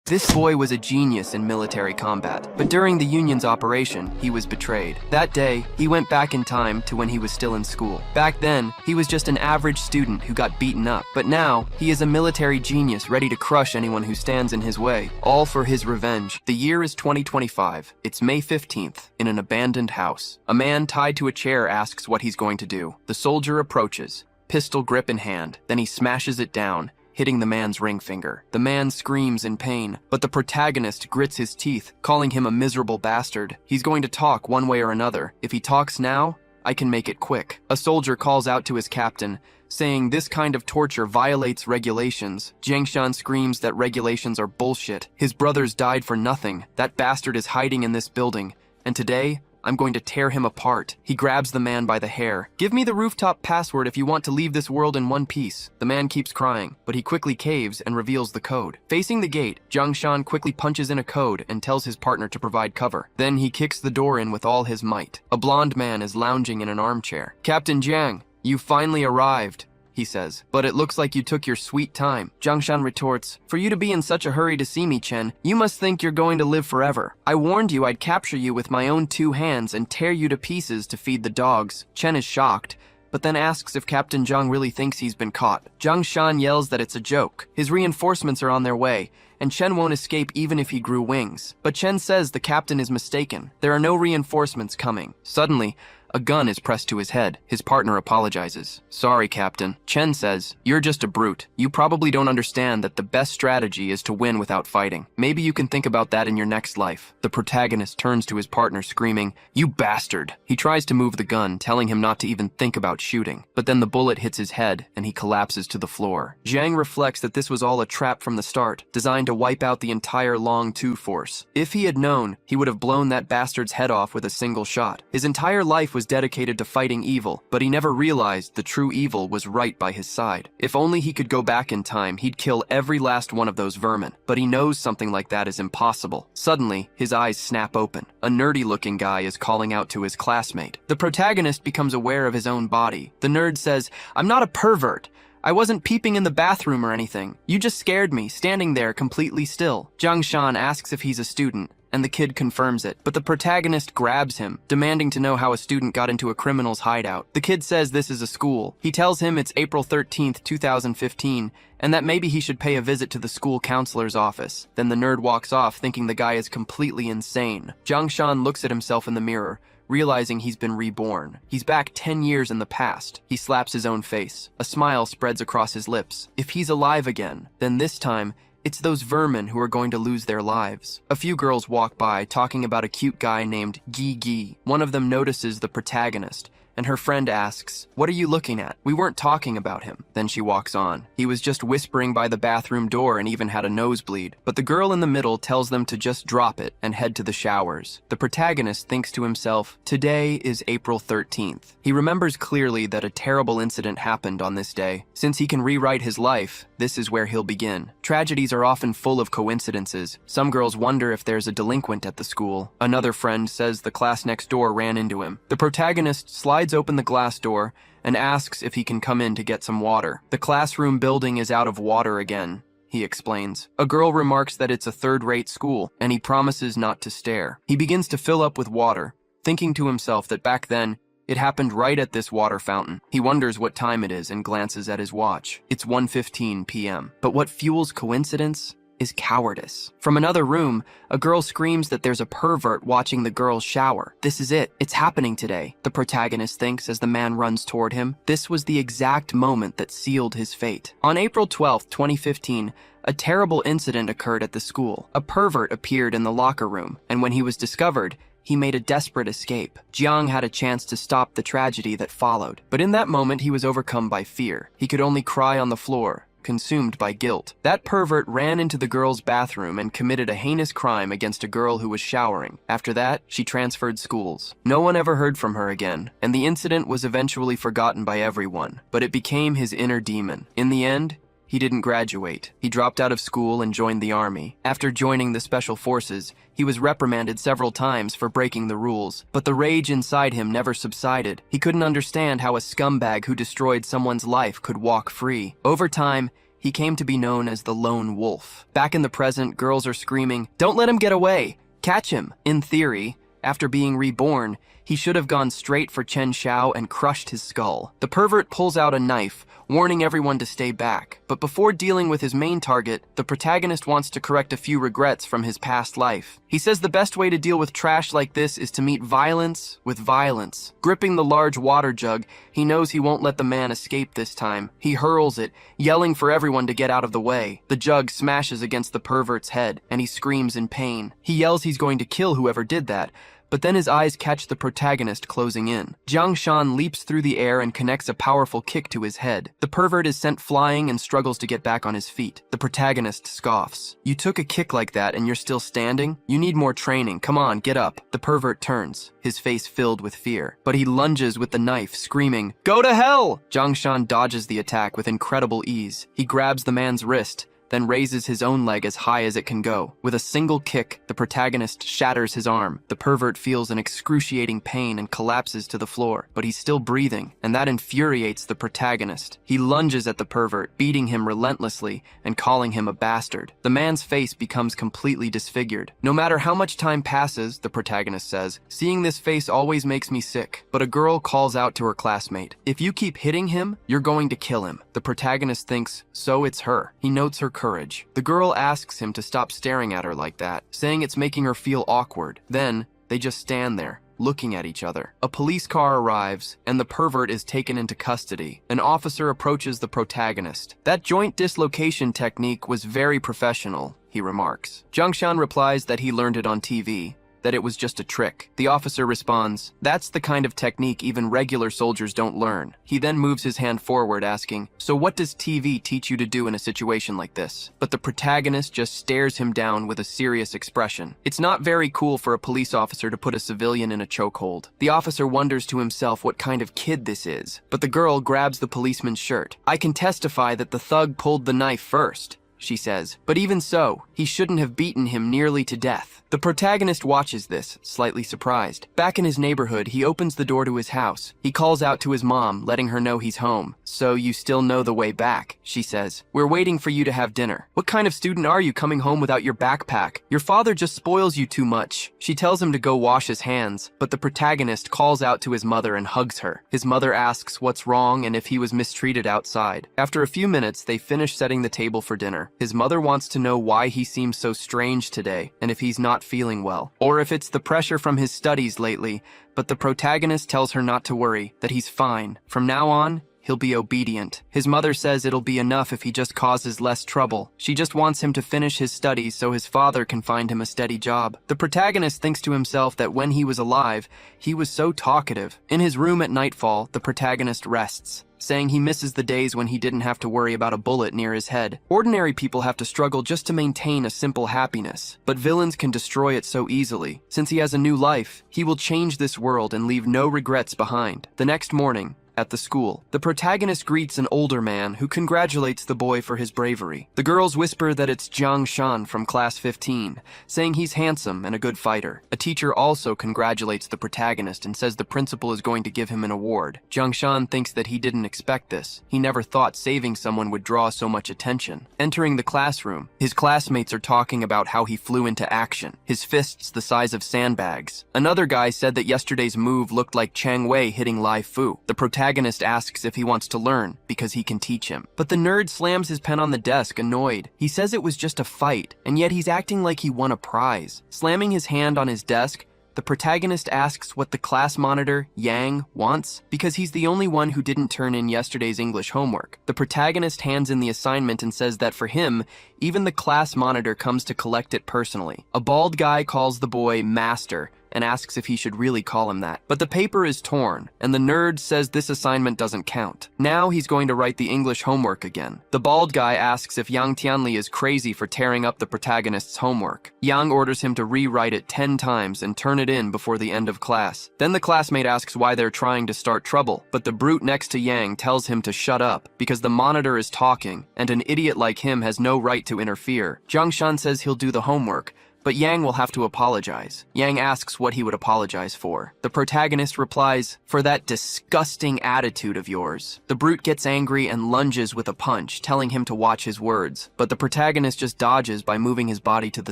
This boy was a genius in military combat, but during the Union's operation, he was betrayed. That day, he went back in time to when he was still in school. Back then, he was just an average student who got beaten up, but now, he is a military genius ready to crush anyone who stands in his way, all for his revenge. The year is 2025. It's May 15th, in an abandoned house. A man tied to a chair asks what he's going to do. The soldier approaches, pistol grip in hand, then he smashes it down, hitting the man's ring finger. The man screams in pain, but the protagonist grits his teeth, calling him a miserable bastard. He's going to talk one way or another. If he talks now, I can make it quick. A soldier calls out to his captain, saying this kind of torture violates regulations. Jiangshan screams that regulations are bullshit. His brothers died for nothing. That bastard is hiding in this building, and today, I'm going to tear him apart. He grabs the man by the hair. Give me the rooftop password if you want to leave this world in one piece. The man keeps crying, but he quickly caves and reveals the code. Facing the gate, Jiang Shan quickly punches in a code and tells his partner to provide cover. Then he kicks the door in with all his might. A blonde man is lounging in an armchair. Captain Jiang, you finally arrived, he says, but it looks like you took your sweet time. Jiang Shan retorts, for you to be in such a hurry to see me, Chen, you must think you're going to live forever. I warned you I'd capture you with my own 2 hands and tear you to pieces to feed the dogs. Chen is shocked, but then asks if Captain Zhang really thinks he's been caught. Jiang Shan yells that it's a joke. His reinforcements are on their way, and Chen won't escape even if he grew wings. But Chen says the captain is mistaken. There are no reinforcements coming. Suddenly, a gun is pressed to his head. His partner apologizes. Sorry, Captain. Chen says, you're just a brute. You probably don't understand that the best strategy is to win without fighting. Maybe you can think about that in your next life. The protagonist turns to his partner screaming, you bastard. He tries to move the gun, telling him not to even think about shooting. But then the bullet hits his head and he collapses to the floor. Jiang reflects that this was all a trap from the start, designed to wipe out the entire Long 2 force. If he had known, he would have blown that bastard's head off with a single shot. His entire life was dedicated to fighting evil, but he never realized the true evil was right by his side. If only he could go back in time, he'd kill every last one of those vermin. But he knows something like that is impossible. Suddenly, his eyes snap open. A nerdy-looking guy is calling out to his classmate. The protagonist becomes aware of his own body. The nerd says, I'm not a pervert. I wasn't peeping in the bathroom or anything. You just scared me, standing there completely still. Jiang Shan asks if he's a student, and the kid confirms it, but the protagonist grabs him, demanding to know how a student got into a criminal's hideout. The kid says this is a school. He tells him it's April 13th, 2015, and that maybe he should pay a visit to the school counselor's office. Then the nerd walks off, thinking the guy is completely insane. Jiang Shan looks at himself in the mirror, realizing he's been reborn. He's back 10 years in the past. He slaps his own face. A smile spreads across his lips. If he's alive again, then this time, it's those vermin who are going to lose their lives. A few girls walk by, talking about a cute guy named Gi. One of them notices the protagonist, and her friend asks, what are you looking at? We weren't talking about him. Then she walks on. He was just whispering by the bathroom door and even had a nosebleed. But the girl in the middle tells them to just drop it and head to the showers. The protagonist thinks to himself, today is April 13th. He remembers clearly that a terrible incident happened on this day. Since he can rewrite his life, this is where he'll begin. Tragedies are often full of coincidences. Some girls wonder if there's a delinquent at the school. Another friend says the class next door ran into him. The protagonist slides open the glass door and asks if he can come in to get some water. The classroom building is out of water again, he explains. A girl remarks that it's a third-rate school, and he promises not to stare. He begins to fill up with water, thinking to himself that back then, it happened right at this water fountain. He wonders what time it is and glances at his watch. It's 1:15 p.m. But what fuels coincidence is cowardice. From another room, a girl screams that there's a pervert watching the girls shower. This is it. It's happening today, the protagonist thinks as the man runs toward him. This was the exact moment that sealed his fate. On April 12, 2015, a terrible incident occurred at the school. A pervert appeared in the locker room, and when he was discovered, he made a desperate escape. Jiang had a chance to stop the tragedy that followed, but in that moment he was overcome by fear. He could only cry on the floor, consumed by guilt. That pervert ran into the girl's bathroom and committed a heinous crime against a girl who was showering. After that, she transferred schools. No one ever heard from her again, and the incident was eventually forgotten by everyone, but it became his inner demon. In the end, he didn't graduate. He dropped out of school and joined the army. After joining the special forces, he was reprimanded several times for breaking the rules, but the rage inside him never subsided. He couldn't understand how a scumbag who destroyed someone's life could walk free. Over time, he came to be known as the Lone Wolf. Back in the present, girls are screaming, "Don't let him get away! Catch him!" In theory, after being reborn, he should have gone straight for Chen Xiao and crushed his skull. The pervert pulls out a knife, warning everyone to stay back. But before dealing with his main target, the protagonist wants to correct a few regrets from his past life. He says the best way to deal with trash like this is to meet violence with violence. Gripping the large water jug, he knows he won't let the man escape this time. He hurls it, yelling for everyone to get out of the way. The jug smashes against the pervert's head, and he screams in pain. He yells he's going to kill whoever did that, but then his eyes catch the protagonist closing in. Jiang Shan leaps through the air and connects a powerful kick to his head. The pervert is sent flying and struggles to get back on his feet. The protagonist scoffs. "You took a kick like that and you're still standing? You need more training. Come on, get up." The pervert turns, his face filled with fear. But he lunges with the knife, screaming, "Go to hell!" Jiang Shan dodges the attack with incredible ease. He grabs the man's wrist, then raises his own leg as high as it can go. With a single kick, the protagonist shatters his arm. The pervert feels an excruciating pain and collapses to the floor, but he's still breathing, and that infuriates the protagonist. He lunges at the pervert, beating him relentlessly and calling him a bastard. The man's face becomes completely disfigured. "No matter how much time passes," the protagonist says, "seeing this face always makes me sick." But a girl calls out to her classmate, "If you keep hitting him, you're going to kill him." The protagonist thinks, so it's her. He notes her courage. The girl asks him to stop staring at her like that, saying it's making her feel awkward. Then, they just stand there, looking at each other. A police car arrives, and the pervert is taken into custody. An officer approaches the protagonist. "That joint dislocation technique was very professional," he remarks. Jiang Shan replies that he learned it on TV, that it was just a trick. The officer responds, "That's the kind of technique even regular soldiers don't learn." He then moves his hand forward, asking, "So what does TV teach you to do in a situation like this?" But the protagonist just stares him down with a serious expression. It's not very cool for a police officer to put a civilian in a chokehold. The officer wonders to himself what kind of kid this is, but the girl grabs the policeman's shirt. "I can testify that the thug pulled the knife first," she says. But even so, he shouldn't have beaten him nearly to death. The protagonist watches this, slightly surprised. Back in his neighborhood, he opens the door to his house. He calls out to his mom, letting her know he's home. "So you still know the way back," she says. "We're waiting for you to have dinner." "What kind of student are you coming home without your backpack? Your father just spoils you too much." She tells him to go wash his hands, but the protagonist calls out to his mother and hugs her. His mother asks what's wrong and if he was mistreated outside. After a few minutes, they finish setting the table for dinner. His mother wants to know why he seems so strange today, and if he's not feeling well, or if it's the pressure from his studies lately, but the protagonist tells her not to worry, that he's fine. From now on, he'll be obedient. His mother says it'll be enough if he just causes less trouble. She just wants him to finish his studies so his father can find him a steady job. The protagonist thinks to himself that when he was alive, he was so talkative. In his room at nightfall, the protagonist rests, saying he misses the days when he didn't have to worry about a bullet near his head. Ordinary people have to struggle just to maintain a simple happiness, but villains can destroy it so easily. Since he has a new life, he will change this world and leave no regrets behind. The next morning, at the school, the protagonist greets an older man who congratulates the boy for his bravery. The girls whisper that it's Jiang Shan from class 15, saying he's handsome and a good fighter. A teacher also congratulates the protagonist and says the principal is going to give him an award. Jiang Shan thinks that he didn't expect this. He never thought saving someone would draw so much attention. Entering the classroom, his classmates are talking about how he flew into action, his fists the size of sandbags. Another guy said that yesterday's move looked like Chang Wei hitting Lai Fu. The protagonist asks if he wants to learn, because he can teach him. But the nerd slams his pen on the desk, annoyed. He says it was just a fight, and yet he's acting like he won a prize. Slamming his hand on his desk, the protagonist asks what the class monitor, Yang, wants, because he's the only one who didn't turn in yesterday's English homework. The protagonist hands in the assignment and says that for him, even the class monitor comes to collect it personally. A bald guy calls the boy Master, and asks if he should really call him that. But the paper is torn, and the nerd says this assignment doesn't count. Now he's going to write the English homework again. The bald guy asks if Yang Tianli is crazy for tearing up the protagonist's homework. Yang orders him to rewrite it 10 times and turn it in before the end of class. Then the classmate asks why they're trying to start trouble, but the brute next to Yang tells him to shut up, because the monitor is talking, and an idiot like him has no right to interfere. Jiang Shan says he'll do the homework, but Yang will have to apologize. Yang asks what he would apologize for. The protagonist replies, "For that disgusting attitude of yours." The brute gets angry and lunges with a punch, telling him to watch his words, but the protagonist just dodges by moving his body to the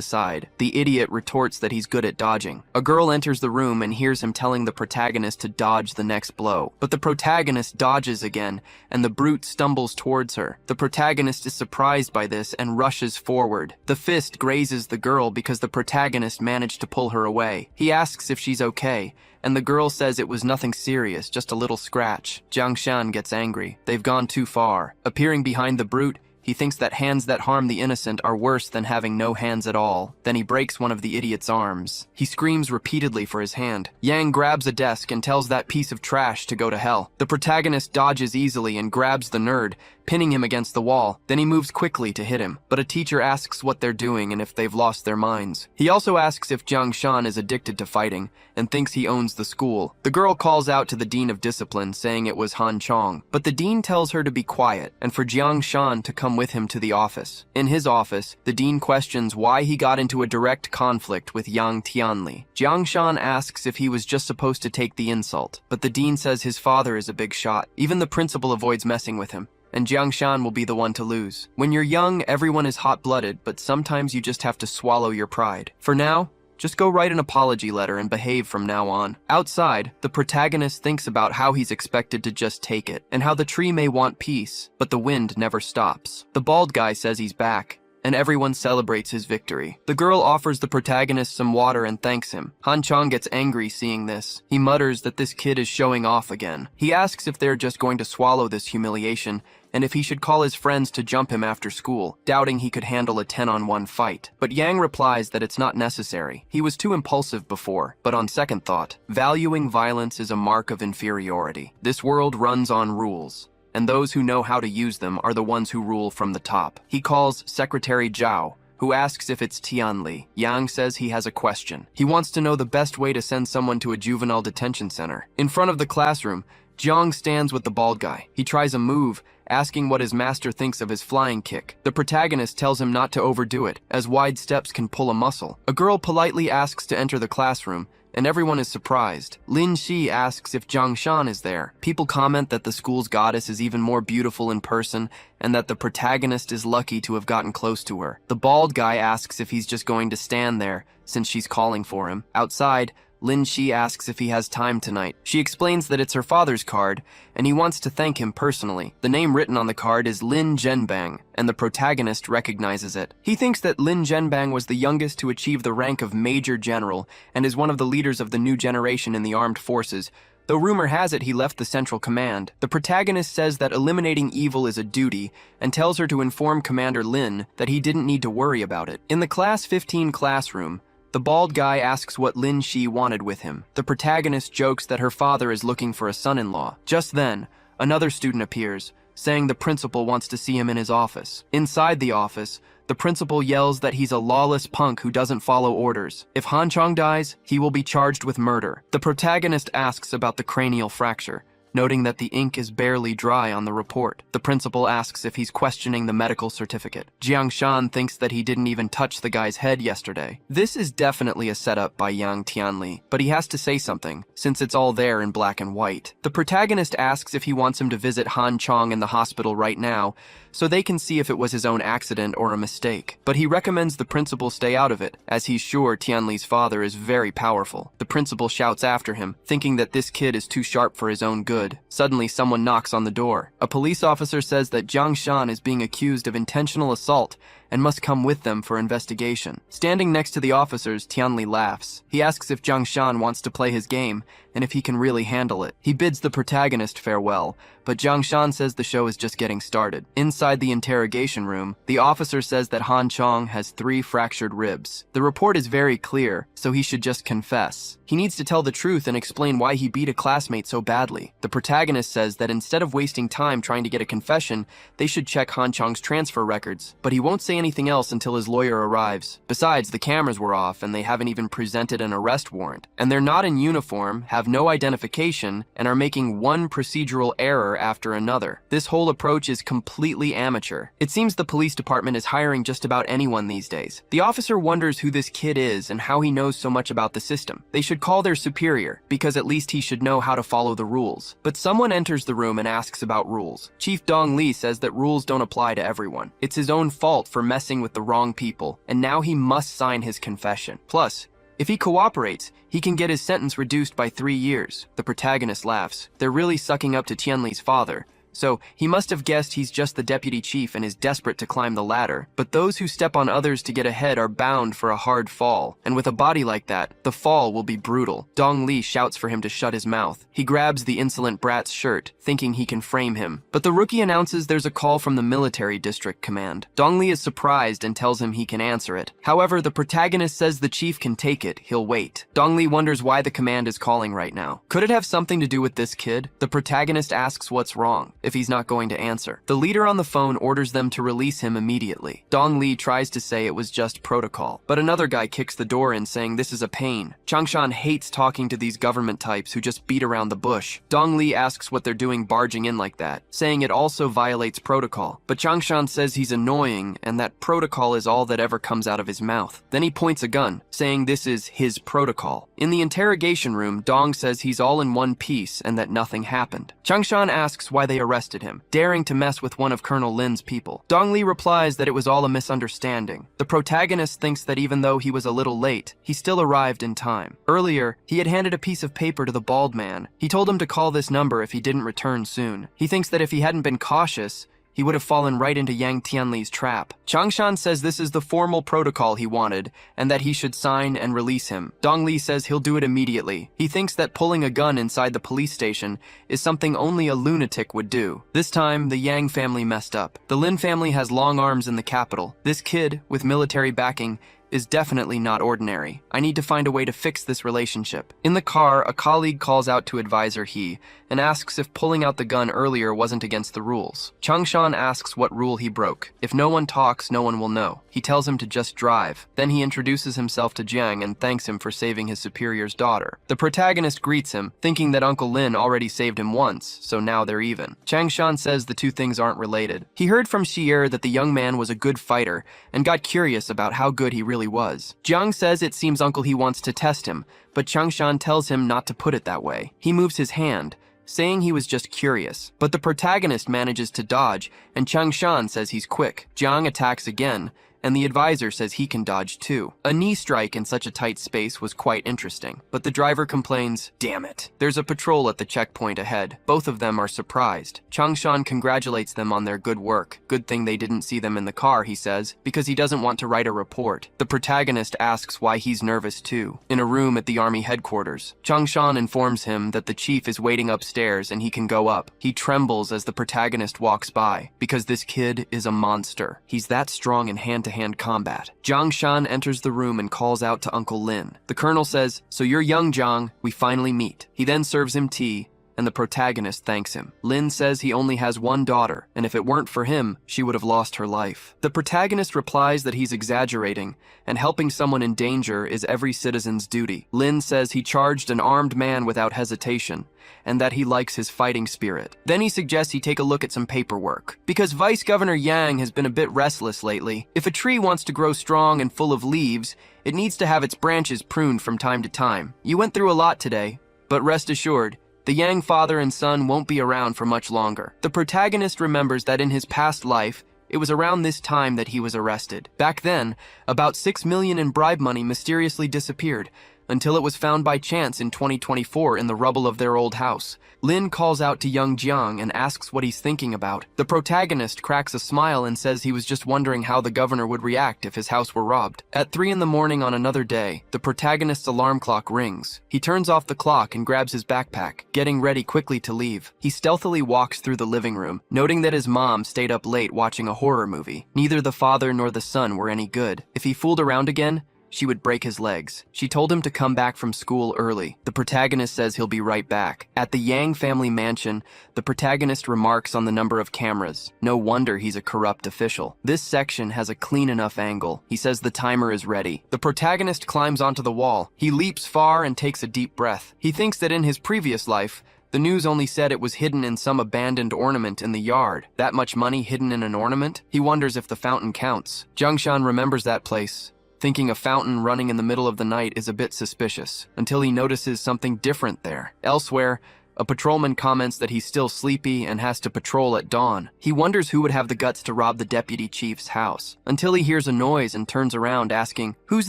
side. The idiot retorts that he's good at dodging. A girl enters the room and hears him telling the protagonist to dodge the next blow, but the protagonist dodges again, and the brute stumbles towards her. The protagonist is surprised by this and rushes forward. The fist grazes the girl because the protagonist managed to pull her away. He asks if she's okay, and the girl says it was nothing serious, just a little scratch. Jiang Shan gets angry. They've gone too far. Appearing behind the brute, he thinks that hands that harm the innocent are worse than having no hands at all. Then he breaks one of the idiot's arms. He screams repeatedly for his hand. Yang grabs a desk and tells that piece of trash to go to hell. The protagonist dodges easily and grabs the nerd, pinning him against the wall. Then he moves quickly to hit him, but a teacher asks what they're doing and if they've lost their minds. He also asks if Jiang Shan is addicted to fighting and thinks he owns the school. The girl calls out to the dean of discipline, saying it was Han Chong, but the dean tells her to be quiet and for Jiang Shan to come with him to the office. In his office, the dean questions why he got into a direct conflict with Yang Tianli. Jiang Shan asks if he was just supposed to take the insult, but the dean says his father is a big shot. Even the principal avoids messing with him, and Jiang Shan will be the one to lose. When you're young, everyone is hot-blooded, but sometimes you just have to swallow your pride. For now, just go write an apology letter and behave from now on. Outside, the protagonist thinks about how he's expected to just take it, and how the tree may want peace, but the wind never stops. The bald guy says he's back, and everyone celebrates his victory. The girl offers the protagonist some water and thanks him. Han Chong gets angry seeing this. He mutters that this kid is showing off again. He asks if they're just going to swallow this humiliation, and if he should call his friends to jump him after school, doubting he could handle a 10-on-1 fight. But Yang replies that it's not necessary. He was too impulsive before, but on second thought, valuing violence is a mark of inferiority. This world runs on rules, and those who know how to use them are the ones who rule from the top. He calls Secretary Zhao, who asks if it's Tianli. Yang says he has a question. He wants to know the best way to send someone to a juvenile detention center. In front of the classroom, Jiang stands with the bald guy. He tries a move, asking what his master thinks of his flying kick. The protagonist tells him not to overdo it, as wide steps can pull a muscle. A girl politely asks to enter the classroom, and everyone is surprised. Lin Shi asks if Jiang Shan is there. People comment that the school's goddess is even more beautiful in person, and that the protagonist is lucky to have gotten close to her. The bald guy asks if he's just going to stand there, since she's calling for him. Outside, Lin Shi asks if he has time tonight. She explains that it's her father's card, and he wants to thank him personally. The name written on the card is Lin Zhenbang, and the protagonist recognizes it. He thinks that Lin Zhenbang was the youngest to achieve the rank of Major General, and is one of the leaders of the new generation in the armed forces, though rumor has it he left the Central Command. The protagonist says that eliminating evil is a duty, and tells her to inform Commander Lin that he didn't need to worry about it. In the Class 15 classroom, the bald guy asks what Lin Shi wanted with him. The protagonist jokes that her father is looking for a son-in-law. Just then, another student appears, saying the principal wants to see him in his office. Inside the office, the principal yells that he's a lawless punk who doesn't follow orders. If Han Chong dies, he will be charged with murder. The protagonist asks about the cranial fracture, noting that the ink is barely dry on the report. The principal asks if he's questioning the medical certificate. Jiang Shan thinks that he didn't even touch the guy's head yesterday. This is definitely a setup by Yang Tianli, but he has to say something, since it's all there in black and white. The protagonist asks if he wants him to visit Han Chong in the hospital right now, so they can see if it was his own accident or a mistake. But he recommends the principal stay out of it, as he's sure Tianli's father is very powerful. The principal shouts after him, thinking that this kid is too sharp for his own good. Suddenly, someone knocks on the door. A police officer says that Jiang Shan is being accused of intentional assault and must come with them for investigation. Standing next to the officers, Tianli laughs. He asks if Jiang Shan wants to play his game, and if he can really handle it. He bids the protagonist farewell, but Jiang Shan says the show is just getting started. Inside the interrogation room, the officer says that Han Chong has 3 fractured ribs. The report is very clear, so he should just confess. He needs to tell the truth and explain why he beat a classmate so badly. The protagonist says that instead of wasting time trying to get a confession, they should check Han Chong's transfer records, but he won't say anything else until his lawyer arrives. Besides, the cameras were off and they haven't even presented an arrest warrant. And they're not in uniform, have no identification, and are making one procedural error murderer after another. This whole approach is completely amateur. It seems the police department is hiring just about anyone these days. The officer wonders who this kid is and how he knows so much about the system. They should call their superior, because at least he should know how to follow the rules. But someone enters the room and asks about rules. Chief Dong Li says that rules don't apply to everyone. It's his own fault for messing with the wrong people, and now he must sign his confession. Plus, if he cooperates, he can get his sentence reduced by 3 years. The protagonist laughs. They're really sucking up to Tianli's father. So, he must have guessed he's just the deputy chief and is desperate to climb the ladder. But those who step on others to get ahead are bound for a hard fall. And with a body like that, the fall will be brutal. Dong Li shouts for him to shut his mouth. He grabs the insolent brat's shirt, thinking he can frame him. But the rookie announces there's a call from the military district command. Dong Li is surprised and tells him he can answer it. However, the protagonist says the chief can take it, he'll wait. Dong Li wonders why the command is calling right now. Could it have something to do with this kid? The protagonist asks what's wrong, if he's not going to answer. The leader on the phone orders them to release him immediately. Dong Li tries to say it was just protocol, but another guy kicks the door in saying this is a pain. Changshan hates talking to these government types who just beat around the bush. Dong Li asks what they're doing barging in like that, saying it also violates protocol. But Changshan says he's annoying and that protocol is all that ever comes out of his mouth. Then he points a gun, saying this is his protocol. In the interrogation room, Dong says he's all in one piece and that nothing happened. Changshan asks why they arrested him, daring to mess with one of Colonel Lin's people. Dong Li replies that it was all a misunderstanding. The protagonist thinks that even though he was a little late, he still arrived in time. Earlier, he had handed a piece of paper to the bald man. He told him to call this number if he didn't return soon. He thinks that if he hadn't been cautious, he would have fallen right into Yang Tianli's trap. Changshan says this is the formal protocol he wanted, and that he should sign and release him. Dong Li says he'll do it immediately. He thinks that pulling a gun inside the police station is something only a lunatic would do. This time, the Yang family messed up. The Lin family has long arms in the capital. This kid, with military backing, is definitely not ordinary. I need to find a way to fix this relationship. In the car, a colleague calls out to advisor He and asks if pulling out the gun earlier wasn't against the rules. Changshan asks what rule he broke. If no one talks, no one will know. He tells him to just drive. Then he introduces himself to Jiang and thanks him for saving his superior's daughter. The protagonist greets him, thinking that Uncle Lin already saved him once, so now they're even. Changshan says the two things aren't related. He heard from Xier that the young man was a good fighter and got curious about how good he really was. Jiang says it seems Uncle He wants to test him, but Changshan tells him not to put it that way. He moves his hand, saying he was just curious. But the protagonist manages to dodge, and Changshan says he's quick. Jiang attacks again, and the advisor says he can dodge too. A knee strike in such a tight space was quite interesting, but the driver complains, "Damn it." There's a patrol at the checkpoint ahead. Both of them are surprised. Changshan congratulates them on their good work. Good thing they didn't see them in the car, he says, because he doesn't want to write a report. The protagonist asks why he's nervous too. In a room at the army headquarters, Changshan informs him that the chief is waiting upstairs and he can go up. He trembles as the protagonist walks by, because this kid is a monster. He's that strong in hand-to-hand combat. Jiang Shan enters the room and calls out to Uncle Lin. The colonel says, "So you're young, Jiang. We finally meet." He then serves him tea, and the protagonist thanks him. Lin says he only has one daughter, and if it weren't for him, she would have lost her life. The protagonist replies that he's exaggerating, and helping someone in danger is every citizen's duty. Lin says he charged an armed man without hesitation, and that he likes his fighting spirit. Then he suggests he take a look at some paperwork. Because Vice Governor Yang has been a bit restless lately, if a tree wants to grow strong and full of leaves, it needs to have its branches pruned from time to time. You went through a lot today, but rest assured, the Yang father and son won't be around for much longer. The protagonist remembers that in his past life, it was around this time that he was arrested. Back then, about 6 million in bribe money mysteriously disappeared, until it was found by chance in 2024 in the rubble of their old house. Lin calls out to young Jiang and asks what he's thinking about. The protagonist cracks a smile and says he was just wondering how the governor would react if his house were robbed. At 3 in the morning on another day, the protagonist's alarm clock rings. He turns off the clock and grabs his backpack, getting ready quickly to leave. He stealthily walks through the living room, noting that his mom stayed up late watching a horror movie. Neither the father nor the son were any good. If he fooled around again, she would break his legs. She told him to come back from school early. The protagonist says he'll be right back. At the Yang family mansion, the protagonist remarks on the number of cameras. No wonder he's a corrupt official. This section has a clean enough angle. He says the timer is ready. The protagonist climbs onto the wall. He leaps far and takes a deep breath. He thinks that in his previous life, The news only said it was hidden in some abandoned ornament in the yard. That much money hidden in an ornament? He wonders if the fountain counts. Jingshan remembers that place, thinking a fountain running in the middle of the night is a bit suspicious, until he notices something different there. Elsewhere, a patrolman comments that he's still sleepy and has to patrol at dawn. He wonders who would have the guts to rob the deputy chief's house, until he hears a noise and turns around asking, "Who's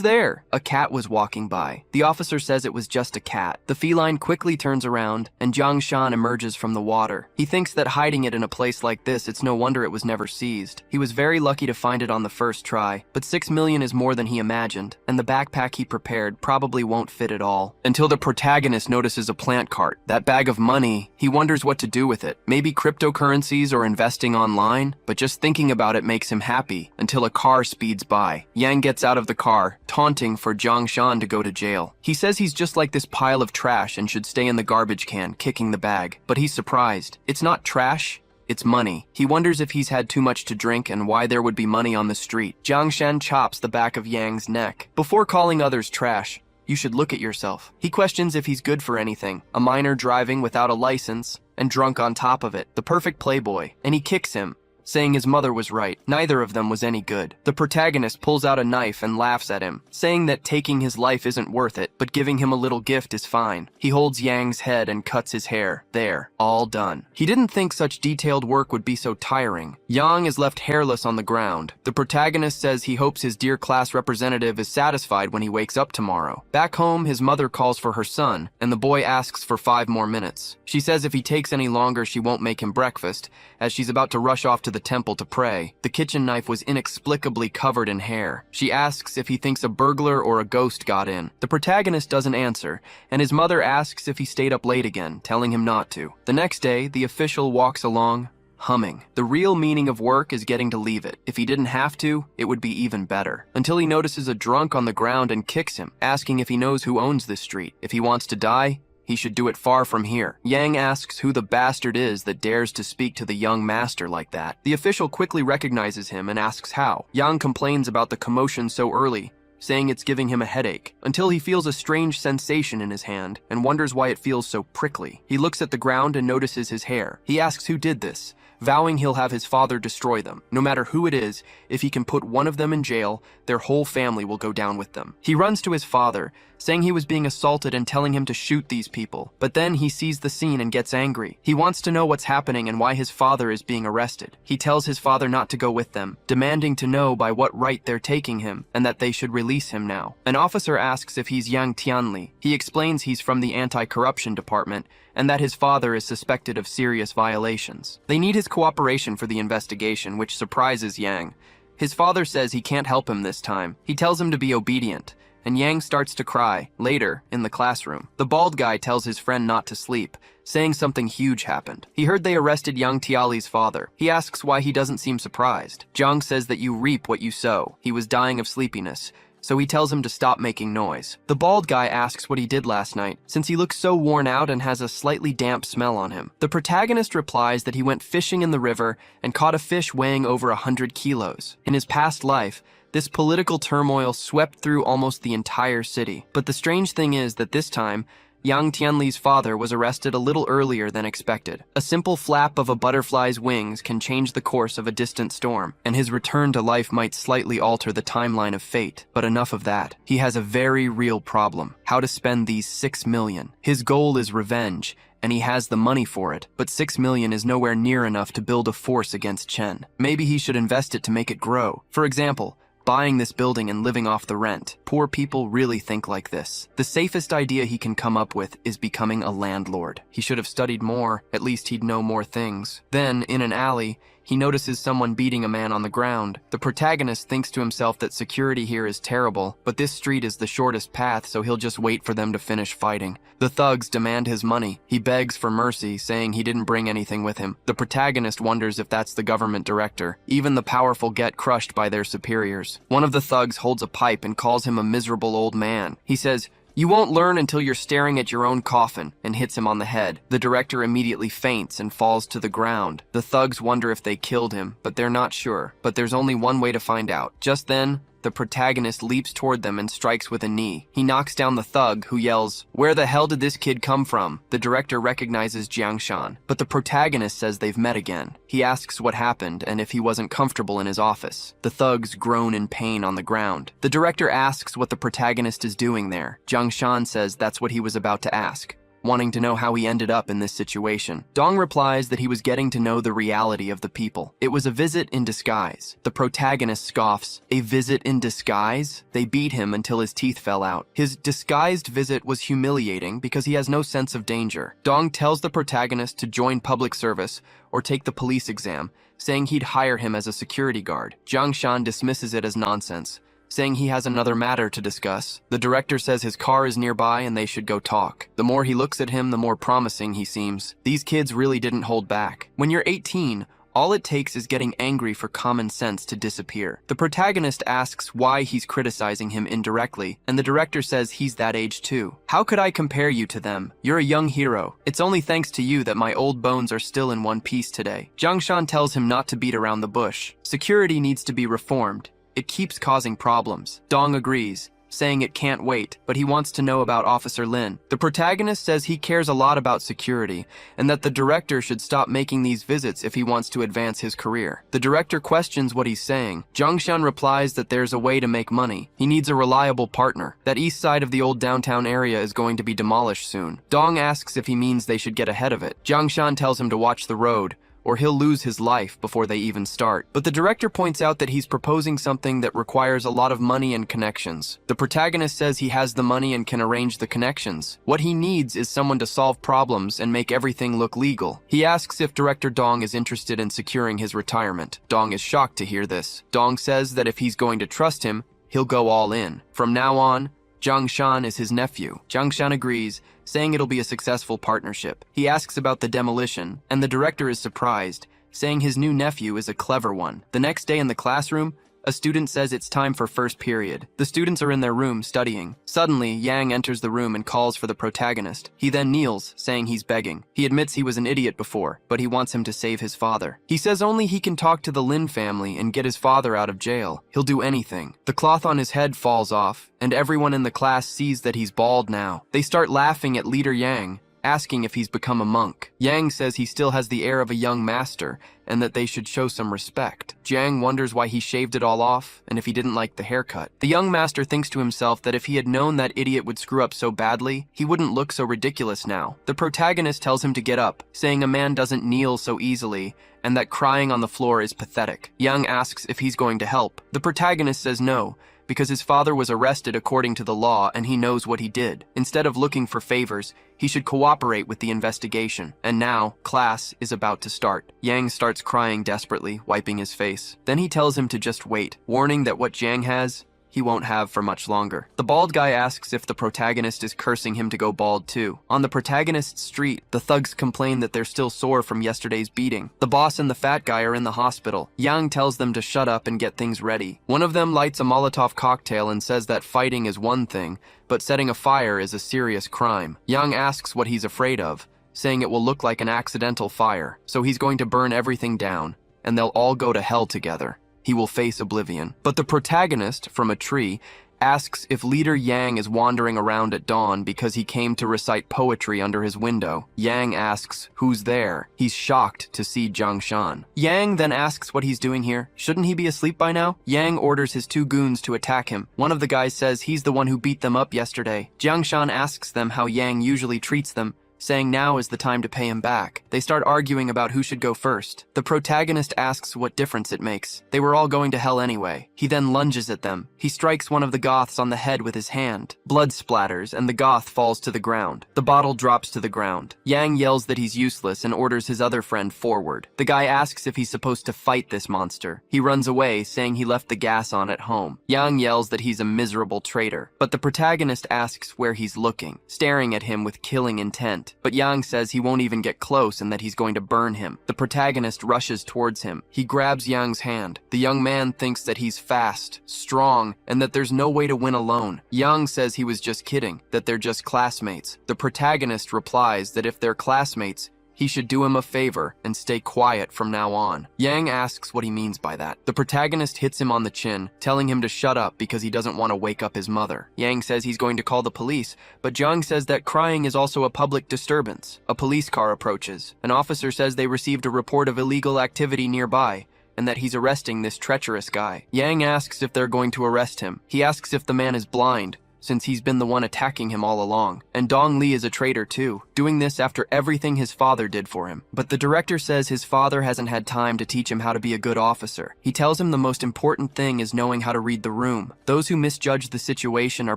there?" A cat was walking by. The officer says it was just a cat. The feline quickly turns around, and Jingshan emerges from the water. He thinks that hiding it in a place like this, it's no wonder it was never seized. He was very lucky to find it on the first try, but 6 million is more than he imagined, and the backpack he prepared probably won't fit at all. Until the protagonist notices a plant cart. That bag of money, he wonders what to do with it. Maybe cryptocurrencies or investing online, but just thinking about it makes him happy, until a car speeds by. Yang gets out of the car, taunting for Jingshan to go to jail. He says he's just like this pile of trash and should stay in the garbage can, kicking the bag. But he's surprised. It's not trash, it's money. He wonders if he's had too much to drink and why there would be money on the street. Jingshan chops the back of Yang's neck. Before calling others trash, you should look at yourself. He questions if he's good for anything. A minor driving without a license, and drunk on top of it. The perfect playboy. And he kicks him, saying his mother was right. Neither of them was any good. The protagonist pulls out a knife and laughs at him, saying that taking his life isn't worth it, but giving him a little gift is fine. He holds Yang's head and cuts his hair. There, all done. He didn't think such detailed work would be so tiring. Yang is left hairless on the ground. The protagonist says he hopes his dear class representative is satisfied when he wakes up tomorrow. Back home, his mother calls for her son, and the boy asks for 5 more minutes. She says if he takes any longer, she won't make him breakfast, as she's about to rush off to the temple to pray. The kitchen knife was inexplicably covered in hair. She asks if he thinks a burglar or a ghost got in. The protagonist doesn't answer, and his mother asks if he stayed up late again, telling him not to. The next day, the official walks along, humming. The real meaning of work is getting to leave it. If he didn't have to, it would be even better. Until he notices a drunk on the ground and kicks him, asking if he knows who owns this street. If he wants to die, he should do it far from here. Yang asks who the bastard is that dares to speak to the young master like that. The official quickly recognizes him and asks how. Yang complains about the commotion so early, saying it's giving him a headache, until he feels a strange sensation in his hand and wonders why it feels so prickly. He looks at the ground and notices his hair. He asks who did this, vowing he'll have his father destroy them. No matter who it is, if he can put one of them in jail, their whole family will go down with them. He runs to his father, saying he was being assaulted and telling him to shoot these people. But then he sees the scene and gets angry. He wants to know what's happening and why his father is being arrested. He tells his father not to go with them, demanding to know by what right they're taking him and that they should release him now. An officer asks if he's Yang Tianli. He explains he's from the anti-corruption department and that his father is suspected of serious violations. They need his cooperation for the investigation, which surprises Yang. His father says he can't help him this time. He tells him to be obedient, and Yang starts to cry. Later, in the classroom, the bald guy tells his friend not to sleep, saying something huge happened. He heard they arrested Yang Tiali's father. He asks why he doesn't seem surprised. Jiang says that you reap what you sow. He was dying of sleepiness, so he tells him to stop making noise. The bald guy asks what he did last night, since he looks so worn out and has a slightly damp smell on him. The protagonist replies that he went fishing in the river and caught a fish weighing over 100 kilos. In his past life, this political turmoil swept through almost the entire city. But the strange thing is that this time, Yang Tianli's father was arrested a little earlier than expected. A simple flap of a butterfly's wings can change the course of a distant storm, and his return to life might slightly alter the timeline of fate. But enough of that. He has a very real problem: how to spend these 6 million. His goal is revenge, and he has the money for it, but 6 million is nowhere near enough to build a force against Chen. Maybe he should invest it to make it grow. For example, buying this building and living off the rent. Poor people really think like this. The safest idea he can come up with is becoming a landlord. He should have studied more, at least he'd know more things. Then, in an alley, he notices someone beating a man on the ground. The protagonist thinks to himself that security here is terrible, but this street is the shortest path, so he'll just wait for them to finish fighting. The thugs demand his money. He begs for mercy, saying he didn't bring anything with him. The protagonist wonders if that's the government director. Even the powerful get crushed by their superiors. One of the thugs holds a pipe and calls him a miserable old man. He says, "You won't learn until you're staring at your own coffin," and hits him on the head. The director immediately faints and falls to the ground. The thugs wonder if they killed him, but they're not sure. But there's only one way to find out. Just then, the the protagonist leaps toward them and strikes with a knee. He knocks down the thug, who yells, "Where the hell did this kid come from?" The director recognizes Jiangshan, but the protagonist says they've met again. He asks what happened and if he wasn't comfortable in his office. The thugs groan in pain on the ground. The director asks what the protagonist is doing there. Jiangshan says that's what he was about to ask, wanting to know how he ended up in this situation. Dong replies that he was getting to know the reality of the people. It was a visit in disguise. The protagonist scoffs, "A visit in disguise?" They beat him until his teeth fell out. His disguised visit was humiliating because he has no sense of danger. Dong tells the protagonist to join public service or take the police exam, saying he'd hire him as a security guard. Jiangshan dismisses it as nonsense, saying he has another matter to discuss. The director says his car is nearby and they should go talk. The more he looks at him, the more promising he seems. These kids really didn't hold back. When you're 18, all it takes is getting angry for common sense to disappear. The protagonist asks why he's criticizing him indirectly, and the director says he's that age too. "How could I compare you to them? You're a young hero. It's only thanks to you that my old bones are still in one piece today." Jiangshan tells him not to beat around the bush. Security needs to be reformed. It keeps causing problems. Dong agrees, saying it can't wait, but he wants to know about Officer Lin. The protagonist says he cares a lot about security, and that the director should stop making these visits if he wants to advance his career. The director questions what he's saying. Jiangshan replies that there's a way to make money. He needs a reliable partner. That east side of the old downtown area is going to be demolished soon. Dong asks if he means they should get ahead of it. Jiangshan tells him to watch the road, or he'll lose his life before they even start. But the director points out that he's proposing something that requires a lot of money and connections. The protagonist says he has the money and can arrange the connections. What he needs is someone to solve problems and make everything look legal. He asks if director Dong is interested in securing his retirement. Dong is shocked to hear this. Dong says that if he's going to trust him, he'll go all in. From now on, Jiangshan is his nephew. Jiangshan agrees, saying it'll be a successful partnership. He asks about the demolition, and the director is surprised, saying his new nephew is a clever one. The next day in the classroom, a student says it's time for first period. The students are in their room studying. Suddenly, Yang enters the room and calls for the protagonist. He then kneels, saying he's begging. He admits he was an idiot before, but he wants him to save his father. He says only he can talk to the Lin family and get his father out of jail. He'll do anything. The cloth on his head falls off, and everyone in the class sees that he's bald now. They start laughing at leader Yang, asking if he's become a monk. Yang says he still has the air of a young master, and that they should show some respect. Jiang wonders why he shaved it all off, and if he didn't like the haircut. The young master thinks to himself that if he had known that idiot would screw up so badly, he wouldn't look so ridiculous now. The protagonist tells him to get up, saying a man doesn't kneel so easily, and that crying on the floor is pathetic. Yang asks if he's going to help. The protagonist says no, because his father was arrested according to the law and he knows what he did. Instead of looking for favors, he should cooperate with the investigation. And now, class is about to start. Yang starts crying desperately, wiping his face. Then he tells him to just wait, warning that what Jiang has, he won't have for much longer. The bald guy asks if the protagonist is cursing him to go bald too. On the protagonist's street, the thugs complain that they're still sore from yesterday's beating. The boss and the fat guy are in the hospital. Yang tells them to shut up and get things ready. One of them lights a Molotov cocktail and says that fighting is one thing, but setting a fire is a serious crime. Yang asks what he's afraid of, saying it will look like an accidental fire, so he's going to burn everything down, and they'll all go to hell together. He will face oblivion. But the protagonist, from a tree, asks if leader Yang is wandering around at dawn because he came to recite poetry under his window. Yang asks who's there. He's shocked to see Jiangshan. Yang then asks what he's doing here. Shouldn't he be asleep by now? Yang orders his two goons to attack him. One of the guys says he's the one who beat them up yesterday. Jiangshan asks them how Yang usually treats them, saying now is the time to pay him back. They start arguing about who should go first. The protagonist asks what difference it makes. They were all going to hell anyway. He then lunges at them. He strikes one of the goths on the head with his hand. Blood splatters, and the goth falls to the ground. The bottle drops to the ground. Yang yells that he's useless and orders his other friend forward. The guy asks if he's supposed to fight this monster. He runs away, saying he left the gas on at home. Yang yells that he's a miserable traitor, but the protagonist asks where he's looking, staring at him with killing intent. But Yang says he won't even get close and that he's going to burn him. The protagonist rushes towards him. He grabs Yang's hand. The young man thinks that he's fast, strong, and that there's no way to win alone. Yang says he was just kidding, that they're just classmates. The protagonist replies that if they're classmates, he should do him a favor and stay quiet from now on. Yang asks what he means by that. The protagonist hits him on the chin, telling him to shut up because he doesn't want to wake up his mother. Yang says he's going to call the police, but Jiang says that crying is also a public disturbance. A police car approaches. An officer says they received a report of illegal activity nearby, and that he's arresting this treacherous guy. Yang asks if they're going to arrest him. He asks if the man is blind, since he's been the one attacking him all along. And Dong Li is a traitor too, doing this after everything his father did for him. But the director says his father hasn't had time to teach him how to be a good officer. He tells him the most important thing is knowing how to read the room. Those who misjudge the situation are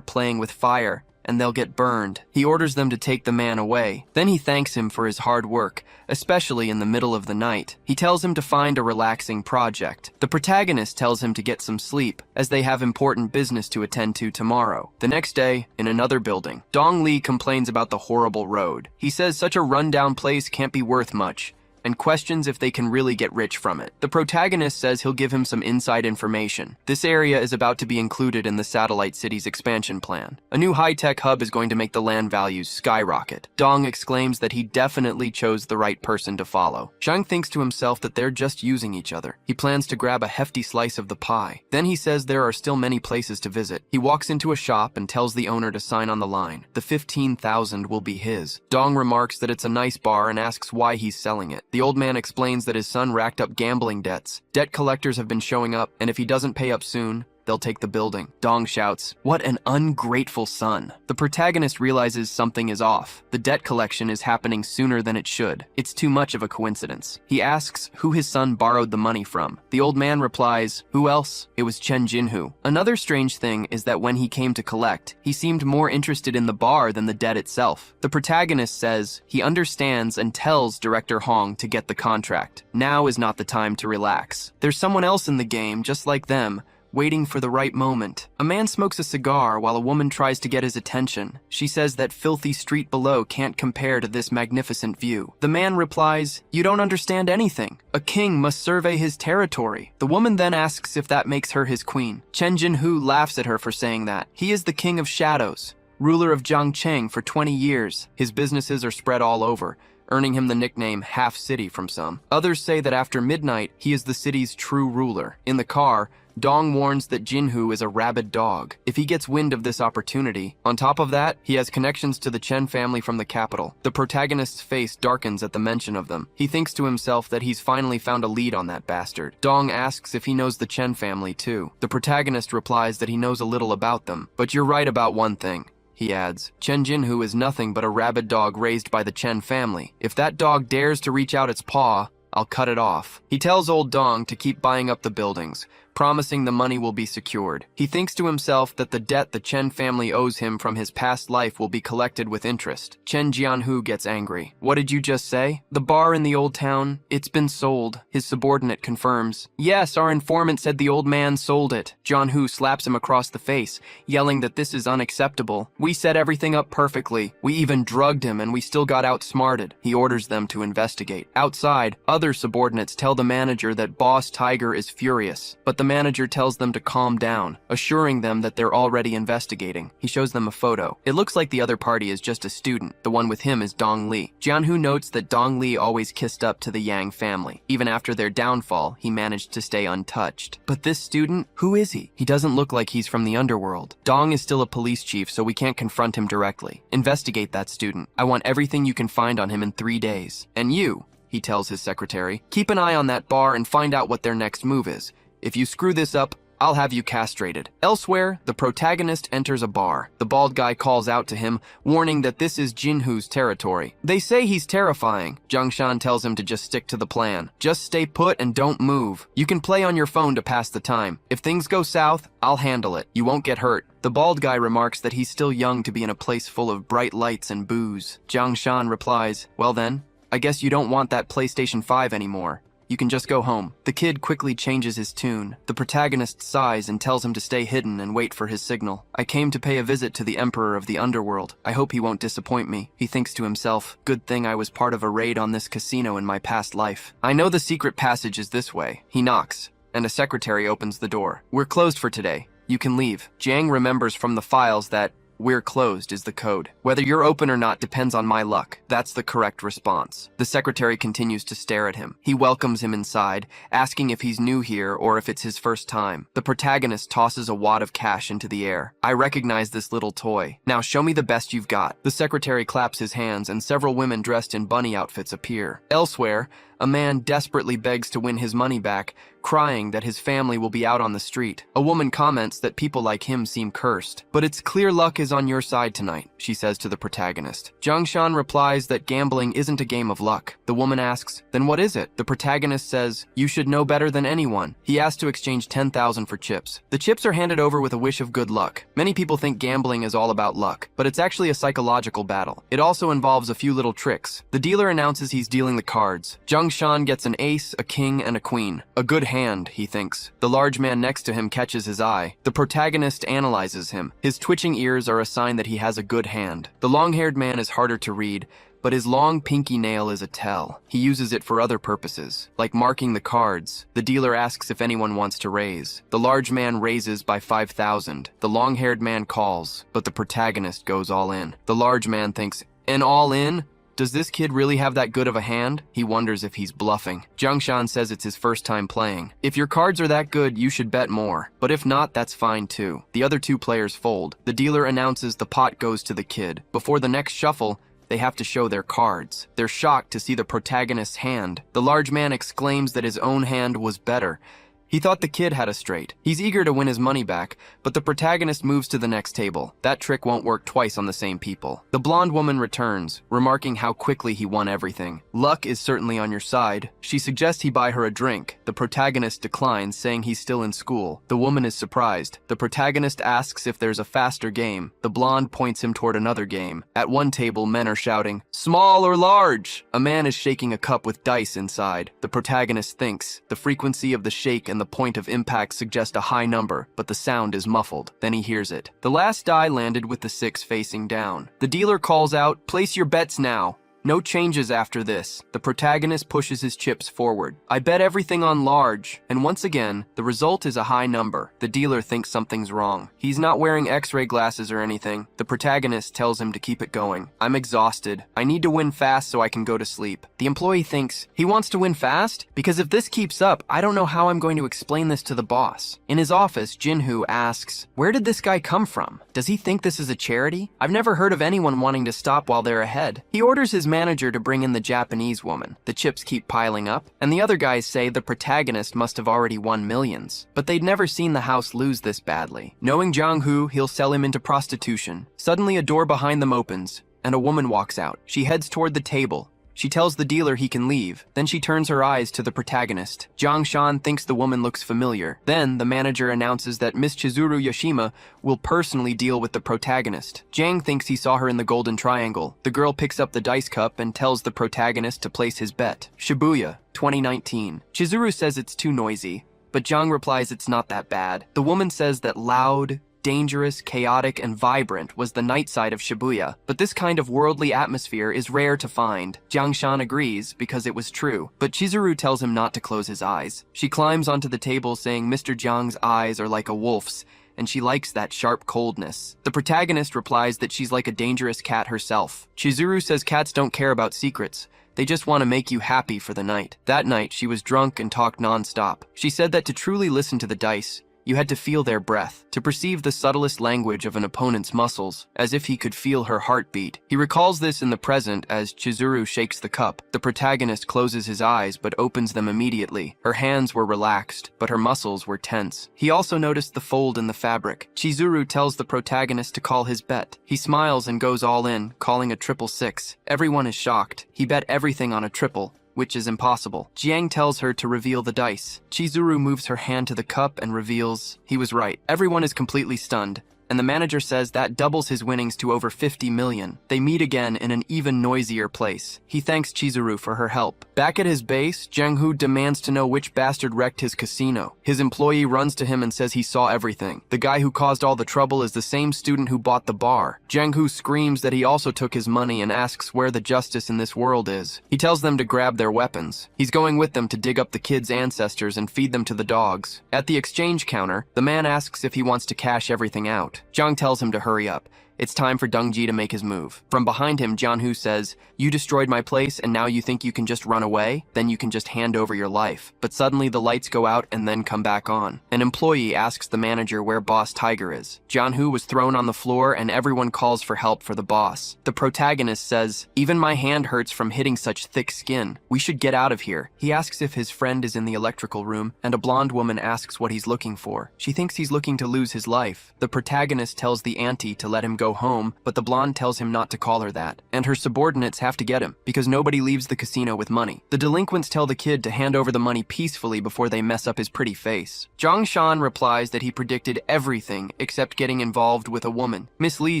playing with fire, and they'll get burned. He orders them to take the man away. Then he thanks him for his hard work, especially in the middle of the night. He tells him to find a relaxing project. The protagonist tells him to get some sleep, as they have important business to attend to tomorrow. The next day, in another building, Dong Li complains about the horrible road. He says such a rundown place can't be worth much, and questions if they can really get rich from it. The protagonist says he'll give him some inside information. This area is about to be included in the Satellite City's expansion plan. A new high-tech hub is going to make the land values skyrocket. Dong exclaims that he definitely chose the right person to follow. Zhang thinks to himself that they're just using each other. He plans to grab a hefty slice of the pie. Then he says there are still many places to visit. He walks into a shop and tells the owner to sign on the line. The 15,000 will be his. Dong remarks that it's a nice bar and asks why he's selling it. The old man explains that his son racked up gambling debts. Debt collectors have been showing up, and if he doesn't pay up soon, they'll take the building. Dong shouts, "What an ungrateful son." The protagonist realizes something is off. The debt collection is happening sooner than it should. It's too much of a coincidence. He asks who his son borrowed the money from. The old man replies, "Who else? It was Chen Jinhu." Another strange thing is that when he came to collect, he seemed more interested in the bar than the debt itself. The protagonist says he understands and tells Director Hong to get the contract. Now is not the time to relax. There's someone else in the game, just like them, waiting for the right moment. A man smokes a cigar while a woman tries to get his attention. She says that filthy street below can't compare to this magnificent view. The man replies, "You don't understand anything. A king must survey his territory." The woman then asks if that makes her his queen. Chen Jinhu laughs at her for saying that. He is the king of shadows, ruler of Jiangcheng for 20 years. His businesses are spread all over, earning him the nickname Half City from some. Others say that after midnight, he is the city's true ruler. In the car, Dong warns that Jinhu is a rabid dog. If he gets wind of this opportunity, on top of that, he has connections to the Chen family from the capital. The protagonist's face darkens at the mention of them. He thinks to himself that he's finally found a lead on that bastard. Dong asks if he knows the Chen family too. The protagonist replies that he knows a little about them. "But you're right about one thing," he adds. "Chen Jinhu is nothing but a rabid dog raised by the Chen family. If that dog dares to reach out its paw, I'll cut it off." He tells old Dong to keep buying up the buildings, promising the money will be secured. He thinks to himself that the debt the Chen family owes him from his past life will be collected with interest. Chen Jianhu gets angry. "What did you just say? The bar in the old town? It's been sold." His subordinate confirms. "Yes, our informant said the old man sold it." Jianhu slaps him across the face, yelling that this is unacceptable. "We set everything up perfectly. We even drugged him and we still got outsmarted." He orders them to investigate. Outside, other subordinates tell the manager that Boss Tiger is furious, but the manager tells them to calm down, assuring them that they're already investigating. He shows them a photo. It looks like the other party is just a student. The one with him is Dong Li. Jianhu notes that Dong Li always kissed up to the Yang family. Even after their downfall, he managed to stay untouched. But this student, who is he? He doesn't look like he's from the underworld. Dong is still a police chief, so we can't confront him directly. Investigate that student. I want everything you can find on him in 3 days. And you, he tells his secretary, keep an eye on that bar and find out what their next move is. If you screw this up, I'll have you castrated. Elsewhere, the protagonist enters a bar. The bald guy calls out to him, warning that this is Jinhu's territory. They say he's terrifying. Zhang Shan tells him to just stick to the plan. Just stay put and don't move. You can play on your phone to pass the time. If things go south, I'll handle it. You won't get hurt. The bald guy remarks that he's still young to be in a place full of bright lights and booze. Zhang Shan replies, well then, I guess you don't want that PlayStation 5 anymore. You can just go home. The kid quickly changes his tune. The protagonist sighs and tells him to stay hidden and wait for his signal. I came to pay a visit to the Emperor of the Underworld. I hope he won't disappoint me. He thinks to himself, good thing I was part of a raid on this casino in my past life. I know the secret passage is this way. He knocks, and a secretary opens the door. We're closed for today. You can leave. Jiang remembers from the files that "We're closed" is the code. "Whether you're open or not depends on my luck." That's the correct response. The secretary continues to stare at him. He welcomes him inside, asking if he's new here or if it's his first time. The protagonist tosses a wad of cash into the air. "I recognize this little toy. Now show me the best you've got." The secretary claps his hands and several women dressed in bunny outfits appear. Elsewhere, a man desperately begs to win his money back, crying that his family will be out on the street. A woman comments that people like him seem cursed. "But it's clear luck is on your side tonight," she says to the protagonist. Jiangshan replies that gambling isn't a game of luck. The woman asks, "Then what is it?" The protagonist says, "You should know better than anyone." He asks to exchange 10,000 for chips. The chips are handed over with a wish of good luck. Many people think gambling is all about luck, but it's actually a psychological battle. It also involves a few little tricks. The dealer announces he's dealing the cards. Jiangshan gets an ace, a king, and a queen. A good hand, he thinks. The large man next to him catches his eye. The protagonist analyzes him. His twitching ears are a sign that he has a good hand. The long-haired man is harder to read, but his long pinky nail is a tell. He uses it for other purposes, like marking the cards. The dealer asks if anyone wants to raise. The large man raises by 5,000. The long-haired man calls, but the protagonist goes all in. The large man thinks, "And all in? Does this kid really have that good of a hand?" He wonders if he's bluffing. Jiangshan says it's his first time playing. "If your cards are that good, you should bet more. But if not, that's fine too." The other two players fold. The dealer announces the pot goes to the kid. Before the next shuffle, they have to show their cards. They're shocked to see the protagonist's hand. The large man exclaims that his own hand was better. He thought the kid had a straight. He's eager to win his money back, but the protagonist moves to the next table. That trick won't work twice on the same people. The blonde woman returns, remarking how quickly he won everything. Luck is certainly on your side. She suggests he buy her a drink. The protagonist declines, saying he's still in school. The woman is surprised. The protagonist asks if there's a faster game. The blonde points him toward another game. At one table, men are shouting, "Small or large?" A man is shaking a cup with dice inside. The protagonist thinks. The frequency of the shake and the point of impact suggest a high number, but the sound is muffled. Then he hears it. The last die landed with the 6 facing down. The dealer calls out, "Place your bets now. No changes after this." The protagonist pushes his chips forward. "I bet everything on large." And once again, the result is a high number. The dealer thinks something's wrong. He's not wearing X-ray glasses or anything. The protagonist tells him to keep it going. "I'm exhausted. I need to win fast so I can go to sleep." The employee thinks, he wants to win fast? Because if this keeps up, I don't know how I'm going to explain this to the boss. In his office, Jinhoo asks, "Where did this guy come from? Does he think this is a charity? I've never heard of anyone wanting to stop while they're ahead." He orders his manager to bring in the Japanese woman. The chips keep piling up, and the other guys say the protagonist must have already won millions. But they'd never seen the house lose this badly. Knowing Jang-hoo, he'll sell him into prostitution. Suddenly a door behind them opens, and a woman walks out. She heads toward the table. She tells the dealer he can leave. Then she turns her eyes to the protagonist. Jiangshan thinks the woman looks familiar. Then the manager announces that Miss Chizuru Yoshima will personally deal with the protagonist. Jang thinks he saw her in the Golden Triangle. The girl picks up the dice cup and tells the protagonist to place his bet. Shibuya, 2019. Chizuru says it's too noisy, but Jang replies it's not that bad. The woman says that loud, dangerous, chaotic, and vibrant was the night side of Shibuya, but this kind of worldly atmosphere is rare to find. Jiangshan agrees because it was true, but Chizuru tells him not to close his eyes. She climbs onto the table saying Mr. Jiang's eyes are like a wolf's, and she likes that sharp coldness. The protagonist replies that she's like a dangerous cat herself. Chizuru says cats don't care about secrets. They just want to make you happy for the night. That night, she was drunk and talked non-stop. She said that to truly listen to the dice, you had to feel their breath, to perceive the subtlest language of an opponent's muscles, as if he could feel her heartbeat. He recalls this in the present as Chizuru shakes the cup. The protagonist closes his eyes but opens them immediately. Her hands were relaxed, but her muscles were tense. He also noticed the fold in the fabric. Chizuru tells the protagonist to call his bet. He smiles and goes all in, calling a 666. Everyone is shocked. He bet everything on a triple, which is impossible. Jiang tells her to reveal the dice. Chizuru moves her hand to the cup and reveals he was right. Everyone is completely stunned, and the manager says that doubles his winnings to over 50 million. They meet again in an even noisier place. He thanks Chizuru for her help. Back at his base, Jang-hoo demands to know which bastard wrecked his casino. His employee runs to him and says he saw everything. The guy who caused all the trouble is the same student who bought the bar. Jang-hoo screams that he also took his money and asks where the justice in this world is. He tells them to grab their weapons. He's going with them to dig up the kids' ancestors and feed them to the dogs. At the exchange counter, the man asks if he wants to cash everything out. Jiang tells him to hurry up. It's time for Dungji to make his move. From behind him, Jianhu says, "You destroyed my place and now you think you can just run away? Then you can just hand over your life." But suddenly the lights go out and then come back on. An employee asks the manager where Boss Tiger is. Jianhu was thrown on the floor and everyone calls for help for the boss. The protagonist says, "Even my hand hurts from hitting such thick skin. We should get out of here." He asks if his friend is in the electrical room, and a blonde woman asks what he's looking for. She thinks he's looking to lose his life. The protagonist tells the auntie to let him go home, but the blonde tells him not to call her that. And her subordinates have to get him, because nobody leaves the casino with money. The delinquents tell the kid to hand over the money peacefully before they mess up his pretty face. Zhang Shan replies that he predicted everything except getting involved with a woman. Miss Lee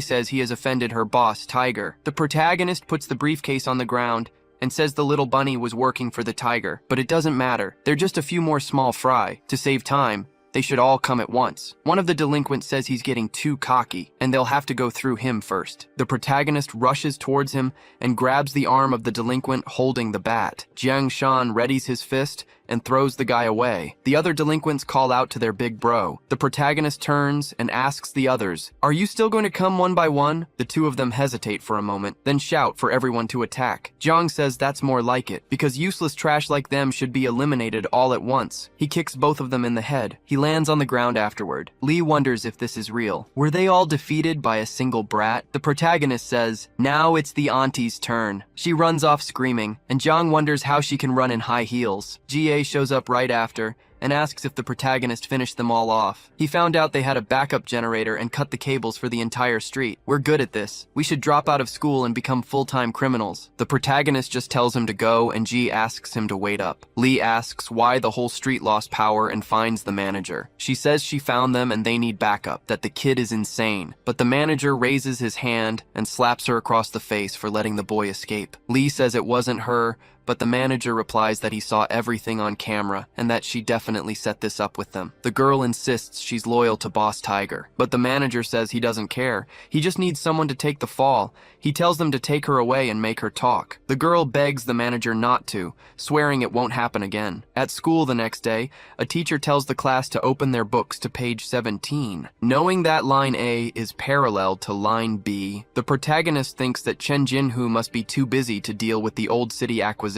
says he has offended her boss, Tiger. The protagonist puts the briefcase on the ground and says the little bunny was working for the tiger, but it doesn't matter. They're just a few more small fry. To save time, they should all come at once. One of the delinquents says he's getting too cocky, and they'll have to go through him first. The protagonist rushes towards him and grabs the arm of the delinquent holding the bat. Jiang Shan readies his fist and throws the guy away. The other delinquents call out to their big bro. The protagonist turns and asks the others, "Are you still going to come one by one?" The two of them hesitate for a moment, then shout for everyone to attack. Jiang says that's more like it, because useless trash like them should be eliminated all at once. He kicks both of them in the head. He lands on the ground afterward. Lee wonders if this is real. Were they all defeated by a single brat? The protagonist says, "Now it's the auntie's turn." She runs off screaming, and Jiang wonders how she can run in high heels. GA shows up right after and asks if the protagonist finished them all off. He found out they had a backup generator and cut the cables for the entire street. "We're good at this. We should drop out of school and become full-time criminals." The protagonist just tells him to go, and G asks him to wait up. Lee asks why the whole street lost power and finds the manager. She says she found them and they need backup, that the kid is insane. But the manager raises his hand and slaps her across the face for letting the boy escape. Lee says it wasn't her, but the manager replies that he saw everything on camera and that she definitely set this up with them. The girl insists she's loyal to Boss Tiger, but the manager says he doesn't care. He just needs someone to take the fall. He tells them to take her away and make her talk. The girl begs the manager not to, swearing it won't happen again. At school the next day, a teacher tells the class to open their books to page 17. Knowing that line A is parallel to line B, the protagonist thinks that Chen Jinhu must be too busy to deal with the old city acquisition.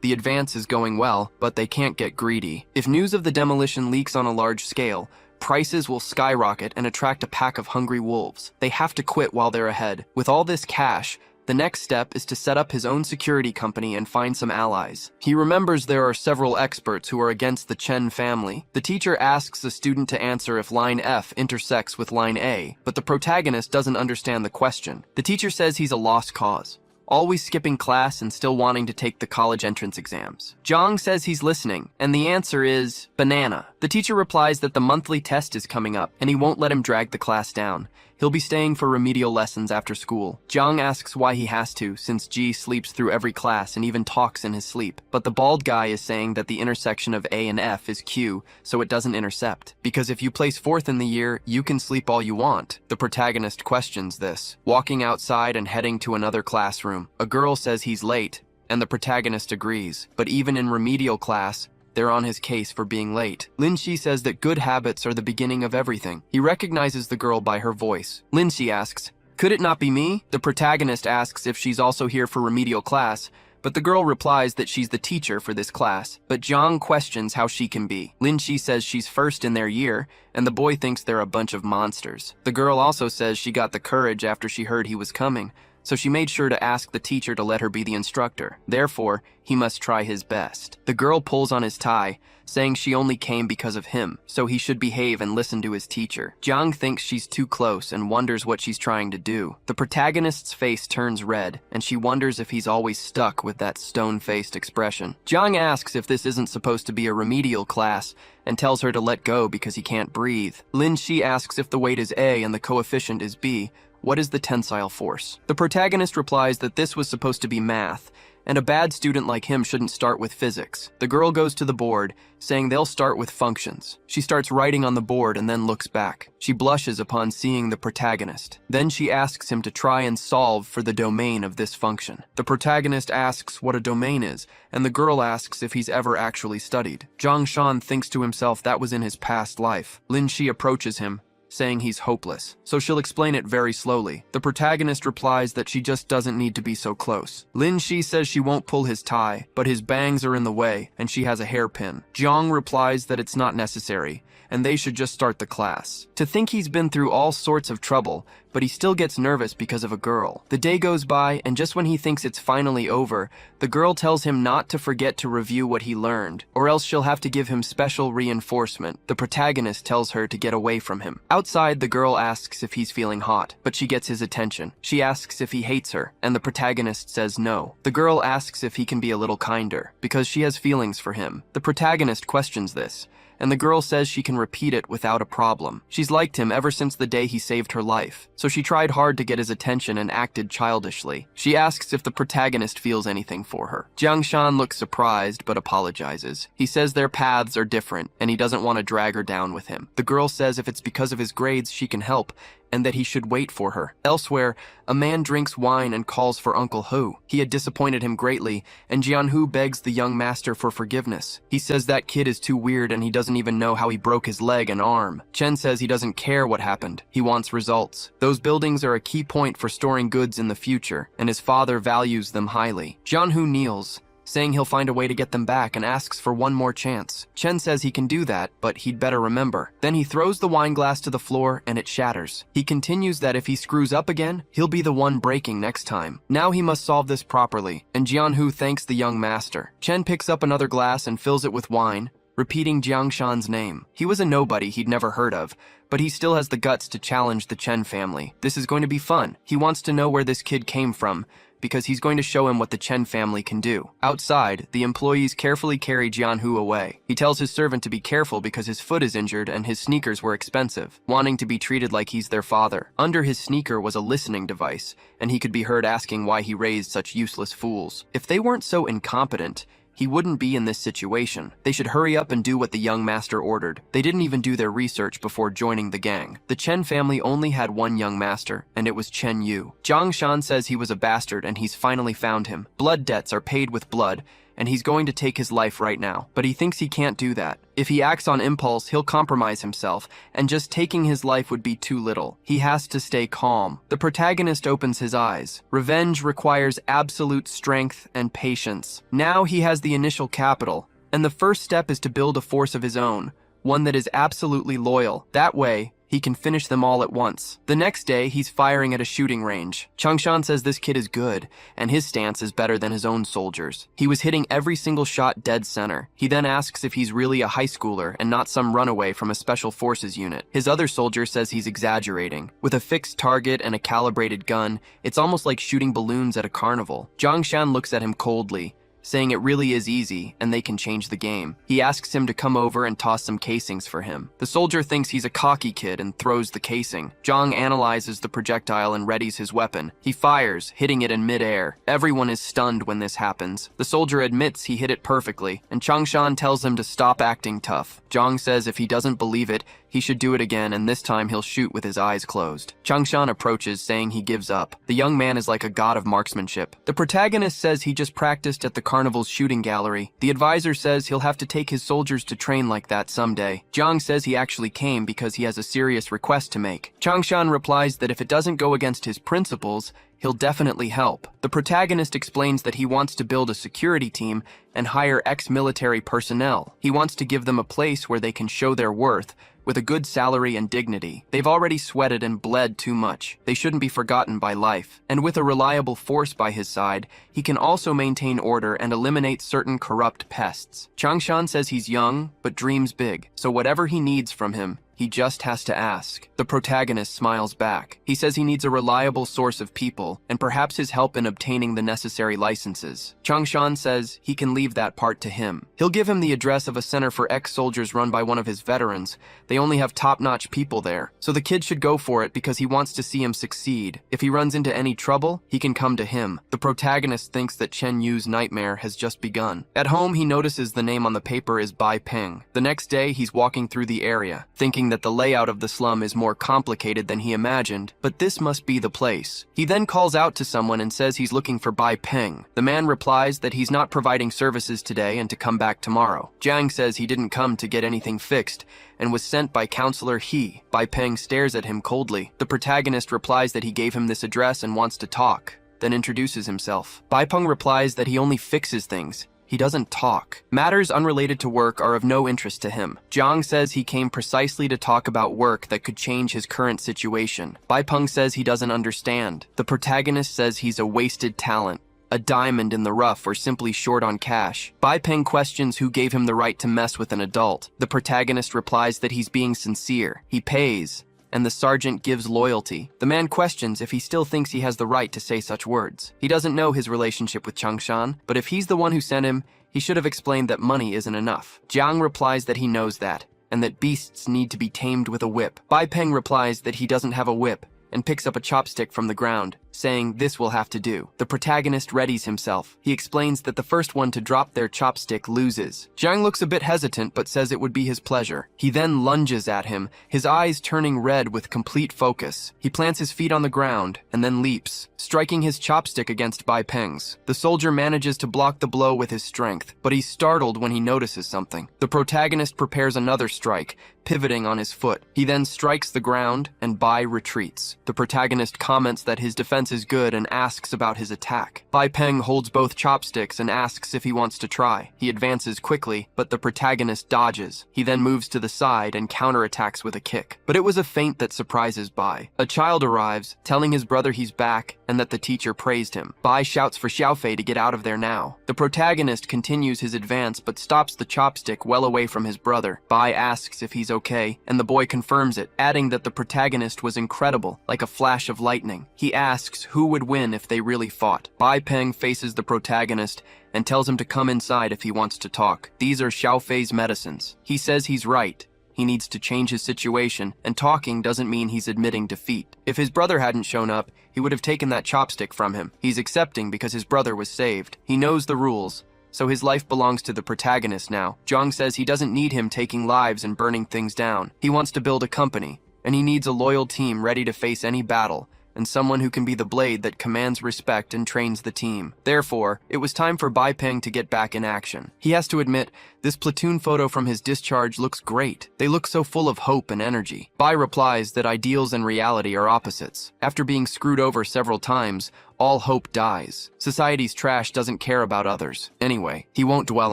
The advance is going well, but they can't get greedy. If news of the demolition leaks on a large scale, prices will skyrocket and attract a pack of hungry wolves. They have to quit while they're ahead. With all this cash, the next step is to set up his own security company and find some allies. He remembers there are several experts who are against the Chen family. The teacher asks the student to answer if line F intersects with line A, but the protagonist doesn't understand the question. The teacher says he's a lost cause, always skipping class and still wanting to take the college entrance exams. Zhang says he's listening, and the answer is banana. The teacher replies that the monthly test is coming up, and he won't let him drag the class down. He'll be staying for remedial lessons after school. Zhang asks why he has to, since G sleeps through every class and even talks in his sleep. But the bald guy is saying that the intersection of A and F is Q, so it doesn't intercept. Because if you place 4th in the year, you can sleep all you want. The protagonist questions this, walking outside and heading to another classroom. A girl says he's late, and the protagonist agrees. But even in remedial class, they're on his case for being late. Lin Shi says that good habits are the beginning of everything. He recognizes the girl by her voice. Lin Shi asks, "Could it not be me?" The protagonist asks if she's also here for remedial class, but the girl replies that she's the teacher for this class. But Zhang questions how she can be. Lin Shi says she's first in their year, and the boy thinks they're a bunch of monsters. The girl also says she got the courage after she heard he was coming, so she made sure to ask the teacher to let her be the instructor. Therefore, he must try his best. The girl pulls on his tie, saying she only came because of him, so he should behave and listen to his teacher. Jiang thinks she's too close and wonders what she's trying to do. The protagonist's face turns red, and she wonders if he's always stuck with that stone-faced expression. Jiang asks if this isn't supposed to be a remedial class, and tells her to let go because he can't breathe. Lin Shi asks if the weight is A and the coefficient is B. What is the tensile force? The protagonist replies that this was supposed to be math, and a bad student like him shouldn't start with physics. The girl goes to the board, saying they'll start with functions. She starts writing on the board and then looks back. She blushes upon seeing the protagonist. Then she asks him to try and solve for the domain of this function. The protagonist asks what a domain is, and the girl asks if he's ever actually studied. Zhang Shan thinks to himself that was in his past life. Lin Shi approaches him, saying he's hopeless, so she'll explain it very slowly. The protagonist replies that she just doesn't need to be so close. Lin Shi says she won't pull his tie, but his bangs are in the way, and she has a hairpin. Jiang replies that it's not necessary, and they should just start the class. To think he's been through all sorts of trouble, but he still gets nervous because of a girl. The day goes by, and just when he thinks it's finally over, the girl tells him not to forget to review what he learned, or else she'll have to give him special reinforcement. The protagonist tells her to get away from him. Outside, the girl asks if he's feeling hot, but she gets his attention. She asks if he hates her, and the protagonist says no. The girl asks if he can be a little kinder, because she has feelings for him. The protagonist questions this, and the girl says she can repeat it without a problem. She's liked him ever since the day he saved her life, so she tried hard to get his attention and acted childishly. She asks if the protagonist feels anything for her. Jiang Shan looks surprised but apologizes. He says their paths are different, and he doesn't want to drag her down with him. The girl says if it's because of his grades she can help, and that he should wait for her. Elsewhere, a man drinks wine and calls for Uncle Hu. He had disappointed him greatly, and Jianhu begs the young master for forgiveness. He says that kid is too weird and he doesn't even know how he broke his leg and arm. Chen says he doesn't care what happened. He wants results. Those buildings are a key point for storing goods in the future, and his father values them highly. Jianhu kneels, saying he'll find a way to get them back, and asks for one more chance. Chen says he can do that, but he'd better remember. Then he throws the wine glass to the floor and it shatters. He continues that if he screws up again, he'll be the one breaking next time. Now he must solve this properly, and Jianhu thanks the young master. Chen picks up another glass and fills it with wine, repeating Jiang Shan's name. He was a nobody he'd never heard of, but he still has the guts to challenge the Chen family. This is going to be fun. He wants to know where this kid came from, because he's going to show him what the Chen family can do. Outside, the employees carefully carry Jianhu away. He tells his servant to be careful because his foot is injured and his sneakers were expensive, wanting to be treated like he's their father. Under his sneaker was a listening device, and he could be heard asking why he raised such useless fools. If they weren't so incompetent, he wouldn't be in this situation. They should hurry up and do what the young master ordered. They didn't even do their research before joining the gang. The Chen family only had one young master, and it was Chen Yu. Jiang Shan says he was a bastard and he's finally found him. Blood debts are paid with blood, and he's going to take his life right now. But he thinks he can't do that. If he acts on impulse, he'll compromise himself, and just taking his life would be too little. He has to stay calm. The protagonist opens his eyes. Revenge requires absolute strength and patience. Now he has the initial capital, and the first step is to build a force of his own, one that is absolutely loyal. That way, he can finish them all at once. The next day, he's firing at a shooting range. Changshan says this kid is good, and his stance is better than his own soldiers. He was hitting every single shot dead center. He then asks if he's really a high schooler and not some runaway from a special forces unit. His other soldier says he's exaggerating. With a fixed target and a calibrated gun, it's almost like shooting balloons at a carnival. Changshan looks at him coldly, saying it really is easy and they can change the game. He asks him to come over and toss some casings for him. The soldier thinks he's a cocky kid and throws the casing. Zhang analyzes the projectile and readies his weapon. He fires, hitting it in midair. Everyone is stunned when this happens. The soldier admits he hit it perfectly, and Changshan tells him to stop acting tough. Zhang says if he doesn't believe it, he should do it again, and this time he'll shoot with his eyes closed. Changshan approaches, saying he gives up. The young man is like a god of marksmanship. The protagonist says he just practiced at the carnival's shooting gallery. The advisor says he'll have to take his soldiers to train like that someday. Zhang says he actually came because he has a serious request to make. Changshan replies that if it doesn't go against his principles, he'll definitely help. The protagonist explains that he wants to build a security team and hire ex-military personnel. He wants to give them a place where they can show their worth, with a good salary and dignity. They've already sweated and bled too much. They shouldn't be forgotten by life. And with a reliable force by his side, he can also maintain order and eliminate certain corrupt pests. Changshan says he's young, but dreams big, so whatever he needs from him, he just has to ask. The protagonist smiles back. He says he needs a reliable source of people, and perhaps his help in obtaining the necessary licenses. Changshan says he can leave that part to him. He'll give him the address of a center for ex-soldiers run by one of his veterans. They only have top-notch people there, so the kid should go for it because he wants to see him succeed. If he runs into any trouble, he can come to him. The protagonist thinks that Chen Yu's nightmare has just begun. At home, he notices the name on the paper is Bai Peng. The next day, he's walking through the area, thinking saying that the layout of the slum is more complicated than he imagined, but this must be the place. He then calls out to someone and says he's looking for Bai Peng. The man replies that he's not providing services today and to come back tomorrow. Jiang says he didn't come to get anything fixed and was sent by Counselor He. Bai Peng stares at him coldly. The protagonist replies that he gave him this address and wants to talk, then introduces himself. Bai Peng replies that he only fixes things. He doesn't talk. Matters unrelated to work are of no interest to him. Jiang says he came precisely to talk about work that could change his current situation. Bai Peng says he doesn't understand. The protagonist says he's a wasted talent, a diamond in the rough, or simply short on cash. Bai Peng questions who gave him the right to mess with an adult. The protagonist replies that he's being sincere. He pays, and the sergeant gives loyalty. The man questions if he still thinks he has the right to say such words. He doesn't know his relationship with Changshan, but if he's the one who sent him, he should have explained that money isn't enough. Jiang replies that he knows that, and that beasts need to be tamed with a whip. Bai Peng replies that he doesn't have a whip, and picks up a chopstick from the ground, saying this will have to do. The protagonist readies himself. He explains that the first one to drop their chopstick loses. Jiang looks a bit hesitant but says it would be his pleasure. He then lunges at him, his eyes turning red with complete focus. He plants his feet on the ground and then leaps, striking his chopstick against Bai Peng's. The soldier manages to block the blow with his strength, but he's startled when he notices something. The protagonist prepares another strike, pivoting on his foot. He then strikes the ground and Bai retreats. The protagonist comments that his defense is good and asks about his attack. Bai Peng holds both chopsticks and asks if he wants to try. He advances quickly, but the protagonist dodges. He then moves to the side and counterattacks with a kick. But it was a feint that surprises Bai. A child arrives, telling his brother he's back and that the teacher praised him. Bai shouts for Xiaofei to get out of there now. The protagonist continues his advance but stops the chopstick well away from his brother. Bai asks if he's okay, and the boy confirms it, adding that the protagonist was incredible, like a flash of lightning. He asks who would win if they really fought. Bai Peng faces the protagonist and tells him to come inside if he wants to talk. These are Xiaofei's medicines. He says he's right. He needs to change his situation, and talking doesn't mean he's admitting defeat. If his brother hadn't shown up, he would have taken that chopstick from him. He's accepting because his brother was saved. He knows the rules, so his life belongs to the protagonist now. Zhang says he doesn't need him taking lives and burning things down. He wants to build a company, and he needs a loyal team ready to face any battle, and someone who can be the blade that commands respect and trains the team. Therefore, it was time for Bai Peng to get back in action. He has to admit, this platoon photo from his discharge looks great. They look so full of hope and energy. Bai replies that ideals and reality are opposites. After being screwed over several times, all hope dies. Society's trash doesn't care about others. Anyway, he won't dwell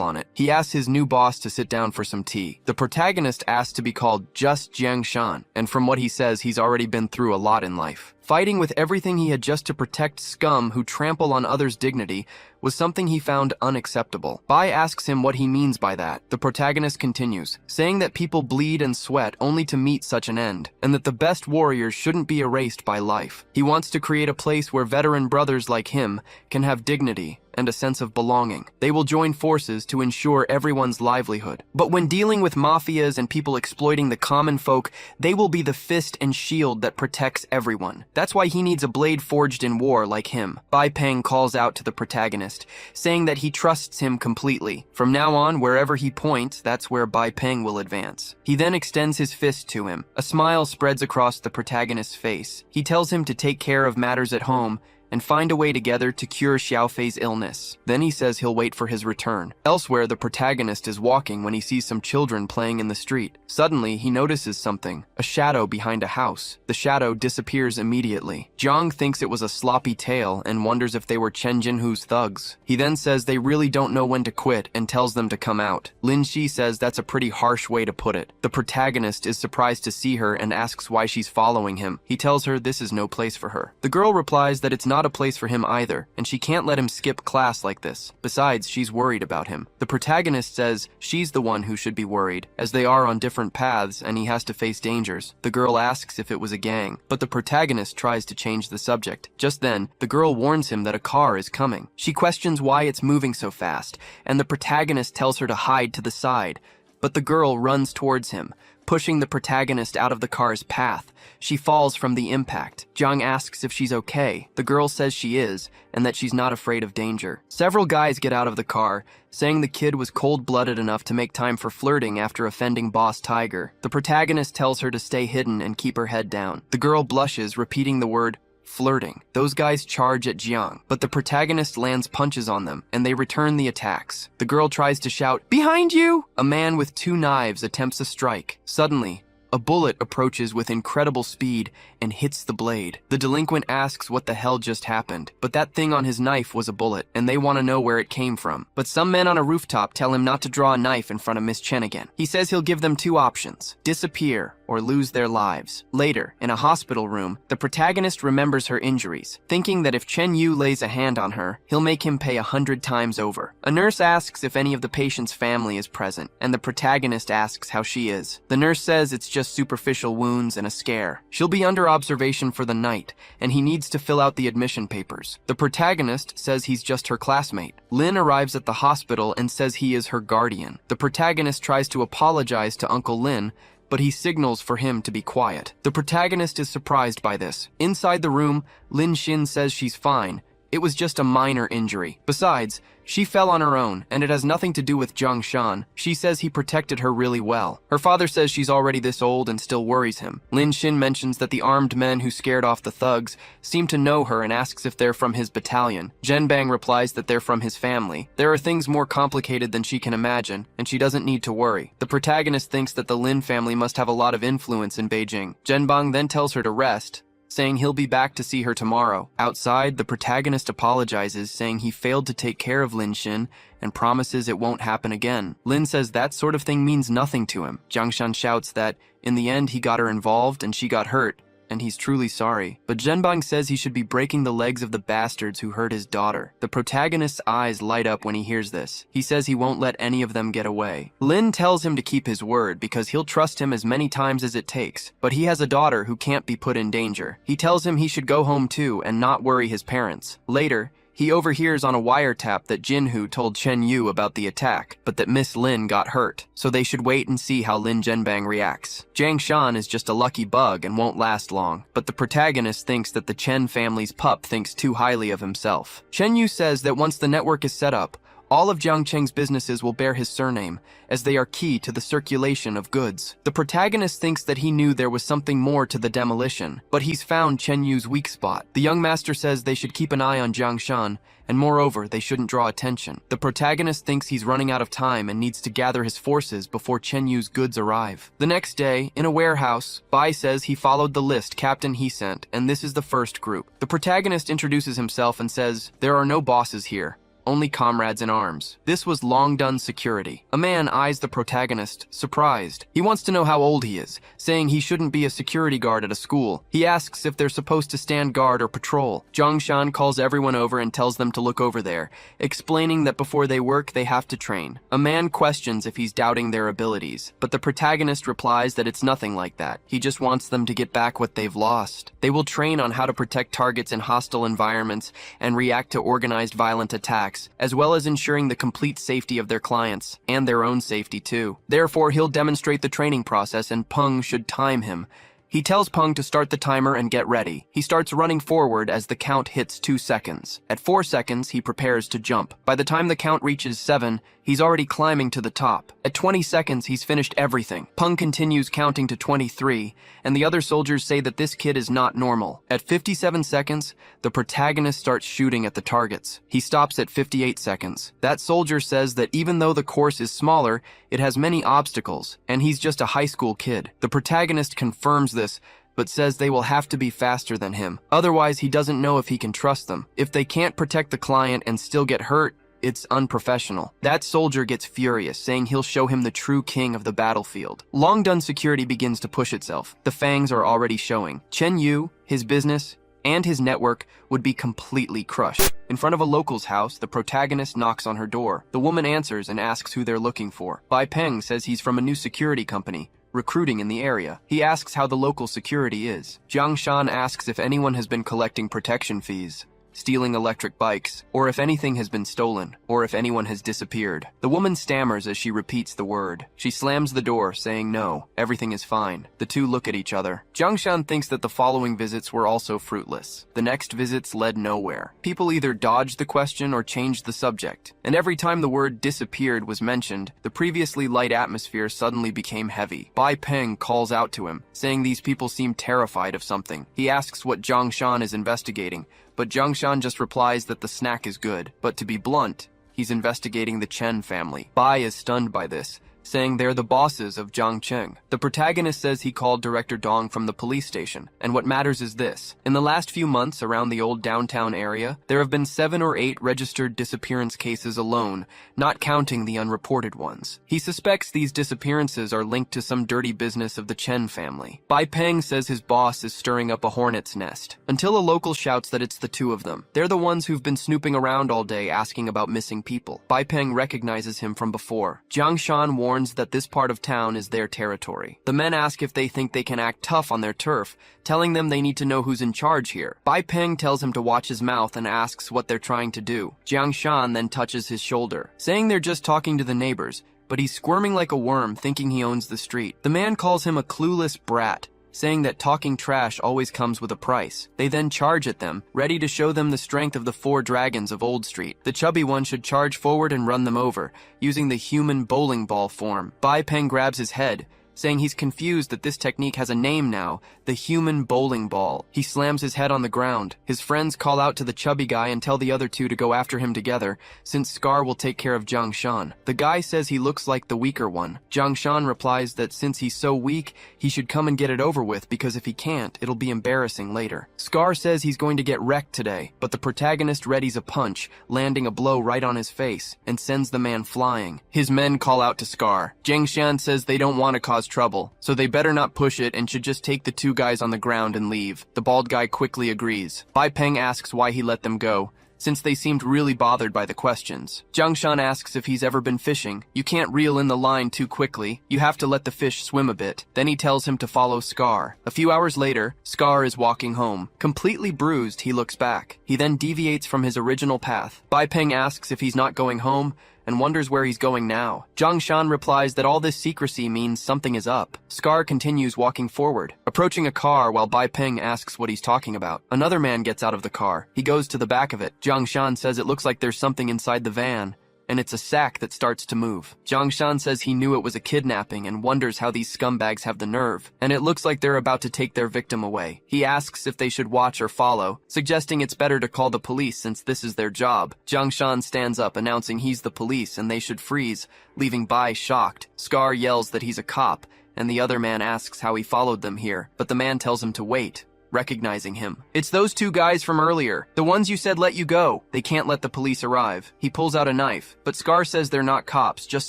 on it. He asks his new boss to sit down for some tea. The protagonist asks to be called just Jiang Shan, and from what he says, he's already been through a lot in life. Fighting with everything he had just to protect scum who trample on others' dignity was something he found unacceptable. Bai asks him what he means by that. The protagonist continues, saying that people bleed and sweat only to meet such an end, and that the best warriors shouldn't be erased by life. He wants to create a place where veteran brothers like him can have dignity and a sense of belonging. They will join forces to ensure everyone's livelihood. But when dealing with mafias and people exploiting the common folk, they will be the fist and shield that protects everyone. That's why he needs a blade forged in war like him. Bai Peng calls out to the protagonist, saying that he trusts him completely. From now on, wherever he points, that's where Bai Peng will advance. He then extends his fist to him. A smile spreads across the protagonist's face. He tells him to take care of matters at home and find a way together to cure Xiaofei's illness. Then he says he'll wait for his return. Elsewhere, the protagonist is walking when he sees some children playing in the street. Suddenly, he notices something, a shadow behind a house. The shadow disappears immediately. Jiang thinks it was a sloppy tale and wonders if they were Chen Jinhu's thugs. He then says they really don't know when to quit and tells them to come out. Lin Shi says that's a pretty harsh way to put it. The protagonist is surprised to see her and asks why she's following him. He tells her this is no place for her. The girl replies that it's not a place for him either, and she can't let him skip class like this. Besides, she's worried about him. The protagonist says she's the one who should be worried, as they are on different paths and he has to face dangers. The girl asks if it was a gang, but the protagonist tries to change the subject. Just then, the girl warns him that a car is coming. She questions why it's moving so fast, and the protagonist tells her to hide to the side, but the girl runs towards him, pushing the protagonist out of the car's path. She falls from the impact. Jiang asks if she's okay. The girl says she is, and that she's not afraid of danger. Several guys get out of the car, saying the kid was cold-blooded enough to make time for flirting after offending Boss Tiger. The protagonist tells her to stay hidden and keep her head down. The girl blushes, repeating the word flirting. Those guys charge at Jiang, but the protagonist lands punches on them, and they return the attacks. The girl tries to shout, "Behind you!" A man with 2 knives attempts a strike. Suddenly, a bullet approaches with incredible speed and hits the blade. The delinquent asks what the hell just happened, but that thing on his knife was a bullet, and they want to know where it came from. But some men on a rooftop tell him not to draw a knife in front of Miss Chen again. He says he'll give them 2 options: disappear or lose their lives. Later, in a hospital room, the protagonist remembers her injuries, thinking that if Chen Yu lays a hand on her, he'll make him pay 100 times over. A nurse asks if any of the patient's family is present, and the protagonist asks how she is. The nurse says it's just superficial wounds and a scare. She'll be under observation for the night, and he needs to fill out the admission papers. The protagonist says he's just her classmate. Lin arrives at the hospital and says he is her guardian. The protagonist tries to apologize to Uncle Lin, but he signals for him to be quiet. The protagonist is surprised by this. Inside the room, Lin Xin says she's fine. It was just a minor injury. Besides, she fell on her own, and it has nothing to do with Zhang Shan. She says he protected her really well. Her father says she's already this old and still worries him. Lin Xin mentions that the armed men who scared off the thugs seem to know her and asks if they're from his battalion. Zhenbang replies that they're from his family. There are things more complicated than she can imagine, and she doesn't need to worry. The protagonist thinks that the Lin family must have a lot of influence in Beijing. Zhenbang then tells her to rest, saying he'll be back to see her tomorrow. Outside, the protagonist apologizes, saying he failed to take care of Lin Xin and promises it won't happen again. Lin says that sort of thing means nothing to him. Jiang Shan shouts that in the end he got her involved and she got hurt, and he's truly sorry. But Zhenbang says he should be breaking the legs of the bastards who hurt his daughter. The protagonist's eyes light up when he hears this. He says he won't let any of them get away. Lin tells him to keep his word because he'll trust him as many times as it takes, but he has a daughter who can't be put in danger. He tells him he should go home too and not worry his parents. Later, he overhears on a wiretap that Jinhu told Chen Yu about the attack, but that Miss Lin got hurt, so they should wait and see how Lin Zhenbang reacts. Zhang Shan is just a lucky bug and won't last long, but the protagonist thinks that the Chen family's pup thinks too highly of himself. Chen Yu says that once the network is set up, all of Jiang Cheng's businesses will bear his surname, as they are key to the circulation of goods. The protagonist thinks that he knew there was something more to the demolition, but he's found Chen Yu's weak spot. The young master says they should keep an eye on Jiang Shan, and moreover, they shouldn't draw attention. The protagonist thinks he's running out of time and needs to gather his forces before Chen Yu's goods arrive. The next day, in a warehouse, Bai says he followed the list Captain he sent, and this is the first group. The protagonist introduces himself and says, "There are no bosses here, only comrades in arms." This was long done security. A man eyes the protagonist, surprised. He wants to know how old he is, saying he shouldn't be a security guard at a school. He asks if they're supposed to stand guard or patrol. Zhang Shan calls everyone over and tells them to look over there, explaining that before they work, they have to train. A man questions if he's doubting their abilities, but the protagonist replies that it's nothing like that. He just wants them to get back what they've lost. They will train on how to protect targets in hostile environments and react to organized violent attacks, as well as ensuring the complete safety of their clients, and their own safety too. Therefore, he'll demonstrate the training process and Peng should time him. He tells Peng to start the timer and get ready. He starts running forward as the count hits 2 seconds. At 4 seconds, he prepares to jump. By the time the count reaches 7, he's already climbing to the top. At 20 seconds, he's finished everything. Peng continues counting to 23, and the other soldiers say that this kid is not normal. At 57 seconds, the protagonist starts shooting at the targets. He stops at 58 seconds. That soldier says that even though the course is smaller, it has many obstacles, and he's just a high school kid. The protagonist confirms this, but says they will have to be faster than him. Otherwise, he doesn't know if he can trust them. If they can't protect the client and still get hurt, it's unprofessional. That soldier gets furious, saying he'll show him the true king of the battlefield. Long done security begins to push itself. The fangs are already showing. Chen Yu, his business, and his network would be completely crushed. In front of a local's house, the protagonist knocks on her door. The woman answers and asks who they're looking for. Bai Peng says he's from a new security company, recruiting in the area. He asks how the local security is. Jiang Shan asks if anyone has been collecting protection fees. stealing electric bikes, or if anything has been stolen, or if anyone has disappeared. The woman stammers as she repeats the word. She slams the door, saying no, everything is fine. The two look at each other. Jiangshan thinks that the following visits were also fruitless. The next visits led nowhere. People either dodged the question or changed the subject, and every time the word disappeared was mentioned, the previously light atmosphere suddenly became heavy. Bai Peng calls out to him, saying these people seem terrified of something. He asks what Jiangshan is investigating, but Jiangshan just replies that the snack is good. But to be blunt, he's investigating the Chen family. Bai is stunned by this, saying they're the bosses of Jiangcheng. The protagonist says he called Director Dong from the police station, and what matters is this. In the last few months around the old downtown area, there have been 7 or 8 registered disappearance cases alone, not counting the unreported ones. He suspects these disappearances are linked to some dirty business of the Chen family. Bai Peng says his boss is stirring up a hornet's nest, until a local shouts that it's the two of them. They're the ones who've been snooping around all day asking about missing people. Bai Peng recognizes him from before. Jiangshan warns that this part of town is their territory. The men ask if they think they can act tough on their turf, telling them they need to know who's in charge here. Bai Peng tells him to watch his mouth and asks what they're trying to do. Jiangshan then touches his shoulder, saying they're just talking to the neighbors, but he's squirming like a worm, thinking he owns the street. The man calls him a clueless brat, saying that talking trash always comes with a price. They then charge at them, ready to show them the strength of the 4 dragons of Old Street. The chubby one should charge forward and run them over, using the human bowling ball form. Bai Peng grabs his head, saying he's confused that this technique has a name now, the human bowling ball. He slams his head on the ground. His friends call out to the chubby guy and tell the other two to go after him together, since Scar will take care of Jiangshan. The guy says he looks like the weaker one. Jiangshan replies that since he's so weak, he should come and get it over with, because if he can't, it'll be embarrassing later. Scar says he's going to get wrecked today, but the protagonist readies a punch, landing a blow right on his face, and sends the man flying. His men call out to Scar. Jiangshan says they don't want to cause trouble, so they better not push it and should just take the 2 guys on the ground and leave. The bald guy quickly agrees. Bai Peng asks why he let them go, since they seemed really bothered by the questions. Jiangshan asks if he's ever been fishing. You can't reel in the line too quickly. You have to let the fish swim a bit. Then he tells him to follow Scar. A few hours later, Scar is walking home. Completely bruised, he looks back. He then deviates from his original path. Bai Peng asks if he's not going home, and wonders where he's going now. Jiangshan replies that all this secrecy means something is up. Scar continues walking forward, approaching a car while Bai Peng asks what he's talking about. Another man gets out of the car. He goes to the back of it. Jiangshan says it looks like there's something inside the van, and it's a sack that starts to move. Jiangshan says he knew it was a kidnapping and wonders how these scumbags have the nerve, and it looks like they're about to take their victim away. He asks if they should watch or follow, suggesting it's better to call the police since this is their job. Jiangshan stands up, announcing he's the police and they should freeze, leaving Bai shocked. Scar yells that he's a cop, and the other man asks how he followed them here, but the man tells him to wait, recognizing him. It's those 2 guys from earlier, the ones you said let you go. They can't let the police arrive. He pulls out a knife, but Scar says they're not cops, just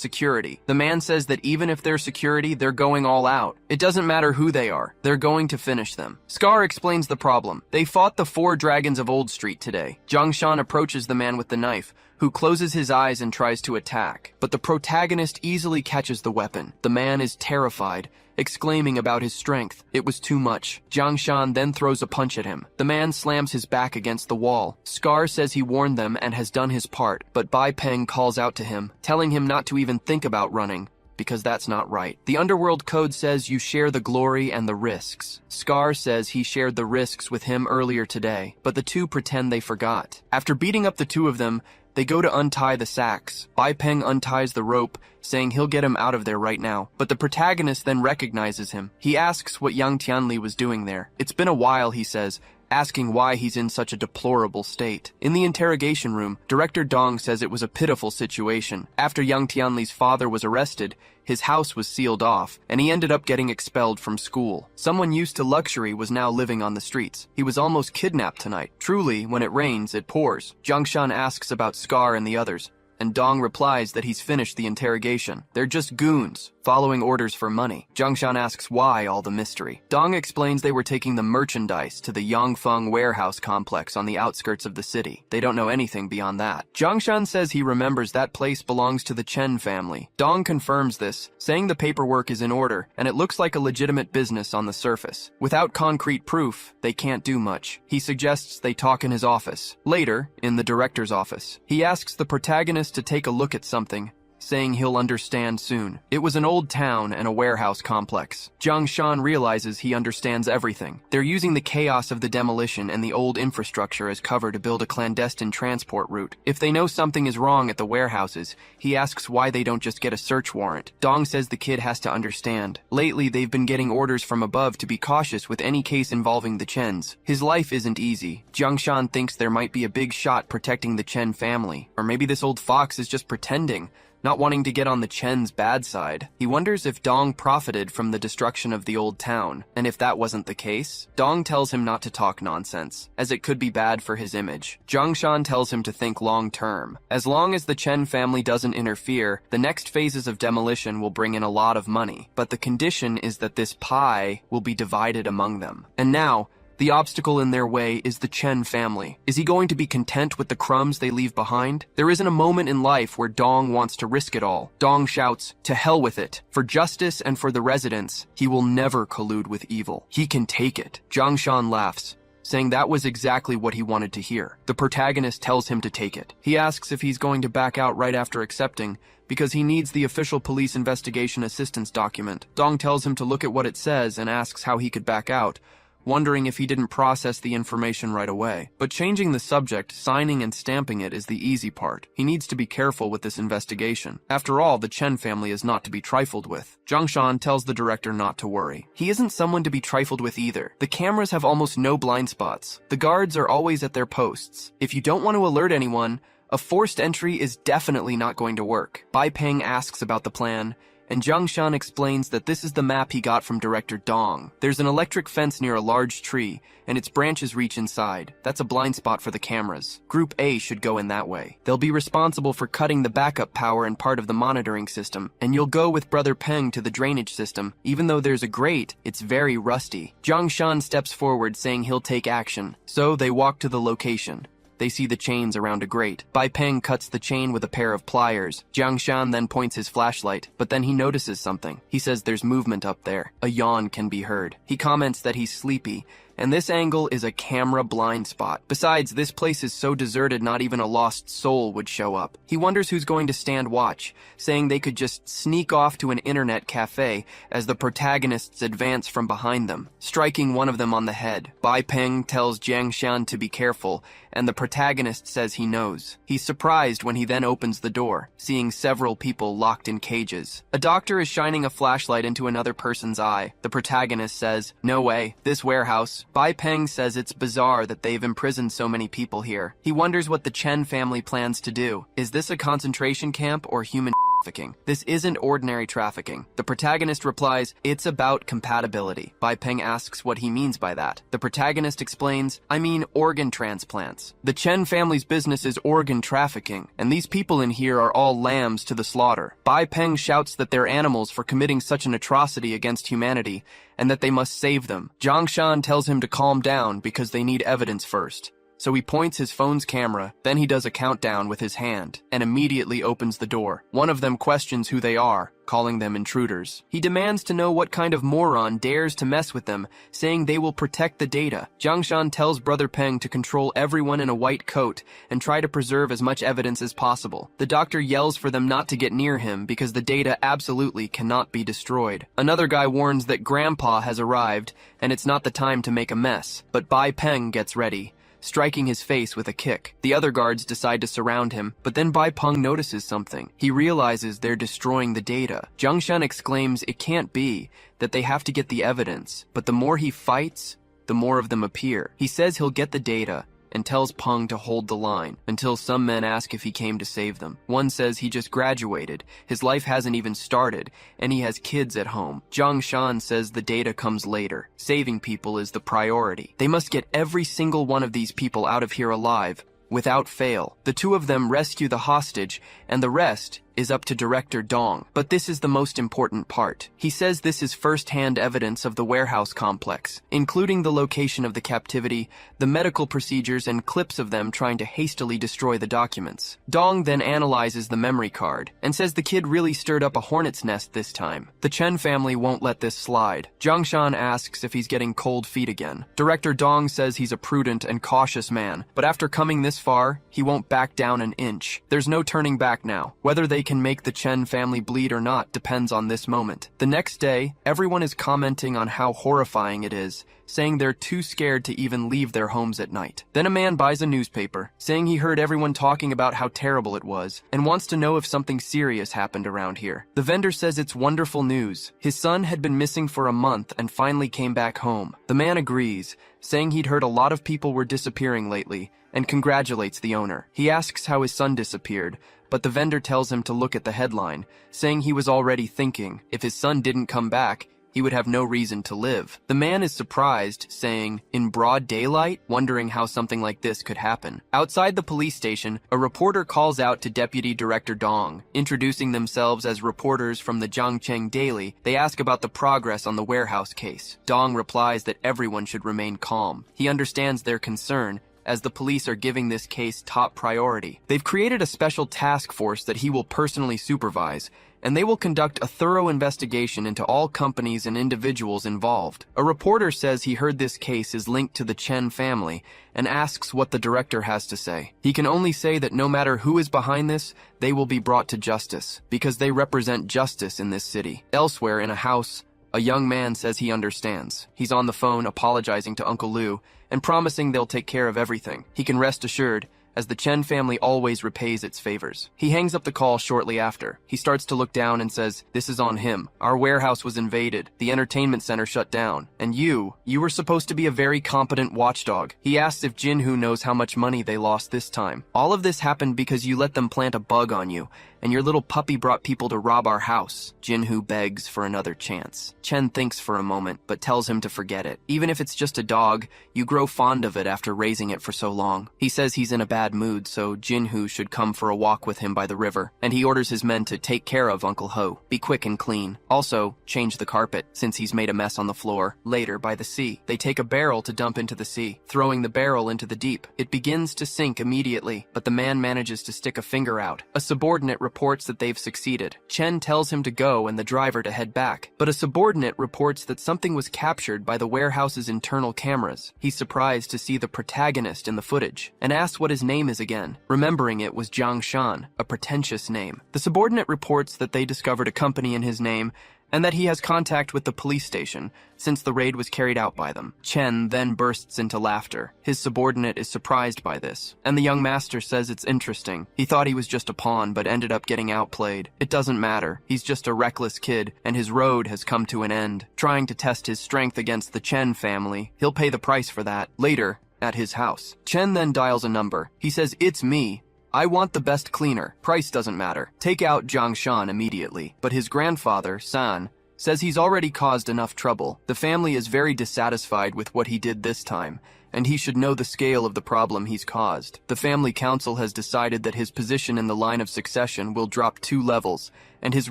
security. The man says that even if they're security, they're going all out. It doesn't matter who they are, they're going to finish them. Scar explains the problem. They fought the 4 dragons of Old Street today. Jiangshan approaches the man with the knife, who closes his eyes and tries to attack, but the protagonist easily catches the weapon. The man is terrified, exclaiming about his strength. It was too much. Jiangshan then throws a punch at him. The man slams his back against the wall. Scar says he warned them and has done his part, but Bai Peng calls out to him, telling him not to even think about running, because that's not right. The underworld code says you share the glory and the risks. Scar says he shared the risks with him earlier today, but the two pretend they forgot. After beating up the 2 of them, they go to untie the sacks. Bai Peng unties the rope, saying he'll get him out of there right now. But the protagonist then recognizes him. He asks what Yang Tianli was doing there. It's been a while, he says, asking why he's in such a deplorable state. In the interrogation room, Director Dong says it was a pitiful situation. After Yang Tianli's father was arrested, his house was sealed off, and he ended up getting expelled from school. Someone used to luxury was now living on the streets. He was almost kidnapped tonight. Truly, when it rains, it pours. Jiangshan asks about Scar and the others, and Dong replies that he's finished the interrogation. They're just goons, following orders for money. Zhongshan asks why all the mystery. Dong explains they were taking the merchandise to the Yangfeng warehouse complex on the outskirts of the city. They don't know anything beyond that. Zhongshan says he remembers that place belongs to the Chen family. Dong confirms this, saying the paperwork is in order, and it looks like a legitimate business on the surface. Without concrete proof, they can't do much. He suggests they talk in his office. Later, in the director's office, he asks the protagonist to take a look at something, saying he'll understand soon. It was an old town and a warehouse complex. Zhang Shan realizes he understands everything. They're using the chaos of the demolition and the old infrastructure as cover to build a clandestine transport route. If they know something is wrong at the warehouses, he asks why they don't just get a search warrant. Dong says the kid has to understand. Lately, they've been getting orders from above to be cautious with any case involving the Chens. His life isn't easy. Zhang Shan thinks there might be a big shot protecting the Chen family. Or maybe this old fox is just pretending, not wanting to get on the Chen's bad side. He wonders if Dong profited from the destruction of the old town, and if that wasn't the case, Dong tells him not to talk nonsense, as it could be bad for his image. Zhongshan tells him to think long-term. As long as the Chen family doesn't interfere, the next phases of demolition will bring in a lot of money, but the condition is that this pie will be divided among them. And now, the obstacle in their way is the Chen family. Is he going to be content with the crumbs they leave behind? There isn't a moment in life where Dong wants to risk it all. Dong shouts, "To hell with it. For justice and for the residents, he will never collude with evil. He can take it." Zhongshan laughs, saying that was exactly what he wanted to hear. The protagonist tells him to take it. He asks if he's going to back out right after accepting, because he needs the official police investigation assistance document. Dong tells him to look at what it says and asks how he could back out, wondering if he didn't process the information right away. But changing the subject, signing and stamping it is the easy part. He needs to be careful with this investigation. After all, the Chen family is not to be trifled with. Zhongshan tells the director not to worry. He isn't someone to be trifled with either. The cameras have almost no blind spots. The guards are always at their posts. If you don't want to alert anyone, a forced entry is definitely not going to work. Bai Peng asks about the plan, and Zhongshan explains that this is the map he got from director Dong. There's an electric fence near a large tree, and its branches reach inside. That's a blind spot for the cameras. Group A should go in that way. They'll be responsible for cutting the backup power and part of the monitoring system, and you'll go with Brother Peng to the drainage system. Even though there's a grate, it's very rusty. Zhongshan steps forward, saying he'll take action. So they walk to the location. They see the chains around a grate. Bai Peng cuts the chain with a pair of pliers. Zhongshan then points his flashlight, but then he notices something. He says there's movement up there. A yawn can be heard. He comments that he's sleepy, and this angle is a camera blind spot. Besides, this place is so deserted not even a lost soul would show up. He wonders who's going to stand watch, saying they could just sneak off to an internet cafe as the protagonists advance from behind them, striking one of them on the head. Bai Peng tells Jiang Shan to be careful, and the protagonist says he knows. He's surprised when he then opens the door, seeing several people locked in cages. A doctor is shining a flashlight into another person's eye. The protagonist says, "No way, this warehouse." Bai Peng says it's bizarre that they've imprisoned so many people here. He wonders what the Chen family plans to do. Is this a concentration camp or human trafficking? This isn't ordinary trafficking. The protagonist replies, "It's about compatibility." Bai Peng asks what he means by that. The protagonist explains, "I mean organ transplants. The Chen family's business is organ trafficking, and these people in here are all lambs to the slaughter." Bai Peng shouts that they're animals for committing such an atrocity against humanity, and that they must save them. Zhongshan tells him to calm down because they need evidence first. So he points his phone's camera, then he does a countdown with his hand, and immediately opens the door. One of them questions who they are, calling them intruders. He demands to know what kind of moron dares to mess with them, saying they will protect the data. Zhongshan tells Brother Peng to control everyone in a white coat and try to preserve as much evidence as possible. The doctor yells for them not to get near him because the data absolutely cannot be destroyed. Another guy warns that Grandpa has arrived and it's not the time to make a mess, but Bai Peng gets ready, striking his face with a kick. The other guards decide to surround him, but then Bai Peng notices something. He realizes they're destroying the data. Zhongshan exclaims it can't be, that they have to get the evidence, but the more he fights, the more of them appear. He says he'll get the data, and tells Peng to hold the line, until some men ask if he came to save them. One says he just graduated, his life hasn't even started, and he has kids at home. Zhang Shan says the data comes later. Saving people is the priority. They must get every single one of these people out of here alive, without fail. The two of them rescue the hostage, and the rest is up to director Dong, but this is the most important part. He says this is first-hand evidence of the warehouse complex, including the location of the captivity, the medical procedures, and clips of them trying to hastily destroy the documents. Dong then analyzes the memory card and says the kid really stirred up a hornet's nest this time. The Chen family won't let this slide. Jiangshan asks if he's getting cold feet again. Director Dong says he's a prudent and cautious man, but after coming this far, he won't back down an inch. There's no turning back now. Whether they can make the Chen family bleed or not depends on this moment. The next day, everyone is commenting on how horrifying it is, saying they're too scared to even leave their homes at night. Then a man buys a newspaper, saying he heard everyone talking about how terrible it was, and wants to know if something serious happened around here. The vendor says it's wonderful news. His son had been missing for a month and finally came back home. The man agrees, saying he'd heard a lot of people were disappearing lately, and congratulates the owner. He asks how his son disappeared, but the vendor tells him to look at the headline, saying he was already thinking if his son didn't come back, he would have no reason to live. The man is surprised, saying, in broad daylight, wondering how something like this could happen. Outside the police station, a reporter calls out to Deputy Director Dong. Introducing themselves as reporters from the Jiangcheng Daily, they ask about the progress on the warehouse case. Dong replies that everyone should remain calm. He understands their concern, as the police are giving this case top priority. They've created a special task force that he will personally supervise, and they will conduct a thorough investigation into all companies and individuals involved. A reporter says he heard this case is linked to the Chen family and asks what the director has to say. He can only say that no matter who is behind this, they will be brought to justice, because they represent justice in this city. Elsewhere in a house, a young man says he understands. He's on the phone apologizing to Uncle Liu and promising they'll take care of everything. He can rest assured, as the Chen family always repays its favors. He hangs up the call shortly after. He starts to look down and says, "This is on him. Our warehouse was invaded. The entertainment center shut down. And you were supposed to be a very competent watchdog." He asks if Jinhu knows how much money they lost this time. "All of this happened because you let them plant a bug on you, and your little puppy brought people to rob our house." Jinhu begs for another chance. Chen thinks for a moment, but tells him to forget it. Even if it's just a dog, you grow fond of it after raising it for so long. He says he's in a bad mood, so Jinhu should come for a walk with him by the river, and he orders his men to take care of Uncle Ho. Be quick and clean. Also, change the carpet, since he's made a mess on the floor. Later, by the sea, they take a barrel to dump into the sea, throwing the barrel into the deep. It begins to sink immediately, but the man manages to stick a finger out. A subordinate reports that they've succeeded. Chen tells him to go and the driver to head back, but a subordinate reports that something was captured by the warehouse's internal cameras. He's surprised to see the protagonist in the footage, and asks what his name is again, remembering it was Jiang Shan, a pretentious name. The subordinate reports that they discovered a company in his name, and that he has contact with the police station, since the raid was carried out by them. Chen then bursts into laughter. His subordinate is surprised by this, and the young master says it's interesting. He thought he was just a pawn, but ended up getting outplayed. It doesn't matter. He's just a reckless kid, and his road has come to an end. Trying to test his strength against the Chen family, he'll pay the price for that. Later, at his house, Chen then dials a number. He says, "It's me. I want the best cleaner. Price doesn't matter. Take out Jiang Shan immediately." But his grandfather, San, says he's already caused enough trouble. The family is very dissatisfied with what he did this time, and he should know the scale of the problem he's caused. The family council has decided that his position in the line of succession will drop 2 levels, and his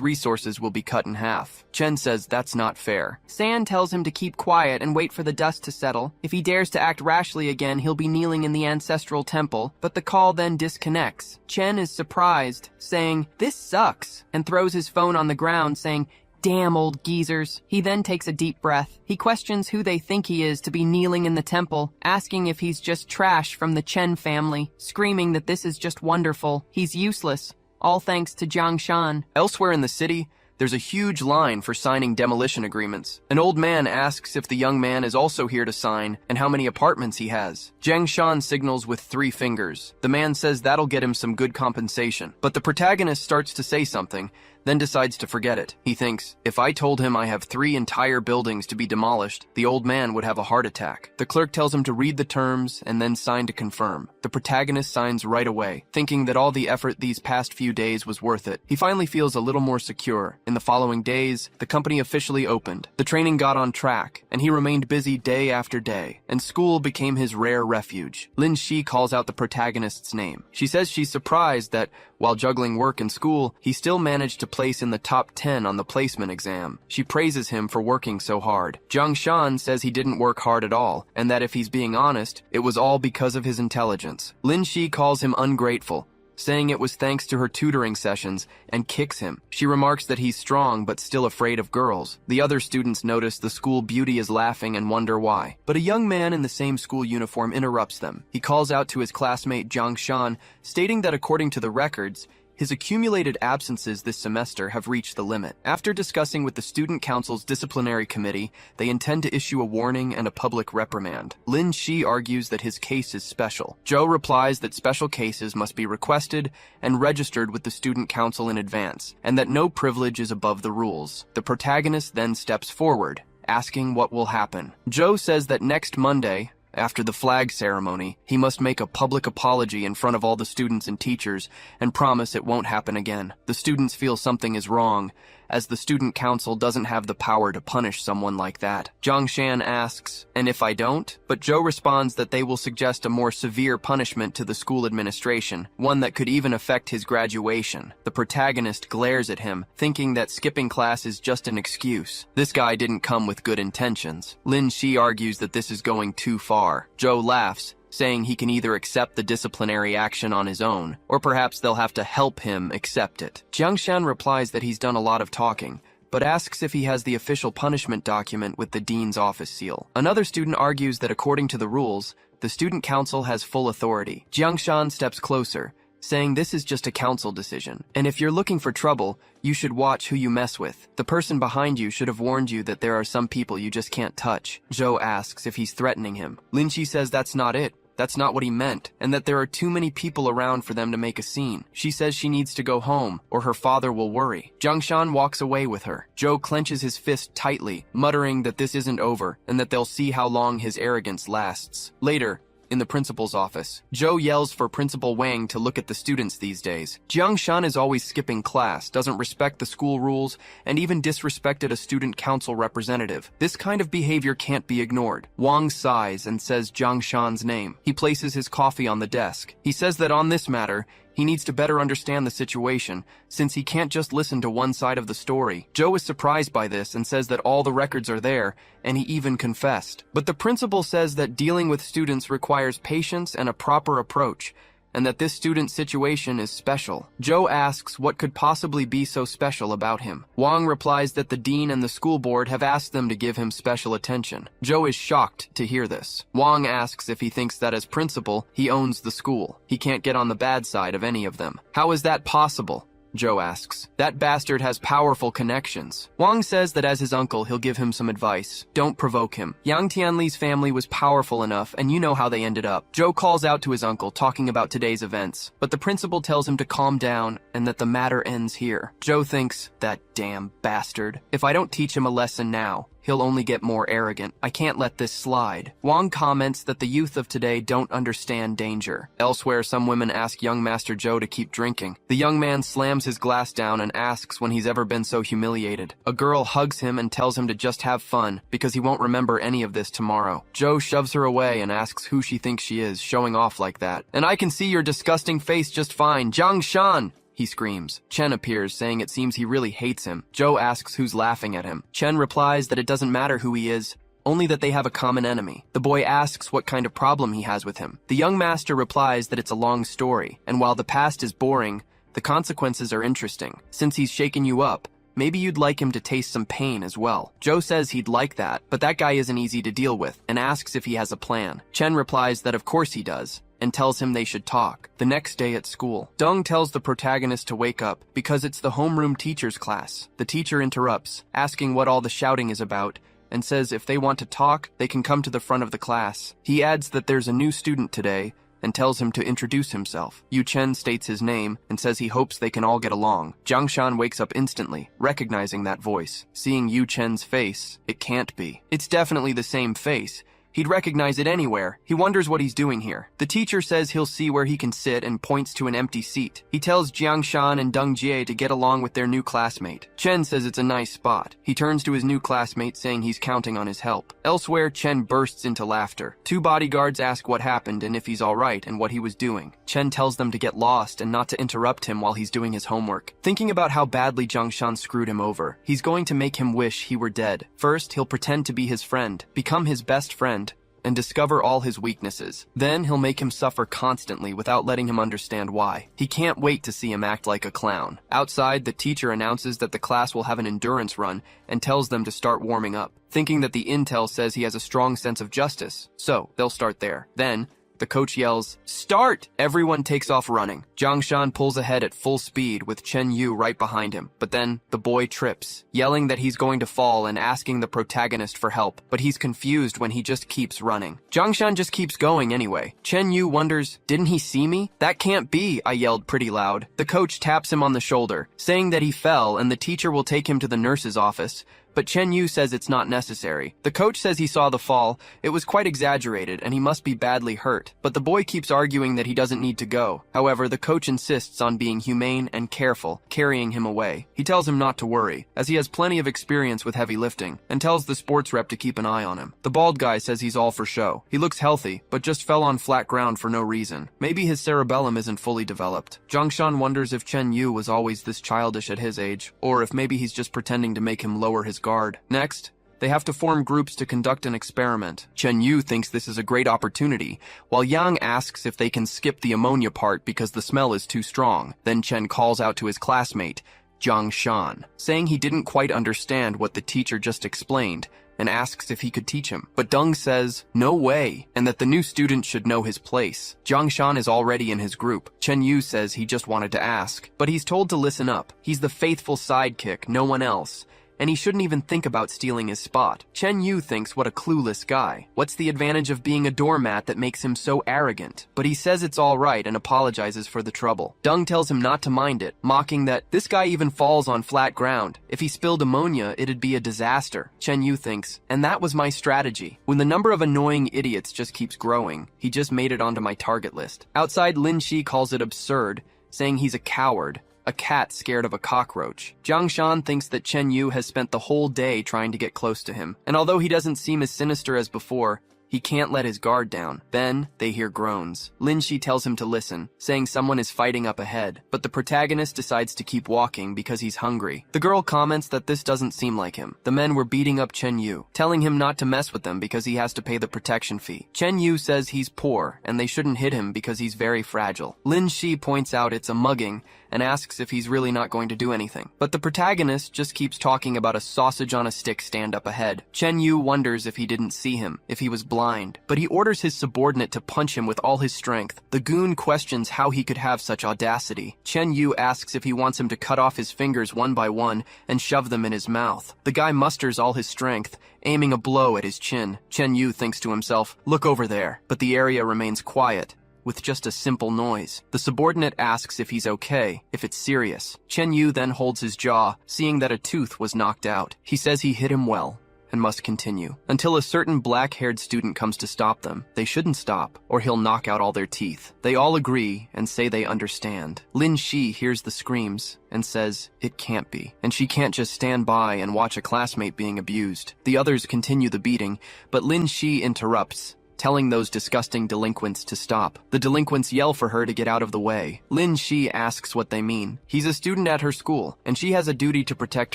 resources will be cut in half. Chen says that's not fair. San tells him to keep quiet and wait for the dust to settle. If he dares to act rashly again, he'll be kneeling in the ancestral temple, but the call then disconnects. Chen is surprised, saying, "This sucks," and throws his phone on the ground, saying, "Damn old geezers." He then takes a deep breath. He questions who they think he is to be kneeling in the temple, asking if he's just trash from the Chen family, screaming that this is just wonderful. He's useless. All thanks to Jiang Shan. Elsewhere in the city, there's a huge line for signing demolition agreements. An old man asks if the young man is also here to sign and how many apartments he has. Jiang Shan signals with 3 fingers. The man says that'll get him some good compensation. But the protagonist starts to say something, then decides to forget it. He thinks, if I told him I have 3 entire buildings to be demolished, the old man would have a heart attack. The clerk tells him to read the terms and then sign to confirm. The protagonist signs right away, thinking that all the effort these past few days was worth it. He finally feels a little more secure. In the following days, the company officially opened. The training got on track, and he remained busy day after day, and school became his rare refuge. Lin Shi calls out the protagonist's name. She says she's surprised that, while juggling work and school, he still managed to place in the top 10 on the placement exam. She praises him for working so hard. Jiang Shan says he didn't work hard at all, and that if he's being honest, it was all because of his intelligence. Lin Shi calls him ungrateful, saying it was thanks to her tutoring sessions, and kicks him. She remarks that he's strong but still afraid of girls. The other students notice the school beauty is laughing and wonder why. But a young man in the same school uniform interrupts them. He calls out to his classmate Jiang Shan, stating that according to the records, his accumulated absences this semester have reached the limit. After discussing with the student council's disciplinary committee, they intend to issue a warning and a public reprimand. Lin Shi argues that his case is special. Zhou replies that special cases must be requested and registered with the student council in advance, and that no privilege is above the rules. The protagonist then steps forward, asking what will happen. Zhou says that next Monday, after the flag ceremony, he must make a public apology in front of all the students and teachers and promise it won't happen again. The students feel something is wrong, as the student council doesn't have the power to punish someone like that. Jiang Shan asks, "And if I don't?" But Zhou responds that they will suggest a more severe punishment to the school administration, one that could even affect his graduation. The protagonist glares at him, thinking that skipping class is just an excuse. This guy didn't come with good intentions. Lin Shi argues that this is going too far. Zhou laughs, saying he can either accept the disciplinary action on his own, or perhaps they'll have to help him accept it. Jiang Shan replies that he's done a lot of talking, but asks if he has the official punishment document with the dean's office seal. Another student argues that according to the rules, the student council has full authority. Jiang Shan steps closer, saying this is just a council decision, and if you're looking for trouble, you should watch who you mess with. The person behind you should have warned you that there are some people you just can't touch. Zhou asks if he's threatening him. Lin Shi says that's not it. That's not what he meant, and that there are too many people around for them to make a scene. She says she needs to go home, or her father will worry. Jiang Shan walks away with her. Zhou clenches his fist tightly, muttering that this isn't over, and that they'll see how long his arrogance lasts. Later, in the principal's office, Zhou yells for Principal Wang to look at the students these days. Jiang Shan is always skipping class, doesn't respect the school rules, and even disrespected a student council representative. This kind of behavior can't be ignored. Wang sighs and says Jiang Shan's name. He places his coffee on the desk. He says that on this matter, he needs to better understand the situation, since he can't just listen to one side of the story. Zhou is surprised by this and says that all the records are there, and he even confessed. But the principal says that dealing with students requires patience and a proper approach, and that this student's situation is special. Zhou asks what could possibly be so special about him. Wang replies that the dean and the school board have asked them to give him special attention. Zhou is shocked to hear this. Wang asks if he thinks that as principal, he owns the school. He can't get on the bad side of any of them. How is that possible? Zhou asks. That bastard has powerful connections. Wang says that as his uncle, he'll give him some advice. Don't provoke him. Yang Tianli's family was powerful enough, and you know how they ended up. Zhou calls out to his uncle, talking about today's events, but the principal tells him to calm down and that the matter ends here. Zhou thinks, that damn bastard. If I don't teach him a lesson now, he'll only get more arrogant. I can't let this slide. Wang comments that the youth of today don't understand danger. Elsewhere, some women ask young Master Zhou to keep drinking. The young man slams his glass down and asks when he's ever been so humiliated. A girl hugs him and tells him to just have fun, because he won't remember any of this tomorrow. Zhou shoves her away and asks who she thinks she is, showing off like that. And I can see your disgusting face just fine, Jiang Shan! He screams. Chen appears, saying it seems he really hates him. Zhou asks who's laughing at him. Chen replies that it doesn't matter who he is, only that they have a common enemy. The boy asks what kind of problem he has with him. The young master replies that it's a long story, and while the past is boring, the consequences are interesting. Since he's shaken you up, maybe you'd like him to taste some pain as well. Zhou says he'd like that, but that guy isn't easy to deal with, and asks if he has a plan. Chen replies that of course he does, and tells him they should talk. The next day at school, Deng tells the protagonist to wake up because it's the homeroom teacher's class. The teacher interrupts, asking what all the shouting is about, and says if they want to talk, they can come to the front of the class. He adds that there's a new student today, and tells him to introduce himself. Yu Chen states his name and says he hopes they can all get along. Jiang Shan wakes up instantly, recognizing that voice. Seeing Yu Chen's face, it can't be. It's definitely the same face. He'd recognize it anywhere. He wonders what he's doing here. The teacher says he'll see where he can sit and points to an empty seat. He tells Jiang Shan and Deng Jie to get along with their new classmate. Chen says it's a nice spot. He turns to his new classmate saying he's counting on his help. Elsewhere, Chen bursts into laughter. Two bodyguards ask what happened and if he's alright and what he was doing. Chen tells them to get lost and not to interrupt him while he's doing his homework. Thinking about how badly Jiang Shan screwed him over, he's going to make him wish he were dead. First, he'll pretend to be his friend, become his best friend, and discover all his weaknesses. Then he'll make him suffer constantly without letting him understand why. He can't wait to see him act like a clown. Outside, the teacher announces that the class will have an endurance run and tells them to start warming up, thinking that the intel says he has a strong sense of justice, so they'll start there. Then, the coach yells, "Start!" Everyone takes off running. Jiang Shan pulls ahead at full speed with Chen Yu right behind him. But then, the boy trips, yelling that he's going to fall and asking the protagonist for help. But he's confused when he just keeps running. Jiang Shan just keeps going anyway. Chen Yu wonders, "Didn't he see me?" "That can't be," I yelled pretty loud. The coach taps him on the shoulder, saying that he fell and the teacher will take him to the nurse's office. But Chen Yu says it's not necessary. The coach says he saw the fall. It was quite exaggerated and he must be badly hurt. But the boy keeps arguing that he doesn't need to go. However, the coach insists on being humane and careful, carrying him away. He tells him not to worry, as he has plenty of experience with heavy lifting, and tells the sports rep to keep an eye on him. The bald guy says he's all for show. He looks healthy, but just fell on flat ground for no reason. Maybe his cerebellum isn't fully developed. Jiang Shan wonders if Chen Yu was always this childish at his age, or if maybe he's just pretending to make him lower his guard. Next, they have to form groups to conduct an experiment. Chen Yu thinks this is a great opportunity, while Yang asks if they can skip the ammonia part because the smell is too strong. Then Chen calls out to his classmate, Jiang Shan, saying he didn't quite understand what the teacher just explained, and asks if he could teach him. But Deng says, no way, and that the new student should know his place. Jiang Shan is already in his group. Chen Yu says he just wanted to ask, but he's told to listen up. He's the faithful sidekick, no one else. And he shouldn't even think about stealing his spot. Chen Yu thinks what a clueless guy. What's the advantage of being a doormat that makes him so arrogant? But he says it's all right and apologizes for the trouble. Deng tells him not to mind it, mocking that this guy even falls on flat ground. If he spilled ammonia, it'd be a disaster. Chen Yu thinks, and that was my strategy. When the number of annoying idiots just keeps growing, he just made it onto my target list. Outside, Lin Shi calls it absurd, saying he's a coward. A cat scared of a cockroach. Jiang Shan thinks that Chen Yu has spent the whole day trying to get close to him, and although he doesn't seem as sinister as before, he can't let his guard down. Then, they hear groans. Lin Shi tells him to listen, saying someone is fighting up ahead, but the protagonist decides to keep walking because he's hungry. The girl comments that this doesn't seem like him. The men were beating up Chen Yu, telling him not to mess with them because he has to pay the protection fee. Chen Yu says he's poor, and they shouldn't hit him because he's very fragile. Lin Shi points out it's a mugging, and asks if he's really not going to do anything. But the protagonist just keeps talking about a sausage on a stick stand up ahead. Chen Yu wonders if he didn't see him, if he was blind, but he orders his subordinate to punch him with all his strength. The goon questions how he could have such audacity. Chen Yu asks if he wants him to cut off his fingers one by one and shove them in his mouth. The guy musters all his strength, aiming a blow at his chin. Chen Yu thinks to himself, look over there, but the area remains quiet, with just a simple noise. The subordinate asks if he's okay, if it's serious. Chen Yu then holds his jaw, seeing that a tooth was knocked out. He says he hit him well, and must continue. Until a certain black-haired student comes to stop them. They shouldn't stop, or he'll knock out all their teeth. They all agree, and say they understand. Lin Shi hears the screams, and says, it can't be. And she can't just stand by and watch a classmate being abused. The others continue the beating, but Lin Shi interrupts, telling those disgusting delinquents to stop. The delinquents yell for her to get out of the way. Lin Shi asks what they mean. He's a student at her school, and she has a duty to protect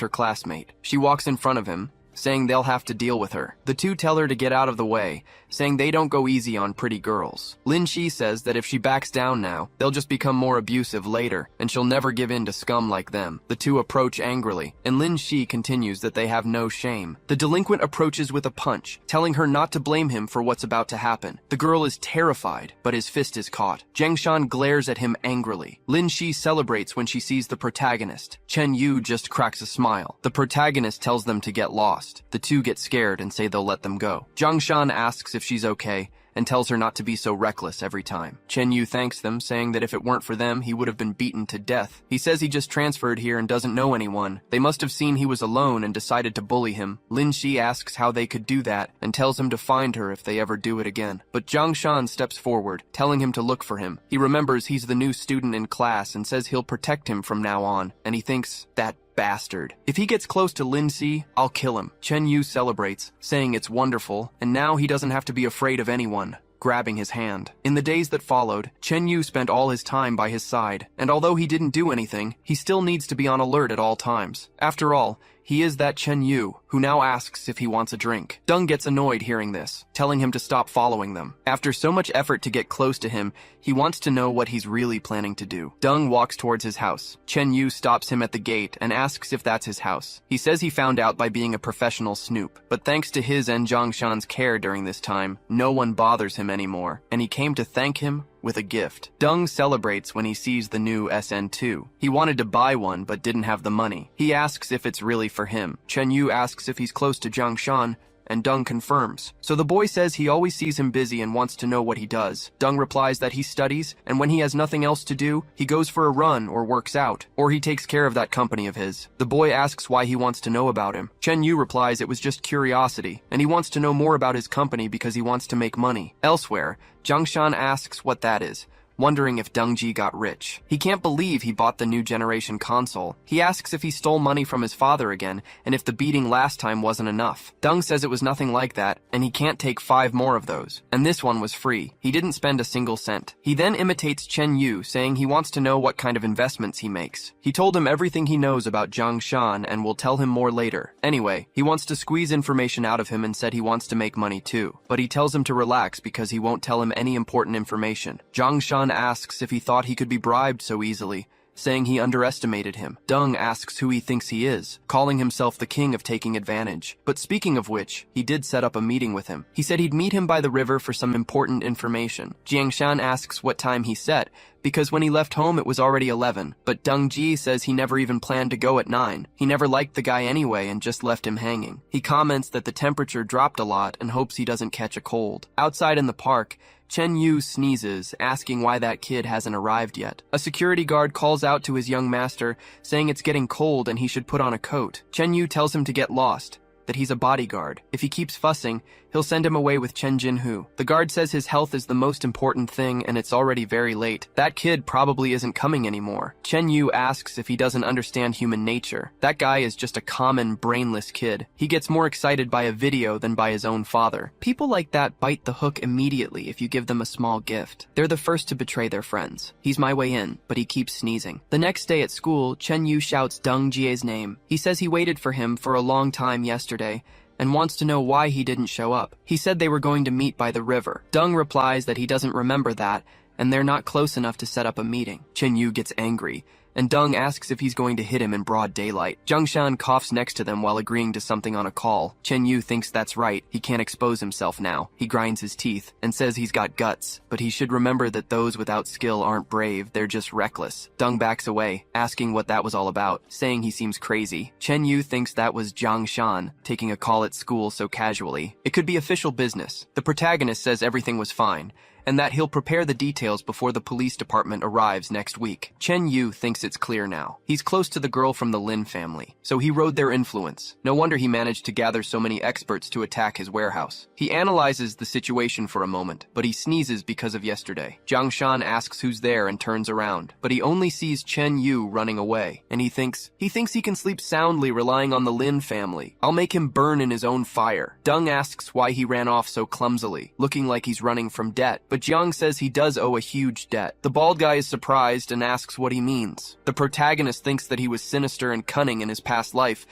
her classmate. She walks in front of him, saying they'll have to deal with her. The two tell her to get out of the way, saying they don't go easy on pretty girls. Lin Shi says that if she backs down now, they'll just become more abusive later, and she'll never give in to scum like them. The two approach angrily, and Lin Shi continues that they have no shame. The delinquent approaches with a punch, telling her not to blame him for what's about to happen. The girl is terrified, but his fist is caught. Jiang Shan glares at him angrily. Lin Shi celebrates when she sees the protagonist. Chen Yu just cracks a smile. The protagonist tells them to get lost. The two get scared and say they'll let them go. Jiang Shan asks if she's okay, and tells her not to be so reckless every time. Chen Yu thanks them, saying that if it weren't for them, he would have been beaten to death. He says he just transferred here and doesn't know anyone. They must have seen he was alone and decided to bully him. Lin Shi asks how they could do that and tells him to find her if they ever do it again. But Zhang Shan steps forward, telling him to look for him. He remembers he's the new student in class and says he'll protect him from now on, and he thinks, that bastard. If he gets close to Lin Si, I'll kill him. Chen Yu celebrates, saying it's wonderful, and now he doesn't have to be afraid of anyone, grabbing his hand. In the days that followed, Chen Yu spent all his time by his side, and although he didn't do anything, he still needs to be on alert at all times. After all, he is that Chen Yu, who now asks if he wants a drink. Deng gets annoyed hearing this, telling him to stop following them. After so much effort to get close to him, he wants to know what he's really planning to do. Deng walks towards his house. Chen Yu stops him at the gate and asks if that's his house. He says he found out by being a professional snoop, but thanks to his and Zhang Shan's care during this time, no one bothers him anymore, and he came to thank him with a gift. Deng celebrates when he sees the new SN2. He wanted to buy one but didn't have the money. He asks if it's really for him. Chen Yu asks if he's close to Zhang Shan, and Deng confirms. So the boy says he always sees him busy and wants to know what he does. Deng replies that he studies, and when he has nothing else to do, he goes for a run or works out, or he takes care of that company of his. The boy asks why he wants to know about him. Chen Yu replies it was just curiosity, and he wants to know more about his company because he wants to make money. Elsewhere, Zhang Shan asks what that is, wondering if Deng Ji got rich. He can't believe he bought the new generation console. He asks if he stole money from his father again, and if the beating last time wasn't enough. Deng says it was nothing like that, and he can't take 5 more of those. And this one was free. He didn't spend a single cent. He then imitates Chen Yu, saying he wants to know what kind of investments he makes. He told him everything he knows about Zhang Shan and will tell him more later. Anyway, he wants to squeeze information out of him and said he wants to make money too. But he tells him to relax because he won't tell him any important information. Zhang Shan asks if he thought he could be bribed so easily, saying he underestimated him. Deng asks who he thinks he is, calling himself the king of taking advantage. But speaking of which, he did set up a meeting with him. He said he'd meet him by the river for some important information. Jiang Shan asks what time he set, because when he left home it was already 11, but Deng Ji says he never even planned to go at 9. He never liked the guy anyway and just left him hanging. He comments that the temperature dropped a lot and hopes he doesn't catch a cold. Outside in the park, Chen Yu sneezes, asking why that kid hasn't arrived yet. A security guard calls out to his young master, saying it's getting cold and he should put on a coat. Chen Yu tells him to get lost, that he's a bodyguard. If he keeps fussing, he'll send him away with Chen Jinhu. The guard says his health is the most important thing and it's already very late. That kid probably isn't coming anymore. Chen Yu asks if he doesn't understand human nature. That guy is just a common, brainless kid. He gets more excited by a video than by his own father. People like that bite the hook immediately if you give them a small gift. They're the first to betray their friends. He's my way in, but he keeps sneezing. The next day at school, Chen Yu shouts Deng Jie's name. He says he waited for him for a long time yesterday, and wants to know why he didn't show up. He said they were going to meet by the river. Deng replies that he doesn't remember that, and they're not close enough to set up a meeting. Chen Yu gets angry, and Deng asks if he's going to hit him in broad daylight. Zhang Shan coughs next to them while agreeing to something on a call. Chen Yu thinks that's right. He can't expose himself now. He grinds his teeth and says he's got guts, but he should remember that those without skill aren't brave, they're just reckless. Deng backs away, asking what that was all about, saying he seems crazy. Chen Yu thinks that was Zhang Shan taking a call at school so casually. It could be official business. The protagonist says everything was fine, and that he'll prepare the details before the police department arrives next week. Chen Yu thinks it's clear now. He's close to the girl from the Lin family, so he rode their influence. No wonder he managed to gather so many experts to attack his warehouse. He analyzes the situation for a moment, but he sneezes because of yesterday. Zhang Shan asks who's there and turns around, but he only sees Chen Yu running away, and he thinks he can sleep soundly relying on the Lin family. I'll make him burn in his own fire. Deng asks why he ran off so clumsily, looking like he's running from debt, but Jiang says he does owe a huge debt. The bald guy is surprised and asks what he means. The protagonist thinks that he was sinister and cunning in his past life,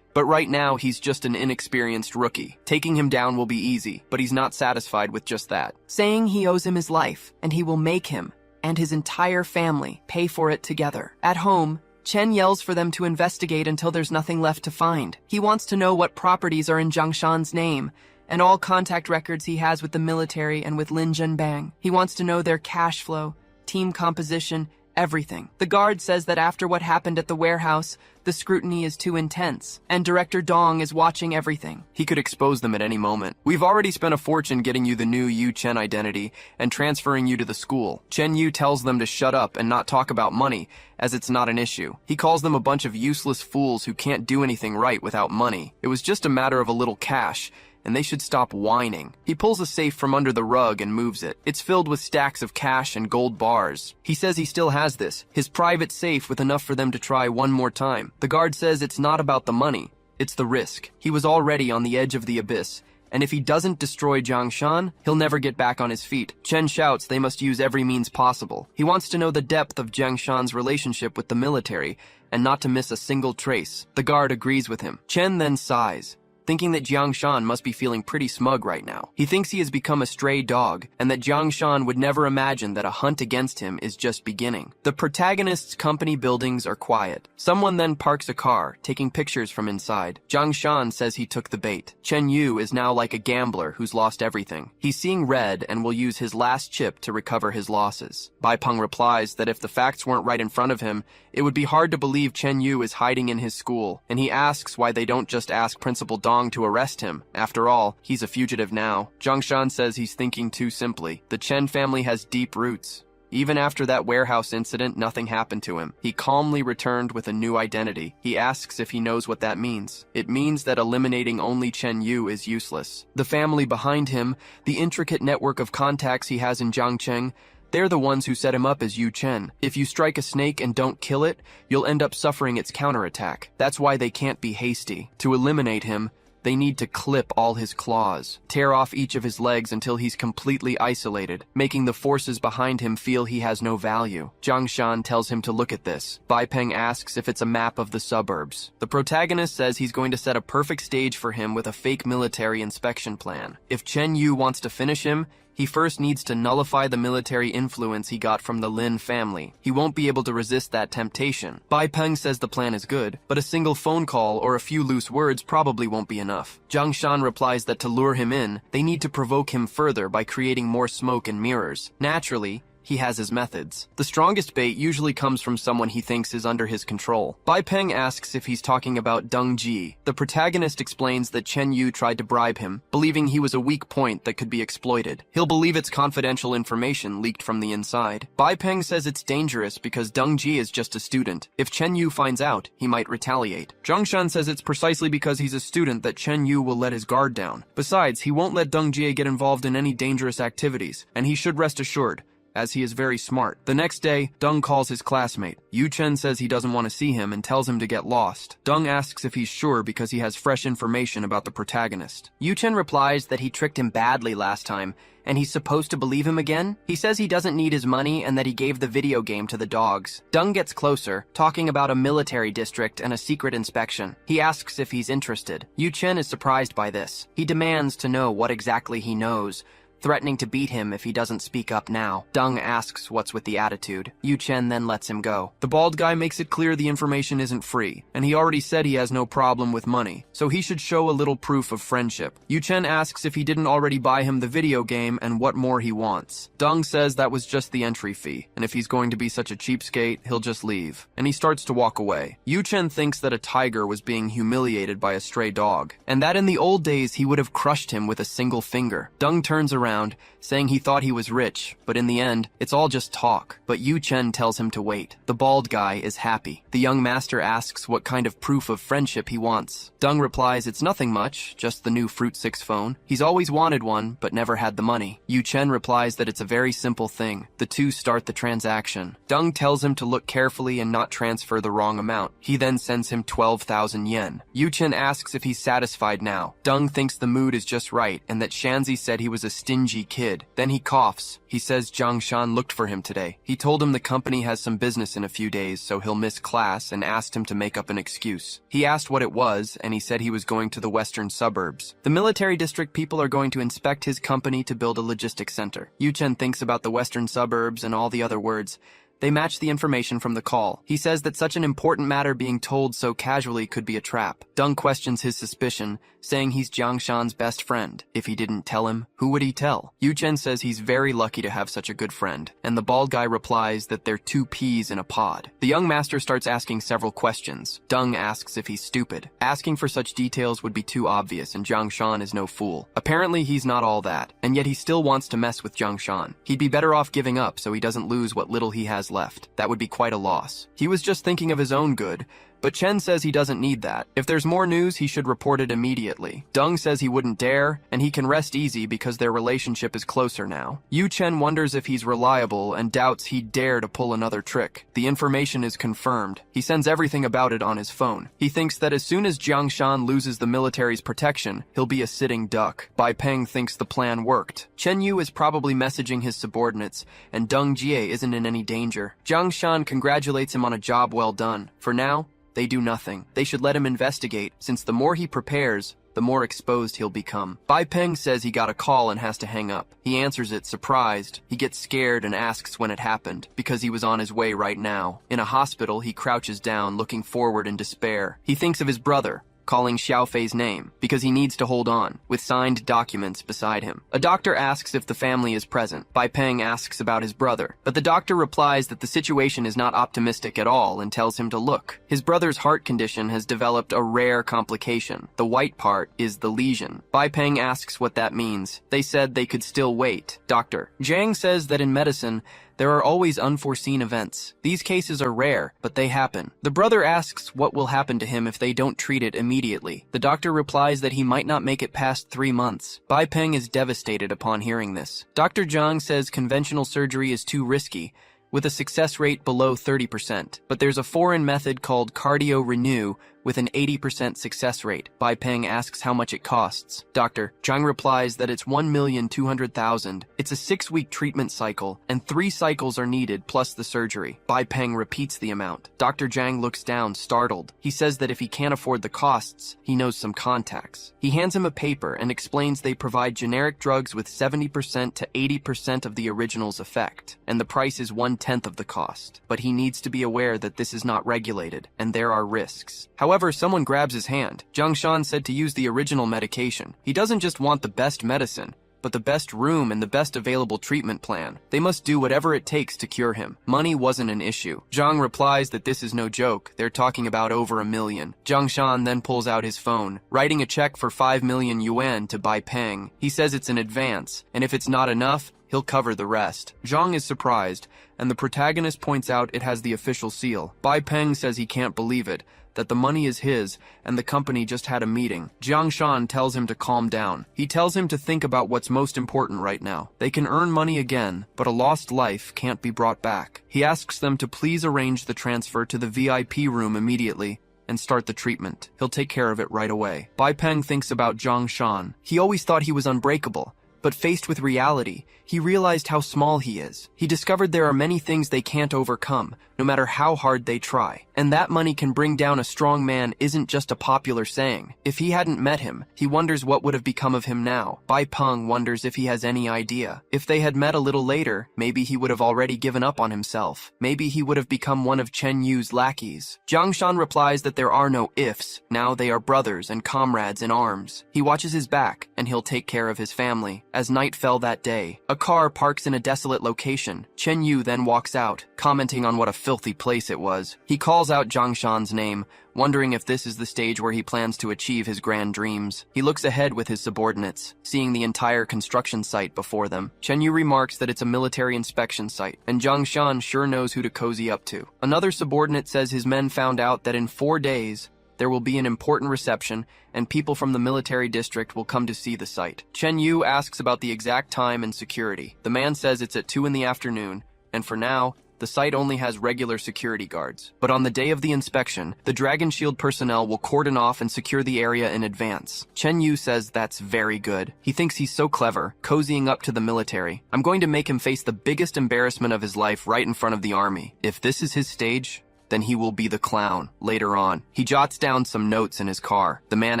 but right now he's just an inexperienced rookie. Taking him down will be easy, but he's not satisfied with just that. Saying he owes him his life, and he will make him and his entire family pay for it together. At home, Chen yells for them to investigate until there's nothing left to find. He wants to know what properties are in Zhang Shan's name, and all contact records he has with the military and with Lin Zhenbang. He wants to know their cash flow, team composition, everything. The guard says that after what happened at the warehouse, the scrutiny is too intense, and Director Dong is watching everything. He could expose them at any moment. We've already spent a fortune getting you the new Yu Chen identity and transferring you to the school. Chen Yu tells them to shut up and not talk about money, as it's not an issue. He calls them a bunch of useless fools who can't do anything right without money. It was just a matter of a little cash, and they should stop whining. He pulls a safe from under the rug and moves it. It's filled with stacks of cash and gold bars. He says he still has this, his private safe with enough for them to try one more time. The guard says it's not about the money, it's the risk. He was already on the edge of the abyss, and if he doesn't destroy Jiang Shan, he'll never get back on his feet. Chen shouts they must use every means possible. He wants to know the depth of Jiang Shan's relationship with the military, and not to miss a single trace. The guard agrees with him. Chen then sighs, thinking that Jiang Shan must be feeling pretty smug right now. He thinks he has become a stray dog, and that Jiang Shan would never imagine that a hunt against him is just beginning. The protagonist's company buildings are quiet. Someone then parks a car, taking pictures from inside. Jiang Shan says he took the bait. Chen Yu is now like a gambler who's lost everything. He's seeing red and will use his last chip to recover his losses. Bai Peng replies that if the facts weren't right in front of him, it would be hard to believe Chen Yu is hiding in his school, and he asks why they don't just ask Principal Dong to arrest him. After all, he's a fugitive now. Jiang Shan says he's thinking too simply. The Chen family has deep roots. Even after that warehouse incident, nothing happened to him. He calmly returned with a new identity. He asks if he knows what that means. It means that eliminating only Chen Yu is useless. The family behind him, the intricate network of contacts he has in Jiangcheng, they're the ones who set him up as Yu Chen. If you strike a snake and don't kill it, you'll end up suffering its counterattack. That's why they can't be hasty. To eliminate him, they need to clip all his claws, tear off each of his legs until he's completely isolated, making the forces behind him feel he has no value. Jiang Shan tells him to look at this. Bai Peng asks if it's a map of the suburbs. The protagonist says he's going to set a perfect stage for him with a fake military inspection plan. If Chen Yu wants to finish him, he first needs to nullify the military influence he got from the Lin family. He won't be able to resist that temptation. Bai Peng says the plan is good, but a single phone call or a few loose words probably won't be enough. Jiang Shan replies that to lure him in, they need to provoke him further by creating more smoke and mirrors. Naturally, he has his methods. The strongest bait usually comes from someone he thinks is under his control. Bai Peng asks if he's talking about Deng Ji. The protagonist explains that Chen Yu tried to bribe him, believing he was a weak point that could be exploited. He'll believe it's confidential information leaked from the inside. Bai Peng says it's dangerous because Deng Ji is just a student. If Chen Yu finds out, he might retaliate. Jiang Shan says it's precisely because he's a student that Chen Yu will let his guard down. Besides, he won't let Deng Ji get involved in any dangerous activities, and he should rest assured, as he is very smart. The next day, Deng calls his classmate. Yu Chen says he doesn't want to see him and tells him to get lost. Deng asks if he's sure because he has fresh information about the protagonist. Yu Chen replies that he tricked him badly last time, and he's supposed to believe him again? He says he doesn't need his money and that he gave the video game to the dogs. Deng gets closer, talking about a military district and a secret inspection. He asks if he's interested. Yu Chen is surprised by this. He demands to know what exactly he knows, threatening to beat him if he doesn't speak up now. Deng asks what's with the attitude. Yu Chen then lets him go. The bald guy makes it clear the information isn't free, and he already said he has no problem with money, so he should show a little proof of friendship. Yu Chen asks if he didn't already buy him the video game and what more he wants. Deng says that was just the entry fee, and if he's going to be such a cheapskate, he'll just leave, and he starts to walk away. Yu Chen thinks that a tiger was being humiliated by a stray dog, and that in the old days he would have crushed him with a single finger. Deng turns around, saying he thought he was rich, but in the end, it's all just talk. But Yu Chen tells him to wait. The bald guy is happy. The young master asks what kind of proof of friendship he wants. Deng replies it's nothing much, just the new Fruit 6 phone. He's always wanted one, but never had the money. Yu Chen replies that it's a very simple thing. The two start the transaction. Deng tells him to look carefully and not transfer the wrong amount. He then sends him 12,000 yen. Yu Chen asks if he's satisfied now. Deng thinks the mood is just right, and that Shanzi said he was a stingy kid. Then he coughs. He says Jiang Shan looked for him today. He told him the company has some business in a few days, so he'll miss class, and asked him to make up an excuse. He asked what it was, and he said he was going to the western suburbs. The military district people are going to inspect his company to build a logistics center. Yu Chen thinks about the western suburbs and all the other words. They match the information from the call. He says that such an important matter being told so casually could be a trap. Dung questions his suspicion, saying he's Jiang Shan's best friend. If he didn't tell him, who would he tell? Yu Chen says he's very lucky to have such a good friend, and the bald guy replies that they're two peas in a pod. The young master starts asking several questions. Dung asks if he's stupid. Asking for such details would be too obvious, and Jiang Shan is no fool. Apparently he's not all that, and yet he still wants to mess with Jiang Shan. He'd be better off giving up so he doesn't lose what little he has left. That would be quite a loss. He was just thinking of his own good, but Chen says he doesn't need that. If there's more news, he should report it immediately. Dung says he wouldn't dare, and he can rest easy because their relationship is closer now. Yu Chen wonders if he's reliable and doubts he'd dare to pull another trick. The information is confirmed. He sends everything about it on his phone. He thinks that as soon as Jiang Shan loses the military's protection, he'll be a sitting duck. Bai Peng thinks the plan worked. Chen Yu is probably messaging his subordinates, and Deng Jie isn't in any danger. Jiang Shan congratulates him on a job well done. For now, they do nothing. They should let him investigate, since the more he prepares, the more exposed he'll become. Bai Peng says he got a call and has to hang up. He answers it surprised. He gets scared and asks when it happened, because he was on his way right now. In a hospital, he crouches down, looking forward in despair. He thinks of his brother, calling Xiaofei's name, because he needs to hold on, with signed documents beside him. A doctor asks if the family is present. Bai Peng asks about his brother, but the doctor replies that the situation is not optimistic at all and tells him to look. His brother's heart condition has developed a rare complication. The white part is the lesion. Bai Peng asks what that means. They said they could still wait. Dr. Zhang says that in medicine, there are always unforeseen events. These cases are rare, but they happen. The brother asks what will happen to him if they don't treat it immediately. The doctor replies that he might not make it past 3 months. Bai Peng is devastated upon hearing this. Dr. Zhang says conventional surgery is too risky, with a success rate below 30%. But there's a foreign method called cardio renew with an 80% success rate. Bai Peng asks how much it costs. Dr. Zhang replies that it's 1,200,000. It's a 6-week treatment cycle, and 3 cycles are needed plus the surgery. Bai Peng repeats the amount. Dr. Zhang looks down, startled. He says that if he can't afford the costs, he knows some contacts. He hands him a paper and explains they provide generic drugs with 70% to 80% of the original's effect, and the price is 1/10 of the cost. But he needs to be aware that this is not regulated, and there are risks. However, someone grabs his hand. Jiang Shan said to use the original medication. He doesn't just want the best medicine, but the best room and the best available treatment plan. They must do whatever it takes to cure him. Money wasn't an issue. Zhang replies that this is no joke. They're talking about over 1 million. Jiang Shan then pulls out his phone, writing a check for 5 million yuan to Bai Peng. He says it's an advance, and if it's not enough, he'll cover the rest. Zhang is surprised, and the protagonist points out it has the official seal. Bai Peng says he can't believe it, that the money is his, and the company just had a meeting. Jiang Shan tells him to calm down. He tells him to think about what's most important right now. They can earn money again, but a lost life can't be brought back. He asks them to please arrange the transfer to the VIP room immediately, and start the treatment. He'll take care of it right away. Bai Peng thinks about Jiang Shan. He always thought he was unbreakable, but faced with reality, he realized how small he is. He discovered there are many things they can't overcome, no matter how hard they try. And that money can bring down a strong man isn't just a popular saying. If he hadn't met him, he wonders what would have become of him now. Bai Peng wonders if he has any idea. If they had met a little later, maybe he would have already given up on himself. Maybe he would have become one of Chen Yu's lackeys. Jiang Shan replies that there are no ifs. Now they are brothers and comrades in arms. He watches his back, and he'll take care of his family. As night fell that day, a car parks in a desolate location. Chen Yu then walks out, commenting on what a filthy place it was. He calls out Jiang Shan's name, wondering if this is the stage where he plans to achieve his grand dreams. He looks ahead with his subordinates, seeing the entire construction site before them. Chen Yu remarks that it's a military inspection site, and Jiang Shan sure knows who to cozy up to. Another subordinate says his men found out that in 4 days, there will be an important reception, and people from the military district will come to see the site. Chen Yu asks about the exact time and security. The man says it's at 2 in the afternoon, and for now, the site only has regular security guards. But on the day of the inspection, the Dragon Shield personnel will cordon off and secure the area in advance. Chen Yu says that's very good. He thinks he's so clever, cozying up to the military. I'm going to make him face the biggest embarrassment of his life right in front of the army. If this is his stage, then he will be the clown. Later on, he jots down some notes in his car. The man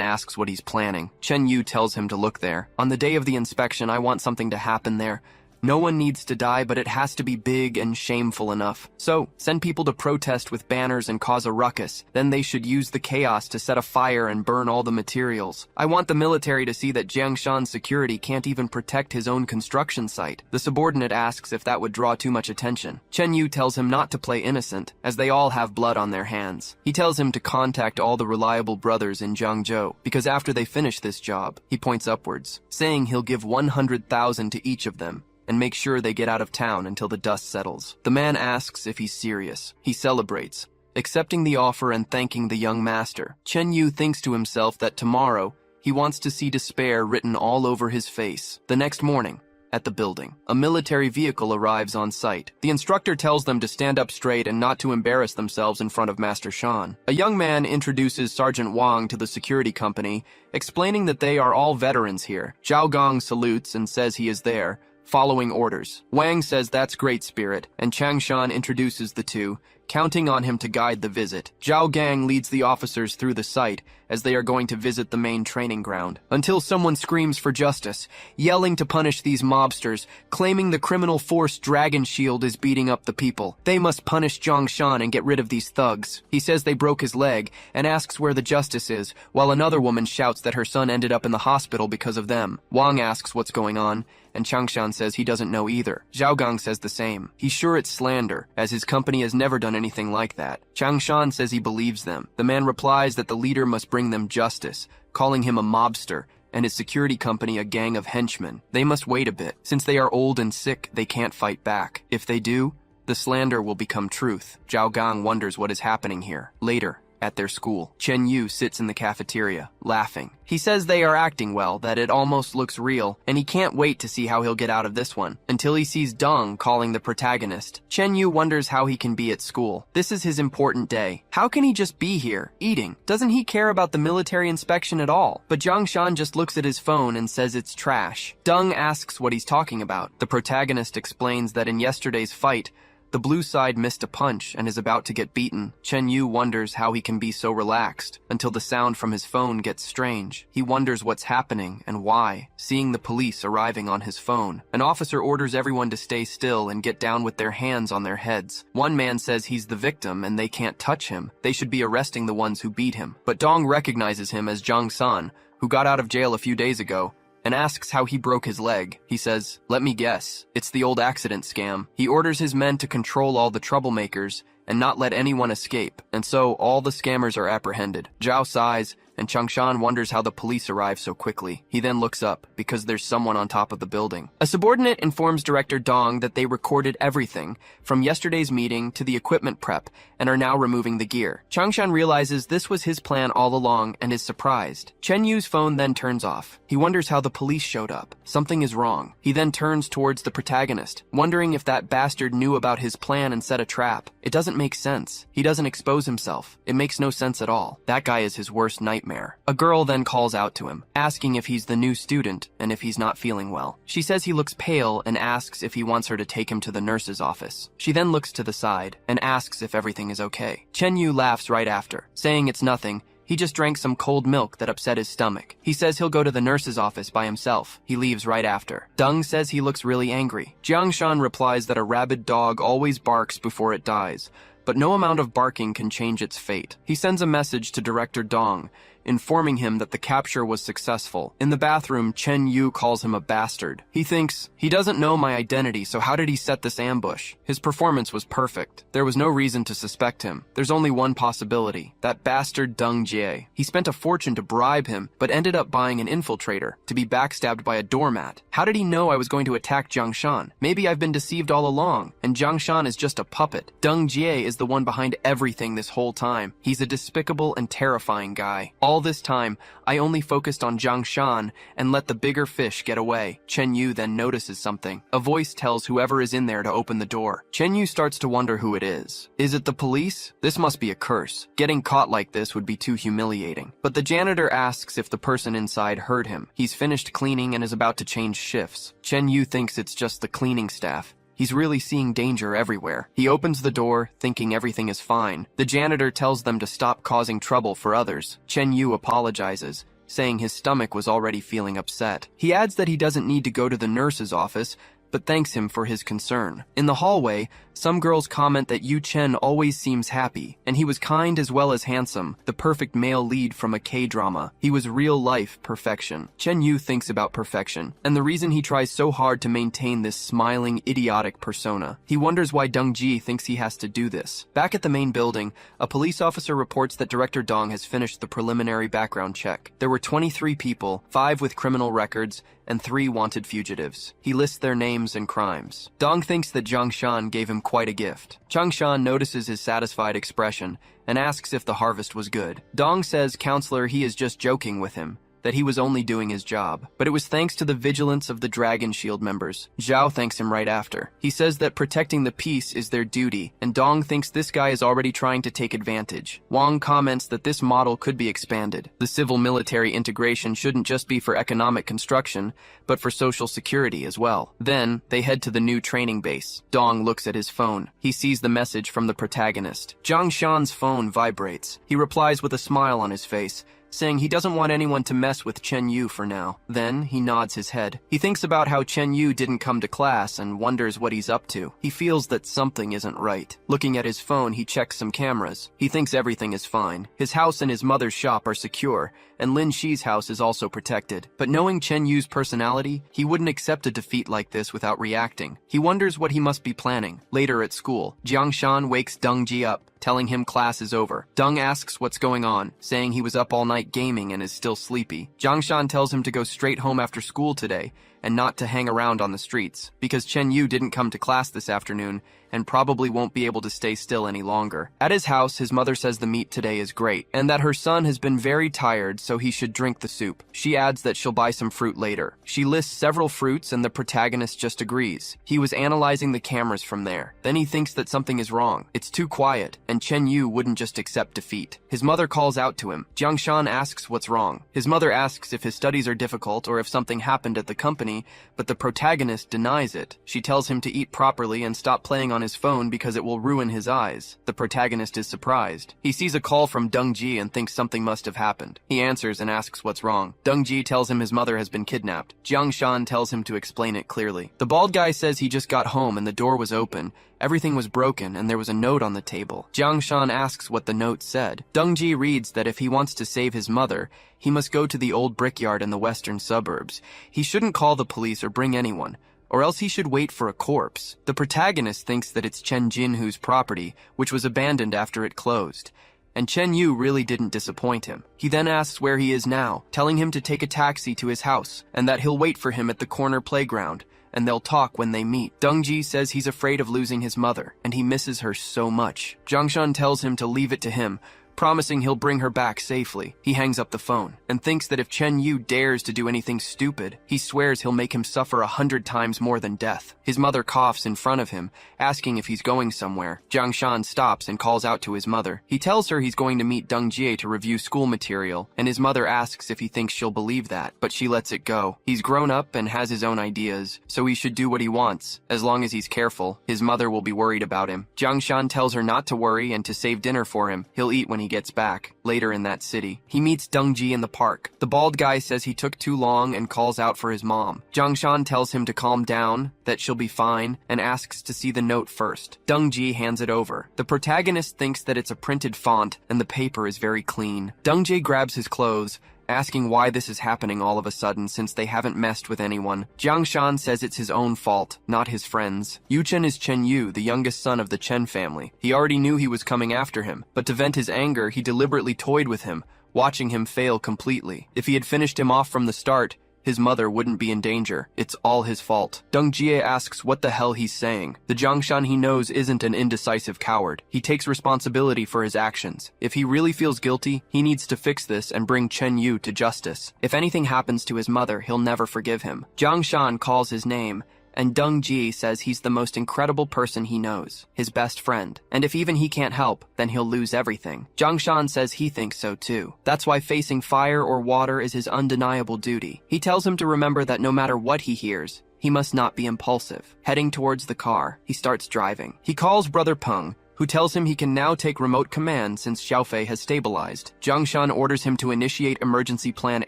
asks what he's planning. Chen Yu tells him to look there. On the day of the inspection, I want something to happen there No one needs to die, but it has to be big and shameful enough. So, send people to protest with banners and cause a ruckus. Then they should use the chaos to set a fire and burn all the materials. I want the military to see that Jiangshan's security can't even protect his own construction site. The subordinate asks if that would draw too much attention. Chen Yu tells him not to play innocent, as they all have blood on their hands. He tells him to contact all the reliable brothers in Jiangzhou, because after they finish this job, he points upwards, saying he'll give 100,000 to each of them, and make sure they get out of town until the dust settles. The man asks if he's serious. He celebrates, accepting the offer and thanking the young master. Chen Yu thinks to himself that tomorrow, he wants to see despair written all over his face. The next morning, at the building, a military vehicle arrives on site. The instructor tells them to stand up straight and not to embarrass themselves in front of Master Shan. A young man introduces Sergeant Wang to the security company, explaining that they are all veterans here. Zhao Gong salutes and says he is there, following orders. Wang says that's great spirit, and Changshan introduces the two, counting on him to guide the visit. Zhao Gang leads the officers through the site, as they are going to visit the main training ground, until someone screams for justice, yelling to punish these mobsters, claiming the criminal force Dragon Shield is beating up the people. They must punish Jiangshan and get rid of these thugs. He says they broke his leg, and asks where the justice is, while another woman shouts that her son ended up in the hospital because of them. Wang asks what's going on, and Changshan says he doesn't know either. Zhao Gang says the same. He's sure it's slander, as his company has never done anything like that. Changshan says he believes them. The man replies that the leader must bring them justice, calling him a mobster, and his security company a gang of henchmen. They must wait a bit. Since they are old and sick, they can't fight back. If they do, the slander will become truth. Zhao Gang wonders what is happening here. Later, at their school, Chen Yu sits in the cafeteria, laughing. He says they are acting well, that it almost looks real, and he can't wait to see how he'll get out of this one, until he sees Deng calling the protagonist. Chen Yu wonders how he can be at school. This is his important day. How can he just be here, eating? Doesn't he care about the military inspection at all? But Jiangshan just looks at his phone and says it's trash. Deng asks what he's talking about. The protagonist explains that in yesterday's fight, the blue side missed a punch and is about to get beaten. Chen Yu wonders how he can be so relaxed, until the sound from his phone gets strange. He wonders what's happening and why, seeing the police arriving on his phone. An officer orders everyone to stay still and get down with their hands on their heads. One man says he's the victim and they can't touch him. They should be arresting the ones who beat him. But Dong recognizes him as Zhang San, who got out of jail a few days ago, and asks how he broke his leg. He says, "Let me guess, it's the old accident scam." He orders his men to control all the troublemakers and not let anyone escape, and so all the scammers are apprehended. Zhao sighs, and Changshan wonders how the police arrive so quickly. He then looks up, because there's someone on top of the building. A subordinate informs Director Dong that they recorded everything, from yesterday's meeting to the equipment prep, and are now removing the gear. Changshan realizes this was his plan all along and is surprised. Chen Yu's phone then turns off. He wonders how the police showed up. Something is wrong. He then turns towards the protagonist, wondering if that bastard knew about his plan and set a trap. It doesn't make sense. He doesn't expose himself. It makes no sense at all. That guy is his worst nightmare. A girl then calls out to him, asking if he's the new student and if he's not feeling well. She says he looks pale and asks if he wants her to take him to the nurse's office. She then looks to the side and asks if everything is okay. Chen Yu laughs right after, saying it's nothing. He just drank some cold milk that upset his stomach. He says he'll go to the nurse's office by himself. He leaves right after. Deng says he looks really angry. Jiangshan replies that a rabid dog always barks before it dies, but no amount of barking can change its fate. He sends a message to Director Dong, informing him that the capture was successful. In the bathroom, Chen Yu calls him a bastard. He thinks, he doesn't know my identity, so how did he set this ambush? His performance was perfect. There was no reason to suspect him. There's only one possibility, that bastard Deng Jie. He spent a fortune to bribe him, but ended up buying an infiltrator, to be backstabbed by a doormat. How did he know I was going to attack Jiangshan? Maybe I've been deceived all along, and Jiangshan is just a puppet. Deng Jie is the one behind everything this whole time. He's a despicable and terrifying guy. All this time, I only focused on Jiangshan and let the bigger fish get away. Chen Yu then notices something. A voice tells whoever is in there to open the door. Chen Yu starts to wonder who it is. Is it the police? This must be a curse. Getting caught like this would be too humiliating. But the janitor asks if the person inside heard him. He's finished cleaning and is about to change shifts. Chen Yu thinks it's just the cleaning staff. He's really seeing danger everywhere. He opens the door, thinking everything is fine. The janitor tells them to stop causing trouble for others. Chen Yu apologizes, saying his stomach was already feeling upset. He adds that he doesn't need to go to the nurse's office, but thanks him for his concern. In the hallway, some girls comment that Yu Chen always seems happy, and he was kind as well as handsome, the perfect male lead from a K-drama. He was real-life perfection. Chen Yu thinks about perfection, and the reason he tries so hard to maintain this smiling, idiotic persona. He wonders why Dong Ji thinks he has to do this. Back at the main building, a police officer reports that Director Dong has finished the preliminary background check. There were 23 people, 5 with criminal records, and 3 wanted fugitives. He lists their names and crimes. Dong thinks that Zhang Shan gave him quite a gift. Zhang Shan notices his satisfied expression and asks if the harvest was good. Dong says counselor he is just joking with him, that he was only doing his job. But it was thanks to the vigilance of the Dragon Shield members. Zhao thanks him right after. He says that protecting the peace is their duty, and Dong thinks this guy is already trying to take advantage. Wang comments that this model could be expanded. The civil-military integration shouldn't just be for economic construction, but for social security as well. Then, they head to the new training base. Dong looks at his phone. He sees the message from the protagonist. Zhang Shan's phone vibrates. He replies with a smile on his face, saying he doesn't want anyone to mess with Chen Yu for now. Then, he nods his head. He thinks about how Chen Yu didn't come to class and wonders what he's up to. He feels that something isn't right. Looking at his phone, he checks some cameras. He thinks everything is fine. His house and his mother's shop are secure, and Lin Shi's house is also protected. But knowing Chen Yu's personality, he wouldn't accept a defeat like this without reacting. He wonders what he must be planning. Later at school, Jiang Shan wakes Deng Ji up, telling him class is over. Deng asks what's going on, saying he was up all night gaming and is still sleepy. Jiang Shan tells him to go straight home after school today and not to hang around on the streets, because Chen Yu didn't come to class this afternoon and probably won't be able to stay still any longer. At his house, his mother says the meat today is great, and that her son has been very tired, so he should drink the soup. She adds that she'll buy some fruit later. She lists several fruits, and the protagonist just agrees. He was analyzing the cameras from there. Then he thinks that something is wrong. It's too quiet, and Chen Yu wouldn't just accept defeat. His mother calls out to him. Jiang Shan asks what's wrong. His mother asks if his studies are difficult or if something happened at the company, but the protagonist denies it. She tells him to eat properly and stop playing on his phone because it will ruin his eyes. The protagonist is surprised. He sees a call from Deng Ji and thinks something must have happened. He answers and asks what's wrong. Deng Ji tells him his mother has been kidnapped. Jiang Shan tells him to explain it clearly. The bald guy says he just got home and the door was open. Everything was broken and there was a note on the table. Jiang Shan asks what the note said. Deng Ji reads that if he wants to save his mother, he must go to the old brickyard in the western suburbs. He shouldn't call the police or bring anyone, or else he should wait for a corpse. The protagonist thinks that it's Chen Jinhu's property, which was abandoned after it closed. And Chen Yu really didn't disappoint him. He then asks where he is now, telling him to take a taxi to his house, and that he'll wait for him at the corner playground, and they'll talk when they meet. Deng Ji says he's afraid of losing his mother, and he misses her so much. Jiang Shan tells him to leave it to him, promising he'll bring her back safely. He hangs up the phone and thinks that if Chen Yu dares to do anything stupid, he swears he'll make him suffer 100 times more than death. His mother coughs in front of him, asking if he's going somewhere. Jiang Shan stops and calls out to his mother. He tells her he's going to meet Deng Jie to review school material, and his mother asks if he thinks she'll believe that, but she lets it go. He's grown up and has his own ideas, so he should do what he wants. As long as he's careful, his mother will be worried about him. Jiang Shan tells her not to worry and to save dinner for him. He'll eat when he gets back. Later in that city, he meets Deng Ji in the park. The bald guy says he took too long and calls out for his mom. Jiang Shan tells him to calm down, that she'll be fine, and asks to see the note first. Deng Ji hands it over. The protagonist thinks that it's a printed font and the paper is very clean. Deng Ji grabs his clothes, asking why this is happening all of a sudden since they haven't messed with anyone. Jiang Shan says it's his own fault, not his friends. Yu Chen is Chen Yu, the youngest son of the Chen family. He already knew he was coming after him, but to vent his anger, he deliberately toyed with him, watching him fail completely. If he had finished him off from the start, his mother wouldn't be in danger. It's all his fault. Deng Jie asks what the hell he's saying. The Jiang Shan he knows isn't an indecisive coward. He takes responsibility for his actions. If he really feels guilty, he needs to fix this and bring Chen Yu to justice. If anything happens to his mother, he'll never forgive him. Jiang Shan calls his name, and Deng Ji says he's the most incredible person he knows, his best friend. And if even he can't help, then he'll lose everything. Jiang Shan says he thinks so too. That's why facing fire or water is his undeniable duty. He tells him to remember that no matter what he hears, he must not be impulsive. Heading towards the car, he starts driving. He calls Brother Peng, who tells him he can now take remote command since Xiaofei has stabilized. Jiang Shan orders him to initiate Emergency Plan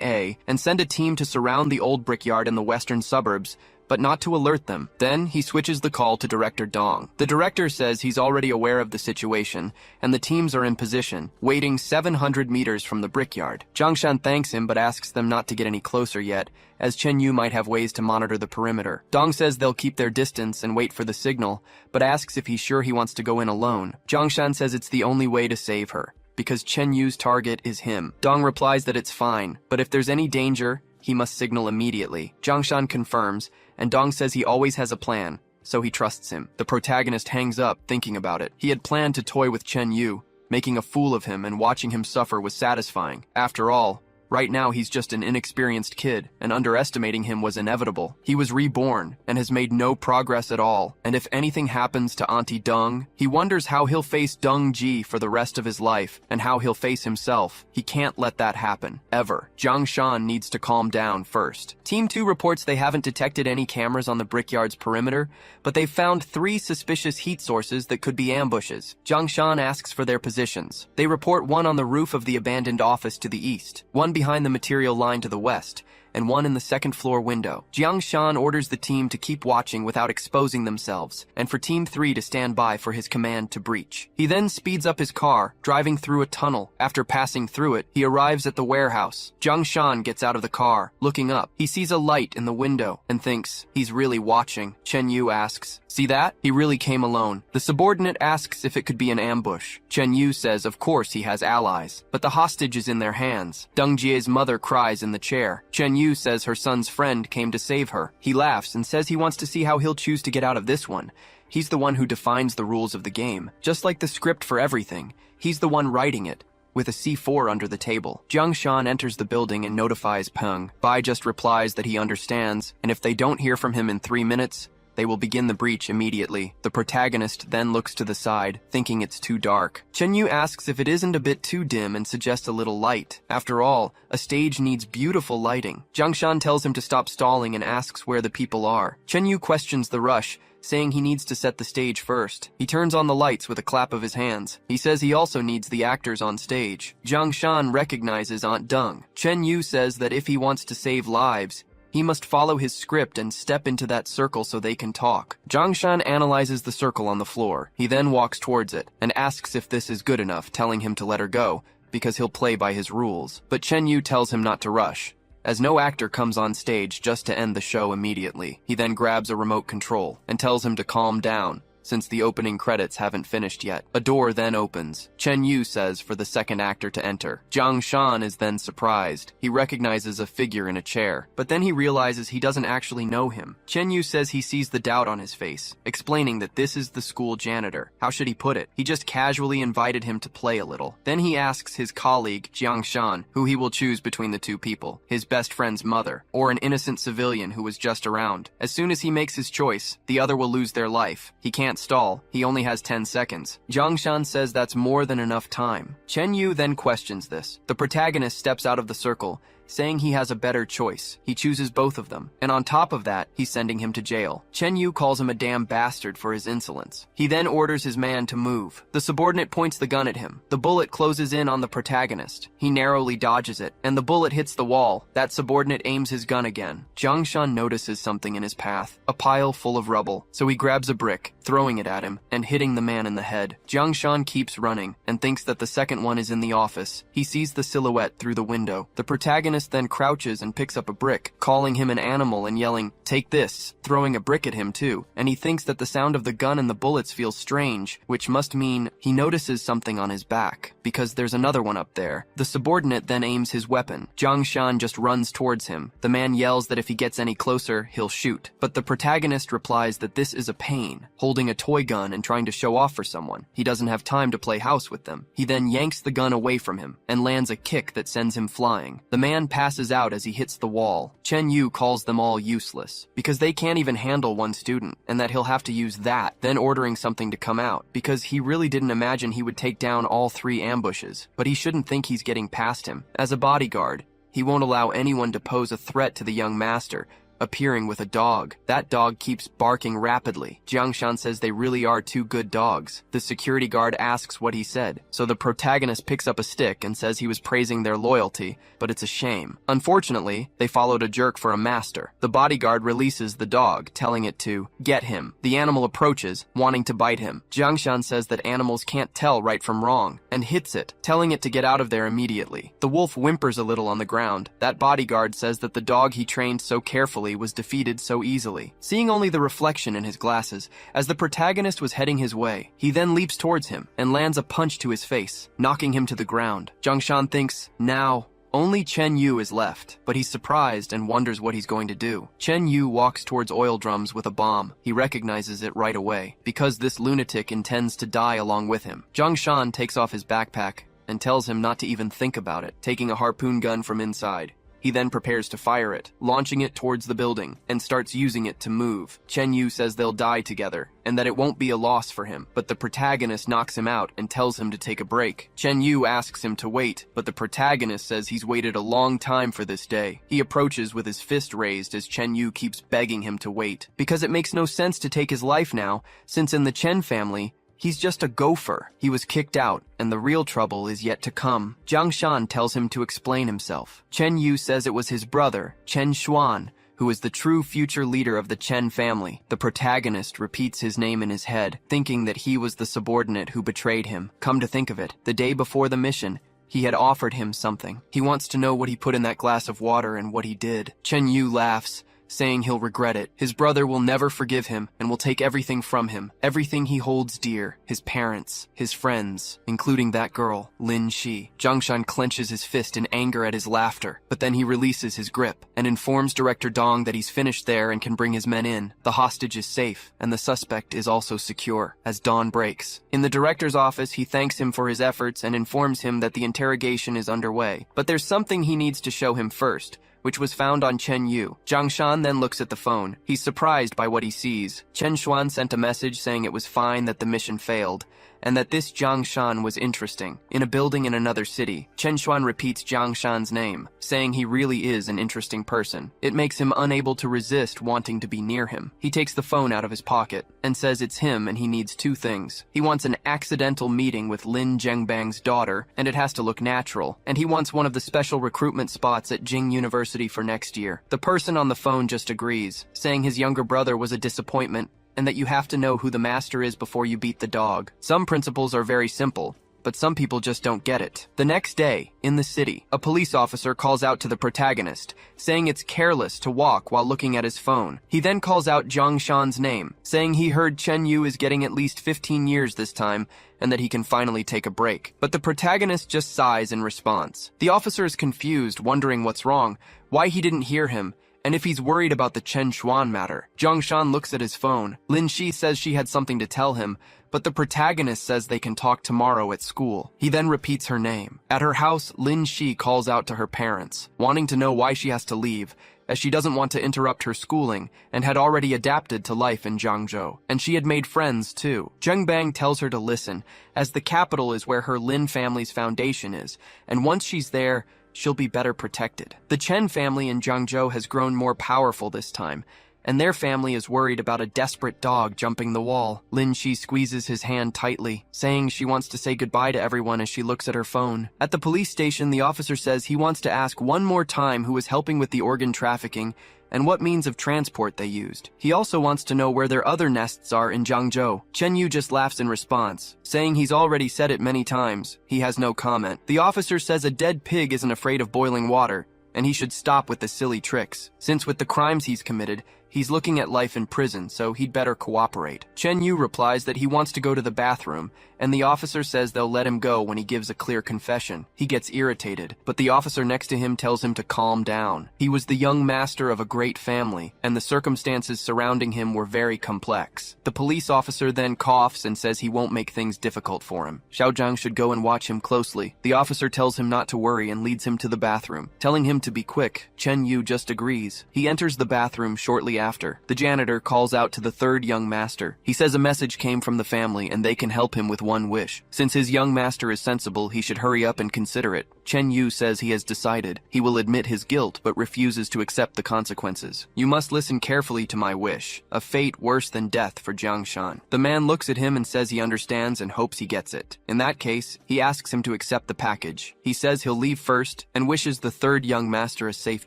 A and send a team to surround the old brickyard in the western suburbs, but not to alert them. Then he switches the call to Director Dong. The director says he's already aware of the situation, and the teams are in position, waiting 700 meters from the brickyard. Jiangshan thanks him but asks them not to get any closer yet, as Chen Yu might have ways to monitor the perimeter. Dong says they'll keep their distance and wait for the signal, but asks if he's sure he wants to go in alone. Jiangshan says it's the only way to save her, because Chen Yu's target is him. Dong replies that it's fine, but if there's any danger, he must signal immediately. Jiangshan confirms, and Dong says he always has a plan, so he trusts him. The protagonist hangs up, thinking about it. He had planned to toy with Chen Yu. Making a fool of him and watching him suffer was satisfying. After all, right now he's just an inexperienced kid, and underestimating him was inevitable. He was reborn, and has made no progress at all, and if anything happens to Auntie Deng, he wonders how he'll face Deng Ji for the rest of his life, and how he'll face himself. He can't let that happen, ever. Jiang Shan needs to calm down first. Team 2 reports they haven't detected any cameras on the brickyard's perimeter, but they've found 3 suspicious heat sources that could be ambushes. Jiang Shan asks for their positions. They report one on the roof of the abandoned office to the east, one behind the material line to the west, and one in the second-floor window. Jiang Shan orders the team to keep watching without exposing themselves, and for Team 3 to stand by for his command to breach. He then speeds up his car, driving through a tunnel. After passing through it, he arrives at the warehouse. Jiang Shan gets out of the car. Looking up, he sees a light in the window and thinks he's really watching. Chen Yu asks, "See that? He really came alone." The subordinate asks if it could be an ambush. Chen Yu says of course he has allies, but the hostage is in their hands. Deng Jie's mother cries in the chair. Chen Yu says her son's friend came to save her. He laughs and says he wants to see how he'll choose to get out of this one. He's the one who defines the rules of the game. Just like the script for everything, he's the one writing it, with a C4 under the table. Jiang Shan enters the building and notifies Peng. Bai just replies that he understands, and if they don't hear from him in 3 minutes, they will begin the breach immediately. The protagonist then looks to the side, thinking it's too dark. Chen Yu asks if it isn't a bit too dim and suggests a little light. After all, a stage needs beautiful lighting. Jiang Shan tells him to stop stalling and asks where the people are. Chen Yu questions the rush, saying he needs to set the stage first. He turns on the lights with a clap of his hands. He says he also needs the actors on stage. Jiang Shan recognizes Aunt Deng. Chen Yu says that if he wants to save lives, he must follow his script and step into that circle so they can talk. Jiang Shan analyzes the circle on the floor. He then walks towards it and asks if this is good enough, telling him to let her go, because he'll play by his rules. But Chen Yu tells him not to rush, as no actor comes on stage just to end the show immediately. He then grabs a remote control and tells him to calm down, since the opening credits haven't finished yet. A door then opens. Chen Yu says for the second actor to enter. Jiang Shan is then surprised. He recognizes a figure in a chair, but then he realizes he doesn't actually know him. Chen Yu says he sees the doubt on his face, explaining that this is the school janitor. How should he put it? He just casually invited him to play a little. Then he asks his colleague, Jiang Shan, who he will choose between the two people, his best friend's mother, or an innocent civilian who was just around. As soon as he makes his choice, the other will lose their life. He can't stall. He only has 10 seconds. Jiang Shan says that's more than enough time. Chen Yu then questions this. The protagonist steps out of the circle, saying he has a better choice. He chooses both of them, and on top of that, he's sending him to jail. Chen Yu calls him a damn bastard for his insolence. He then orders his man to move. The subordinate points the gun at him. The bullet closes in on the protagonist. He narrowly dodges it, and the bullet hits the wall. That subordinate aims his gun again. Jiang Shan notices something in his path, a pile full of rubble, so he grabs a brick, throwing it at him, and hitting the man in the head. Jiang Shan keeps running, and thinks that the second one is in the office. He sees the silhouette through the window. The protagonist then crouches and picks up a brick, calling him an animal and yelling, "Take this," throwing a brick at him too, and he thinks that the sound of the gun and the bullets feels strange, which must mean he notices something on his back, because there's another one up there. The subordinate then aims his weapon. Jiang Shan just runs towards him. The man yells that if he gets any closer, he'll shoot, but the protagonist replies that this is a pain, holding a toy gun and trying to show off for someone. He doesn't have time to play house with them. He then yanks the gun away from him and lands a kick that sends him flying. The man passes out as he hits the wall. Chen Yu calls them all useless, because they can't even handle one student, and that he'll have to use that, then ordering something to come out, because he really didn't imagine he would take down all 3 ambushes, but he shouldn't think he's getting past him. As a bodyguard, he won't allow anyone to pose a threat to the young master, appearing with a dog. That dog keeps barking rapidly. Jiangshan says they really are two good dogs. The security guard asks what he said, so the protagonist picks up a stick and says he was praising their loyalty, but it's a shame. Unfortunately, they followed a jerk for a master. The bodyguard releases the dog, telling it to get him. The animal approaches, wanting to bite him. Jiangshan says that animals can't tell right from wrong, and hits it, telling it to get out of there immediately. The wolf whimpers a little on the ground. That bodyguard says that the dog he trained so carefully was defeated so easily. Seeing only the reflection in his glasses, as the protagonist was heading his way, he then leaps towards him and lands a punch to his face, knocking him to the ground. Jiangshan thinks, now, only Chen Yu is left, but he's surprised and wonders what he's going to do. Chen Yu walks towards oil drums with a bomb. He recognizes it right away, because this lunatic intends to die along with him. Jiangshan takes off his backpack and tells him not to even think about it, taking a harpoon gun from inside. He then prepares to fire it, launching it towards the building, and starts using it to move. Chen Yu says they'll die together, and that it won't be a loss for him, but the protagonist knocks him out and tells him to take a break. Chen Yu asks him to wait, but the protagonist says he's waited a long time for this day. He approaches with his fist raised as Chen Yu keeps begging him to wait, because it makes no sense to take his life now, since in the Chen family, he's just a gopher. He was kicked out, and the real trouble is yet to come. Jiangshan tells him to explain himself. Chen Yu says it was his brother, Chen Xuan, who is the true future leader of the Chen family. The protagonist repeats his name in his head, thinking that he was the subordinate who betrayed him. Come to think of it, the day before the mission, he had offered him something. He wants to know what he put in that glass of water and what he did. Chen Yu laughs, saying he'll regret it. His brother will never forgive him and will take everything from him, everything he holds dear, his parents, his friends, including that girl, Lin Shi. Jiangshan clenches his fist in anger at his laughter, but then he releases his grip and informs Director Dong that he's finished there and can bring his men in. The hostage is safe, and the suspect is also secure, as dawn breaks. In the director's office, he thanks him for his efforts and informs him that the interrogation is underway, but there's something he needs to show him first, which was found on Chen Yu. Jiangshan then looks at the phone. He's surprised by what he sees. Chen Xuan sent a message saying it was fine that the mission failed, and that this Jiangshan was interesting. In a building in another city, Chen Xuan repeats Jiangshan's name, saying he really is an interesting person. It makes him unable to resist wanting to be near him. He takes the phone out of his pocket and says it's him and he needs two things. He wants an accidental meeting with Lin Zhengbang's daughter, and it has to look natural, and he wants one of the special recruitment spots at Jing University for next year. The person on the phone just agrees, saying his younger brother was a disappointment, and that you have to know who the master is before you beat the dog. Some principles are very simple, but some people just don't get it. The next day, in the city, a police officer calls out to the protagonist, saying it's careless to walk while looking at his phone. He then calls out Jiangshan's name, saying he heard Chen Yu is getting at least 15 years this time, and that he can finally take a break. But the protagonist just sighs in response. The officer is confused, wondering what's wrong, why he didn't hear him, and if he's worried about the Chen Xuan matter. Jiangshan looks at his phone. Lin Shi says she had something to tell him, but the protagonist says they can talk tomorrow at school. He then repeats her name. At her house, Lin Shi calls out to her parents, wanting to know why she has to leave, as she doesn't want to interrupt her schooling and had already adapted to life in Jiangzhou. And she had made friends too. Zhengbang tells her to listen, as the capital is where her Lin family's foundation is, and once she's there, she'll be better protected. The Chen family in Jiangzhou has grown more powerful this time, and their family is worried about a desperate dog jumping the wall. Lin Shi squeezes his hand tightly, saying she wants to say goodbye to everyone as she looks at her phone. At the police station, the officer says he wants to ask one more time who was helping with the organ trafficking and what means of transport they used. He also wants to know where their other nests are in Jiangzhou. Chen Yu just laughs in response, saying he's already said it many times. He has no comment. The officer says a dead pig isn't afraid of boiling water, and he should stop with the silly tricks, since with the crimes he's committed, he's looking at life in prison, so he'd better cooperate. Chen Yu replies that he wants to go to the bathroom, and the officer says they'll let him go when he gives a clear confession. He gets irritated, but the officer next to him tells him to calm down. He was the young master of a great family, and the circumstances surrounding him were very complex. The police officer then coughs and says he won't make things difficult for him. Xiaozhang should go and watch him closely. The officer tells him not to worry and leads him to the bathroom, telling him to be quick. Chen Yu just agrees. He enters the bathroom shortly after. The janitor calls out to the third young master. He says a message came from the family and they can help him with one wish. Since his young master is sensible, he should hurry up and consider it. Chen Yu says he has decided. He will admit his guilt, but refuses to accept the consequences. You must listen carefully to my wish. A fate worse than death for Jiang Shan. The man looks at him and says he understands and hopes he gets it. In that case, he asks him to accept the package. He says he'll leave first and wishes the third young master a safe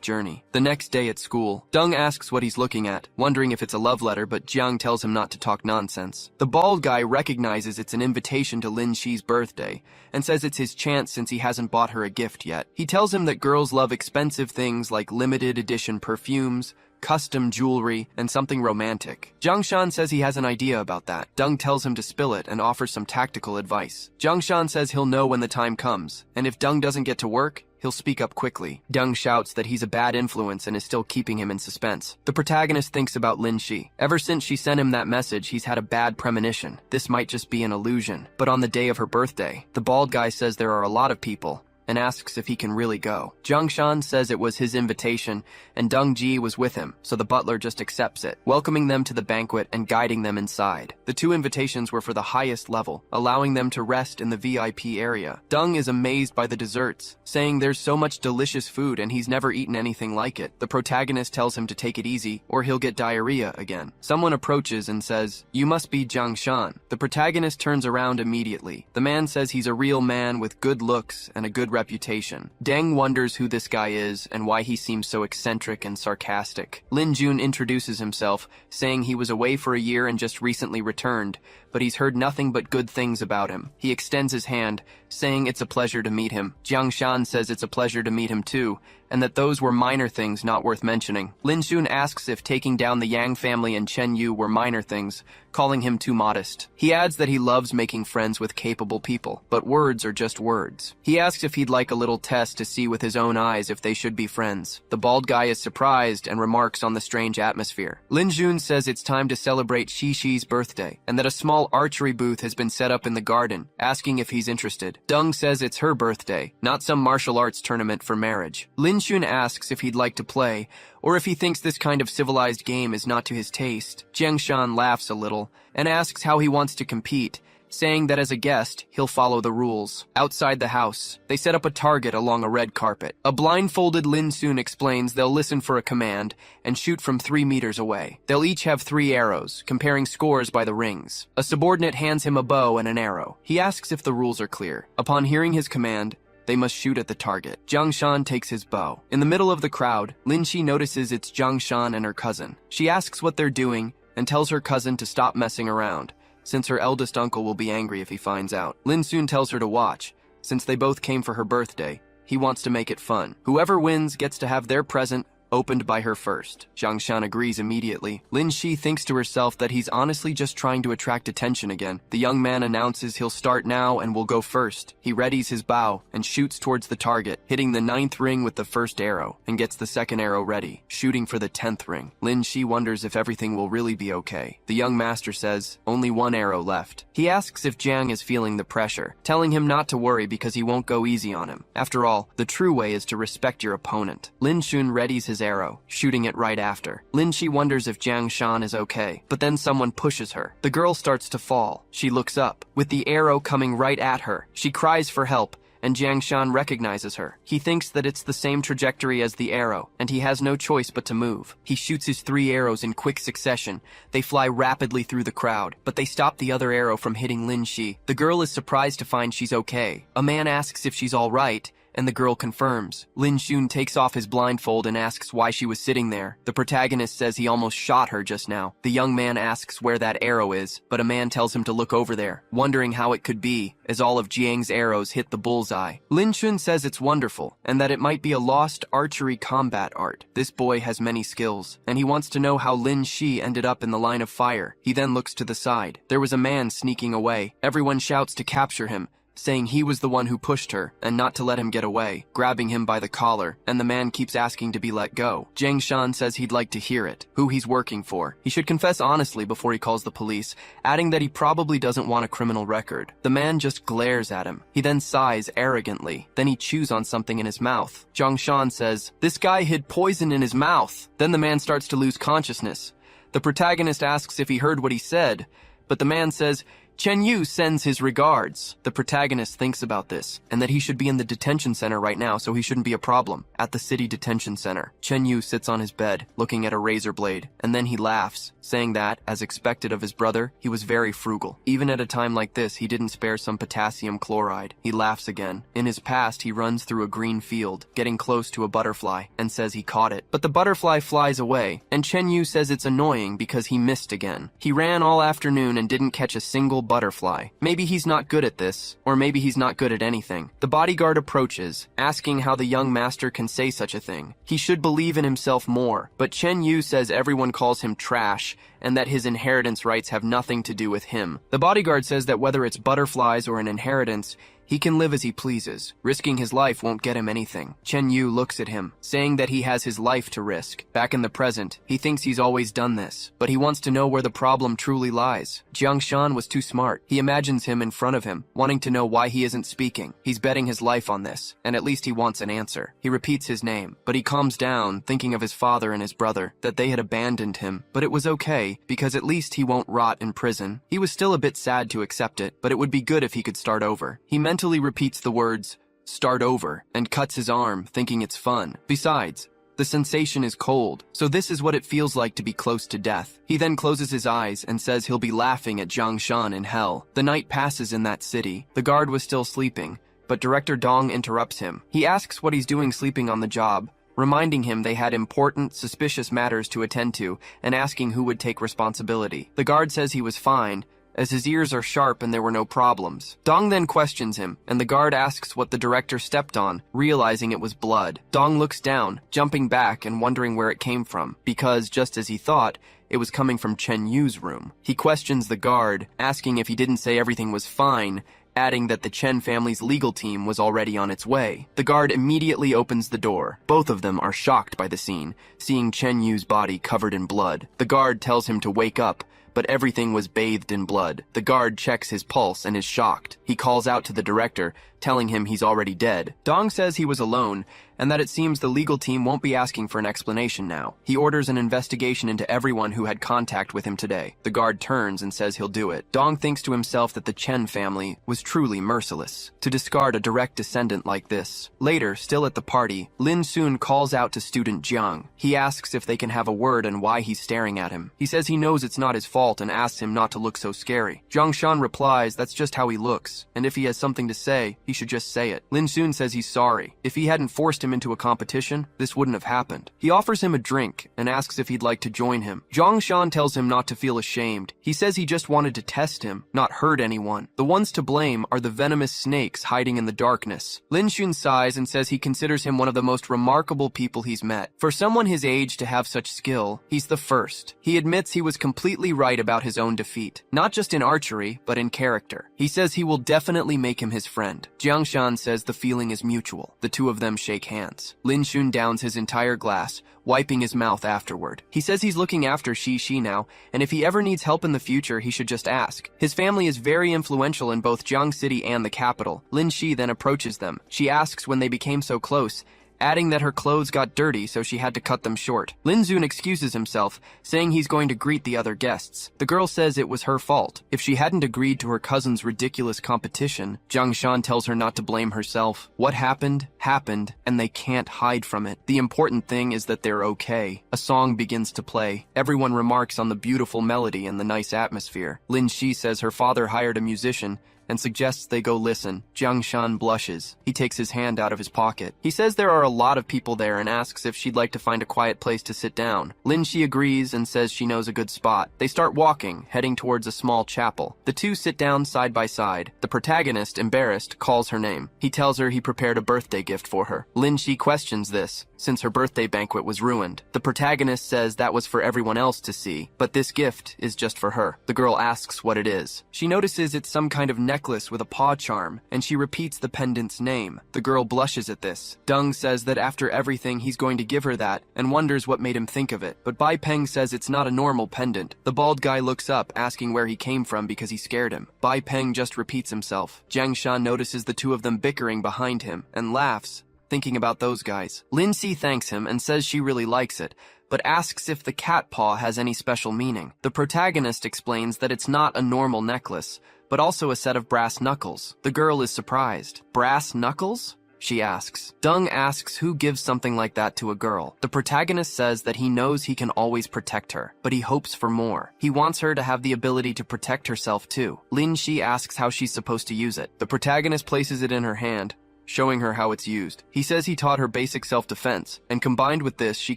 journey. The next day at school, Deng asks what he's looking at, wondering if it's a love letter, but Jiang tells him not to talk nonsense. The bald guy recognizes it's an invitation to Lin Shi's birthday and says it's his chance since he hasn't bought her a gift yet. He tells him that girls love expensive things like limited edition perfumes, custom jewelry, and something romantic. Jiang Shan says he has an idea about that. Deng tells him to spill it and offers some tactical advice. Jiang Shan says he'll know when the time comes, and if Deng doesn't get to work, he'll speak up quickly. Deng shouts that he's a bad influence and is still keeping him in suspense. The protagonist thinks about Lin Shi. Ever since she sent him that message, he's had a bad premonition. This might just be an illusion. But on the day of her birthday, the bald guy says there are a lot of people and asks if he can really go. Jiang Shan says it was his invitation, and Deng Ji was with him, so the butler just accepts it, welcoming them to the banquet and guiding them inside. The two invitations were for the highest level, allowing them to rest in the VIP area. Deng is amazed by the desserts, saying there's so much delicious food and he's never eaten anything like it. The protagonist tells him to take it easy, or he'll get diarrhea again. Someone approaches and says, "You must be Jiang Shan." The protagonist turns around immediately. The man says he's a real man with good looks and a good reputation. Deng wonders who this guy is and why he seems so eccentric and sarcastic. Lin Jun introduces himself, saying he was away for a year and just recently returned, but he's heard nothing but good things about him. He extends his hand, saying it's a pleasure to meet him. Jiang Shan says it's a pleasure to meet him too, and that those were minor things not worth mentioning. Lin Jun asks if taking down the Yang family and Chen Yu were minor things, calling him too modest. He adds that he loves making friends with capable people, but words are just words. He asks if he'd like a little test to see with his own eyes if they should be friends. The bald guy is surprised and remarks on the strange atmosphere. Lin Jun says it's time to celebrate Shi's birthday, and that a small archery booth has been set up in the garden, asking if he's interested. Deng says it's her birthday, not some martial arts tournament for marriage. Lin Jun asks if he'd like to play, or if he thinks this kind of civilized game is not to his taste. Jiang Shan laughs a little and asks how he wants to compete, saying that as a guest, he'll follow the rules. Outside the house, they set up a target along a red carpet. A blindfolded Lin Sun explains they'll listen for a command and shoot from 3 meters away. They'll each have 3 arrows, comparing scores by the rings. A subordinate hands him a bow and an arrow. He asks if the rules are clear. Upon hearing his command, they must shoot at the target. Jiang Shan takes his bow. In the middle of the crowd, Lin Shi notices it's Jiang Shan and her cousin. She asks what they're doing and tells her cousin to stop messing around, since her eldest uncle will be angry if he finds out. Lin Sun tells her to watch. Since they both came for her birthday, he wants to make it fun. Whoever wins gets to have their present opened by her first. Jiang Shan agrees immediately. Lin Shi thinks to herself that he's honestly just trying to attract attention again. The young man announces he'll start now and will go first. He readies his bow and shoots towards the target, hitting the 9th ring with the first arrow, and gets the second arrow ready, shooting for the 10th ring. Lin Shi wonders if everything will really be okay. The young master says, only 1 arrow left. He asks if Jiang is feeling the pressure, telling him not to worry because he won't go easy on him. After all, the true way is to respect your opponent. Lin Shun readies his arrow, shooting it right after. Lin Shi wonders if Jiang Shan is okay, but then someone pushes her. The girl starts to fall. She looks up, with the arrow coming right at her. She cries for help, and Jiang Shan recognizes her. He thinks that it's the same trajectory as the arrow, and he has no choice but to move. He shoots his 3 arrows in quick succession. They fly rapidly through the crowd, but they stop the other arrow from hitting Lin Shi. The girl is surprised to find she's okay. A man asks if she's all right, and the girl confirms. Lin Shun takes off his blindfold and asks why she was sitting there. The protagonist says he almost shot her just now. The young man asks where that arrow is, but a man tells him to look over there, wondering how it could be, as all of Jiang's arrows hit the bullseye. Lin Shun says it's wonderful, and that it might be a lost archery combat art. This boy has many skills, and he wants to know how Lin Shi ended up in the line of fire. He then looks to the side. There was a man sneaking away. Everyone shouts to capture him, saying he was the one who pushed her and not to let him get away, grabbing him by the collar, and the man keeps asking to be let go. Jiang Shan says he'd like to hear it, who he's working for. He should confess honestly before he calls the police, adding that he probably doesn't want a criminal record. The man just glares at him. He then sighs arrogantly. Then he chews on something in his mouth. Jiang Shan says, "This guy hid poison in his mouth." Then the man starts to lose consciousness. The protagonist asks if he heard what he said, but the man says, "Chen Yu sends his regards." The protagonist thinks about this, and that he should be in the detention center right now, so he shouldn't be a problem. At the city detention center, Chen Yu sits on his bed, looking at a razor blade, and then he laughs, saying that, as expected of his brother, he was very frugal. Even at a time like this, he didn't spare some potassium chloride. He laughs again. In his past, he runs through a green field, getting close to a butterfly, and says he caught it. But the butterfly flies away, and Chen Yu says it's annoying because he missed again. He ran all afternoon and didn't catch a single butterfly. Maybe he's not good at this, or maybe he's not good at anything. The bodyguard approaches, asking how the young master can say such a thing. He should believe in himself more, but Chen Yu says everyone calls him trash, and that his inheritance rights have nothing to do with him. The bodyguard says that whether it's butterflies or an inheritance, he can live as he pleases. Risking his life won't get him anything. Chen Yu looks at him, saying that he has his life to risk. Back in the present, he thinks he's always done this, but he wants to know where the problem truly lies. Jiang Shan was too smart. He imagines him in front of him, wanting to know why he isn't speaking. He's betting his life on this, and at least he wants an answer. He repeats his name, but he calms down, thinking of his father and his brother, that they had abandoned him. But it was okay, because at least he won't rot in prison. He was still a bit sad to accept it, but it would be good if he could start over. He mentally repeats the words, "start over," and cuts his arm, thinking it's fun. Besides, the sensation is cold, so this is what it feels like to be close to death. He then closes his eyes and says he'll be laughing at Jiang Shan in hell. The night passes in that city. The guard was still sleeping, but Director Dong interrupts him. He asks what he's doing sleeping on the job, reminding him they had important, suspicious matters to attend to, and asking who would take responsibility. The guard says he was fine, as his ears are sharp and there were no problems. Dong then questions him, and the guard asks what the director stepped on, realizing it was blood. Dong looks down, jumping back and wondering where it came from, because, just as he thought, it was coming from Chen Yu's room. He questions the guard, asking if he didn't say everything was fine, adding that the Chen family's legal team was already on its way. The guard immediately opens the door. Both of them are shocked by the scene, seeing Chen Yu's body covered in blood. The guard tells him to wake up, but everything was bathed in blood. The guard checks his pulse and is shocked. He calls out to the director, telling him he's already dead. Dong says he was alone, and that it seems the legal team won't be asking for an explanation now. He orders an investigation into everyone who had contact with him today. The guard turns and says he'll do it. Dong thinks to himself that the Chen family was truly merciless, to discard a direct descendant like this. Later, still at the party, Lin Sun calls out to student Jiang. He asks if they can have a word and why he's staring at him. He says he knows it's not his fault and asks him not to look so scary. Jiang Shan replies that's just how he looks, and if he has something to say, he should just say it. Lin Sun says he's sorry. If he hadn't forced him into a competition, this wouldn't have happened. He offers him a drink and asks if he'd like to join him. Jiang Shan tells him not to feel ashamed. He says he just wanted to test him, not hurt anyone. The ones to blame are the venomous snakes hiding in the darkness. Lin Sun sighs and says he considers him one of the most remarkable people he's met. For someone his age to have such skill, he's the first. He admits he was completely right about his own defeat, not just in archery, but in character. He says he will definitely make him his friend. Jiang Shan says the feeling is mutual. The two of them shake hands. Lin Shun downs his entire glass, wiping his mouth afterward. He says he's looking after Shi now, and if he ever needs help in the future, he should just ask. His family is very influential in both Jiang City and the capital. Lin Shi then approaches them. She asks when they became so close, adding that her clothes got dirty so she had to cut them short. Lin Zun excuses himself, saying he's going to greet the other guests. The girl says it was her fault. If she hadn't agreed to her cousin's ridiculous competition, Jiang Shan tells her not to blame herself. What happened, happened, and they can't hide from it. The important thing is that they're okay. A song begins to play. Everyone remarks on the beautiful melody and the nice atmosphere. Lin Shi says her father hired a musician and suggests they go listen. Jiang Shan blushes. He takes his hand out of his pocket. He says there are a lot of people there and asks if she'd like to find a quiet place to sit down. Lin Shi agrees and says she knows a good spot. They start walking, heading towards a small chapel. The two sit down side by side. The protagonist, embarrassed, calls her name. He tells her he prepared a birthday gift for her. Lin Shi questions this, since her birthday banquet was ruined. The protagonist says that was for everyone else to see, but this gift is just for her. The girl asks what it is. She notices it's some kind of necklace necklace with a paw charm, and she repeats the pendant's name. The girl blushes at this. Dung says that after everything he's going to give her that, and wonders what made him think of it. But Bai Peng says it's not a normal pendant. The bald guy looks up, asking where he came from because he scared him. Bai Peng just repeats himself. Jiang Shan notices the two of them bickering behind him, and laughs, thinking about those guys. Lin Si thanks him and says she really likes it, but asks if the cat paw has any special meaning. The protagonist explains that it's not a normal necklace, but also a set of brass knuckles. The girl is surprised. Brass knuckles? She asks. Dung asks who gives something like that to a girl. The protagonist says that he knows he can always protect her, but he hopes for more. He wants her to have the ability to protect herself too. Lin Shi asks how she's supposed to use it. The protagonist places it in her hand, showing her how it's used. He says he taught her basic self-defense, and combined with this, she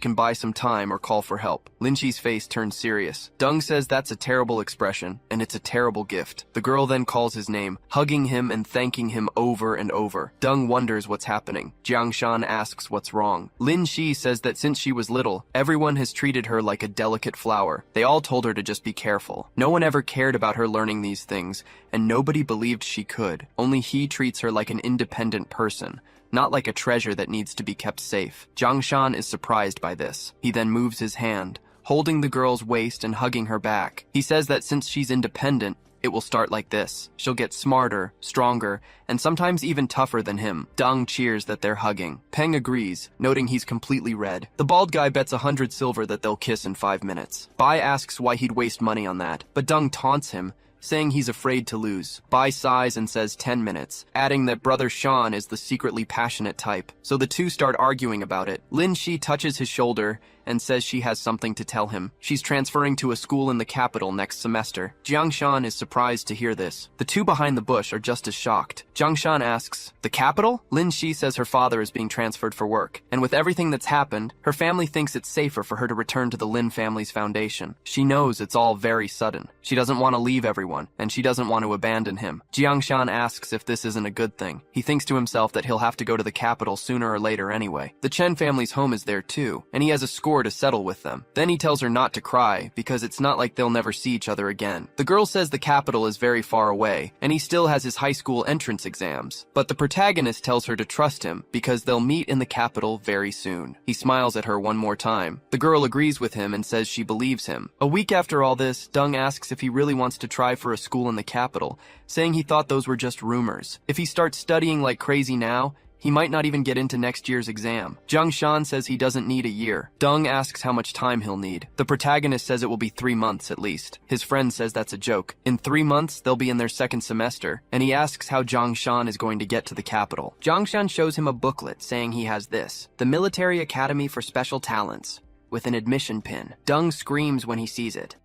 can buy some time or call for help. Lin Shi's face turns serious. Dung says that's a terrible expression, and it's a terrible gift. The girl then calls his name, hugging him and thanking him over and over. Dung wonders what's happening. Jiang Shan asks what's wrong. Lin Shi says that since she was little, everyone has treated her like a delicate flower. They all told her to just be careful. No one ever cared about her learning these things, and nobody believed she could. Only he treats her like an independent person, not like a treasure that needs to be kept safe. Jiang Shan is surprised by this. He then moves his hand, holding the girl's waist and hugging her back. He says that since she's independent, it will start like this. She'll get smarter, stronger, and sometimes even tougher than him. Dung cheers that they're hugging. Peng agrees, noting he's completely red. The bald guy bets 100 silver that they'll kiss in 5 minutes. Bai asks why he'd waste money on that, but Dung taunts him, saying he's afraid to lose. Bai sighs and says 10 minutes, adding that brother Shan is the secretly passionate type. So the two start arguing about it. Lin Shi touches his shoulder and says she has something to tell him. She's transferring to a school in the capital next semester. Jiang Shan is surprised to hear this. The two behind the bush are just as shocked. Jiang Shan asks, "The capital?" Lin Shi says her father is being transferred for work, and with everything that's happened, her family thinks it's safer for her to return to the Lin family's foundation. She knows it's all very sudden. She doesn't want to leave everyone, and she doesn't want to abandon him. Jiang Shan asks if this isn't a good thing. He thinks to himself that he'll have to go to the capital sooner or later anyway. The Chen family's home is there too, and he has a score to settle with them. Then he tells her not to cry, because it's not like they'll never see each other again. The girl says the capital is very far away, and he still has his high school entrance exams. But the protagonist tells her to trust him, because they'll meet in the capital very soon. He smiles at her one more time. The girl agrees with him and says she believes him. A week after all this, Dung asks if he really wants to try for a school in the capital, saying he thought those were just rumors. If he starts studying like crazy now, he might not even get into next year's exam. Jiang Shan says he doesn't need a year. Dung asks how much time he'll need. The protagonist says it will be 3 months at least. His friend says that's a joke. In 3 months, they'll be in their second semester, and he asks how Jiang Shan is going to get to the capital. Jiang Shan shows him a booklet saying he has this, the Military Academy for Special Talents, with an admission pin. Dung screams when he sees it.